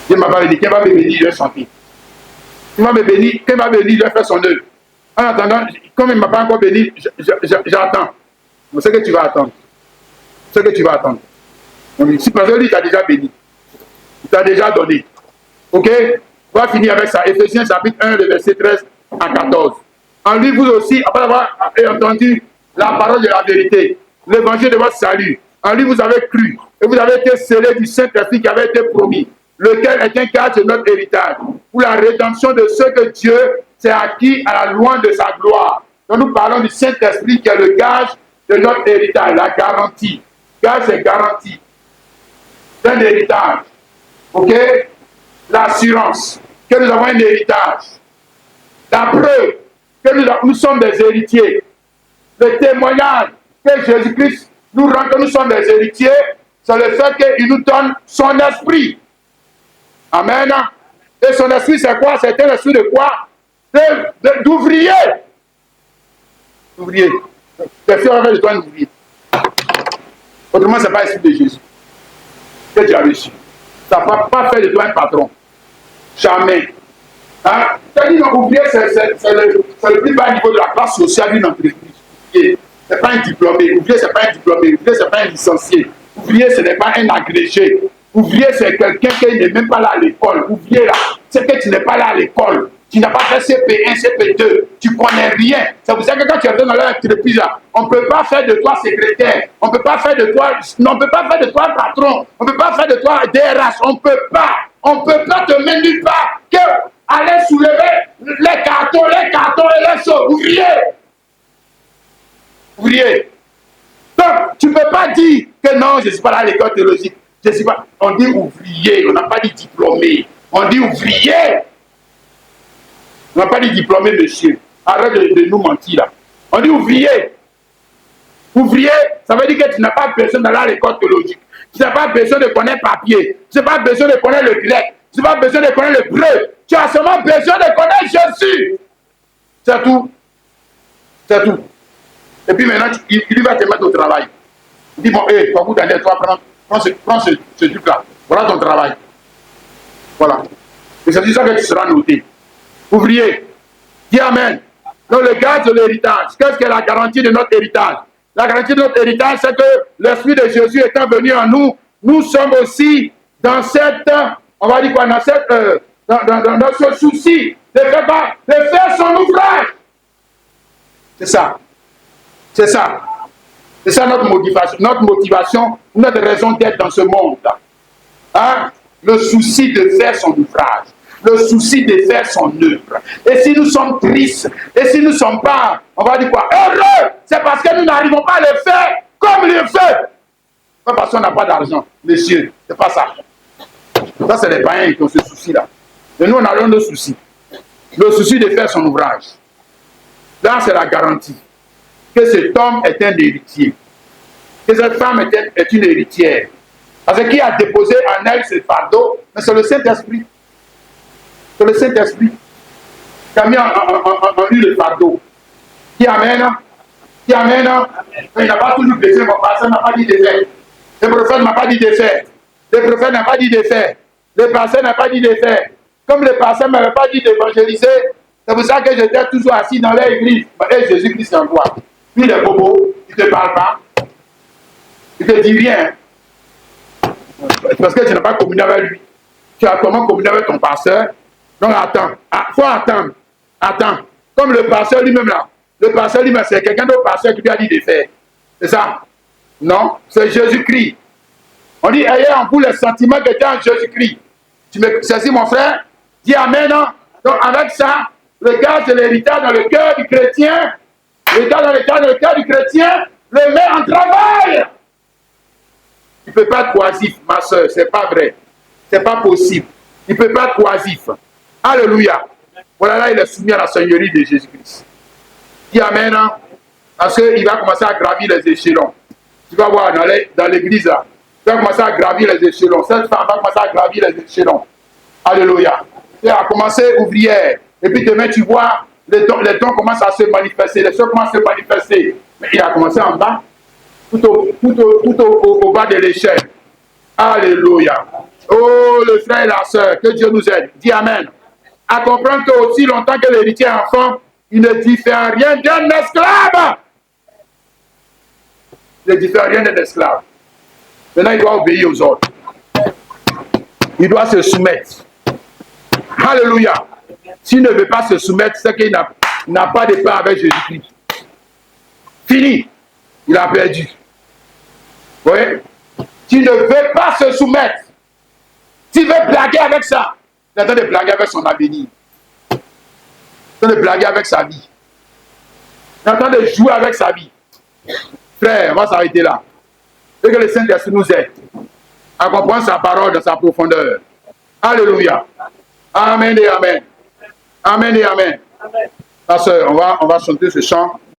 Dieu ne m'a pas béni. Qui va me bénir, je vais chanter. Il va me bénir. Qui va me bénir, je vais faire son œuvre. En attendant, comme il ne m'a pas encore béni, j'attends. Mais ce que tu vas attendre. Ce que tu vas attendre. Si parce que lui, il t'a déjà béni. Il t'a déjà donné. Ok? On va finir avec ça. Éphésiens chapitre 1, le verset 13 à 14. En lui, vous aussi, après avoir entendu la parole de la vérité, l'évangile de votre salut, en lui, vous avez cru et vous avez été scellés du Saint-Esprit qui avait été promis. lequel est un gage de notre héritage, pour la rédemption de ceux que Dieu s'est acquis à la louange de sa gloire. Donc nous parlons du Saint-Esprit qui est le gage de notre héritage, la garantie. Gage, c'est garantie d'un héritage. Ok? L'assurance que nous avons un héritage. La preuve que nous sommes des héritiers. Le témoignage que Jésus-Christ nous rend que nous sommes des héritiers, c'est le fait qu'il nous donne son esprit. Amen. Et son esprit, c'est quoi? C'est un esprit de quoi? D'ouvrier. D'ouvrier. L'esprit va faire de toi un ouvrier. Autrement, ce n'est pas l'esprit de Jésus que tu as reçu. Ça ne va pas faire de toi un patron. Jamais. Hein? C'est-à-dire qu'ouvrier, c'est le plus bas niveau de la classe sociale d'une entreprise. Ce n'est pas un diplômé. Ouvrier, ce n'est pas un diplômé. Ouvrier, ce n'est pas un licencié. Ouvrier, ce n'est pas un agrégé. Ouvrier, c'est quelqu'un qui n'est même pas là à l'école. Ouvrier, là, c'est que tu n'es pas là à l'école. Tu n'as pas fait CP1, CP2. Tu ne connais rien. C'est pour ça que quand tu es dans l'entreprise, on ne peut pas faire de toi secrétaire. On ne peut pas faire de toi... Non, on ne peut pas faire de toi patron. On ne peut pas faire de toi DRH. On ne peut pas. On ne peut pas te mettre nulle part que aller soulever les cartons et les choses. Ouvrier. Ouvrier. Donc, tu ne peux pas dire que non, je ne suis pas là à l'école théologique. Je suis pas. On dit ouvrier, on n'a pas dit diplômé. On dit ouvrier. On n'a pas dit diplômé, monsieur. Arrête de nous mentir là. On dit ouvrier. Ouvrier, ça veut dire que tu n'as pas besoin d'aller à l'école théologique. Tu n'as pas besoin de connaître papier. Tu n'as pas besoin de connaître le grec. Tu n'as pas besoin de connaître le breu. Tu as seulement besoin de connaître Jésus. C'est tout. C'est tout. Et puis maintenant, il va te mettre au travail. Il dit, bon, hé, toi, Daniel, toi, prends ce truc-là. Voilà ton travail. Voilà. Et c'est ça que tu seras noté. Ouvrier. Dis Amen. Donc, le gage de l'héritage. Qu'est-ce que la garantie de notre héritage? La garantie de notre héritage, c'est que l'Esprit de Jésus étant venu en nous, nous sommes aussi dans cette, on va dire quoi, dans cette, dans ce souci de faire son ouvrage. C'est ça. C'est ça. C'est ça notre motivation, notre raison d'être dans ce monde. Hein? Le souci de faire son ouvrage. Le souci de faire son œuvre. Et si nous sommes tristes, et si nous ne sommes pas, on va dire quoi, heureux, c'est parce que nous n'arrivons pas à le faire comme il le fait. Pas parce qu'on n'a pas d'argent, messieurs, c'est pas ça. Ça, c'est les païens qui ont ce souci-là. Et nous, on a nos soucis. Le souci de faire son ouvrage. Là, c'est la garantie que cet homme est un héritier. Que cette femme est une héritière. Parce que qui a déposé en elle ce fardeau? Mais c'est le Saint-Esprit. C'est le Saint-Esprit qui a mis en lui le fardeau. Qui amène? Qui amène? Il n'a pas toujours besoin, mon pasteur n'a pas dit de faire. Le prophète n'a pas dit de faire. Le prophète n'a pas dit de faire. Le pasteur n'a pas dit de faire. Comme le pasteur ne m'avait pas dit d'évangéliser, c'est pour ça que j'étais toujours assis dans l'église. Et Jésus-Christ en quoi? Puis les bobos, il ne te parle pas. Il ne te dit rien. Parce que tu n'as pas communié avec lui. Tu as comment communier avec ton pasteur? Donc attends. Il faut attendre. Attends. Comme le pasteur lui-même là. Le pasteur lui-même, c'est quelqu'un d'autre pasteur qui lui a dit de faire. C'est ça? Non, c'est Jésus-Christ. On dit, ayez en vous les sentiments que tu as en Jésus-Christ. Tu me saisis, mon frère? Dis Amen. Non? Donc avec ça, le gage de l'héritage dans le cœur du chrétien, le gage dans le cœur du chrétien, le met en travail. Il ne peut pas être oisif, ma soeur, c'est pas vrai. C'est pas possible. Il ne peut pas être oisif. Alléluia. Voilà, là, il est soumis à la seigneurie de Jésus-Christ. Dis Amen. Hein? Parce qu'il va commencer à gravir les échelons. Tu vas voir dans l'église là. Tu vas commencer à gravir les échelons. Cette femme va commencer à gravir les échelons. Alléluia. Tu as commencé ouvrière. Et puis demain, tu vois, les dons commencent à se manifester. Les choses commencent à se manifester. Mais il a commencé en bas. Tout au bas de l'échelle. Alléluia. Oh, le frère et la sœur, que Dieu nous aide. Dis Amen. À comprendre qu'aussi longtemps que l'héritier est enfant, il ne diffère rien d'un esclave. Il ne diffère rien d'un esclave. Maintenant, il doit obéir aux ordres. Il doit se soumettre. Alléluia. S'il ne veut pas se soumettre, c'est qu'il n'a pas de part avec Jésus-Christ. Fini. Il a perdu. Oui. Tu ne veux pas se soumettre. S'il veut blaguer avec ça, il est en train de blaguer avec son avenir. Il est en train de blaguer avec sa vie. Il est en train de jouer avec sa vie. Frère, on va s'arrêter là. Et que le Saint-Esprit nous aide à comprendre sa parole dans sa profondeur. Alléluia. Amen et amen. Amen et amen. Ma soeur, on va chanter ce chant.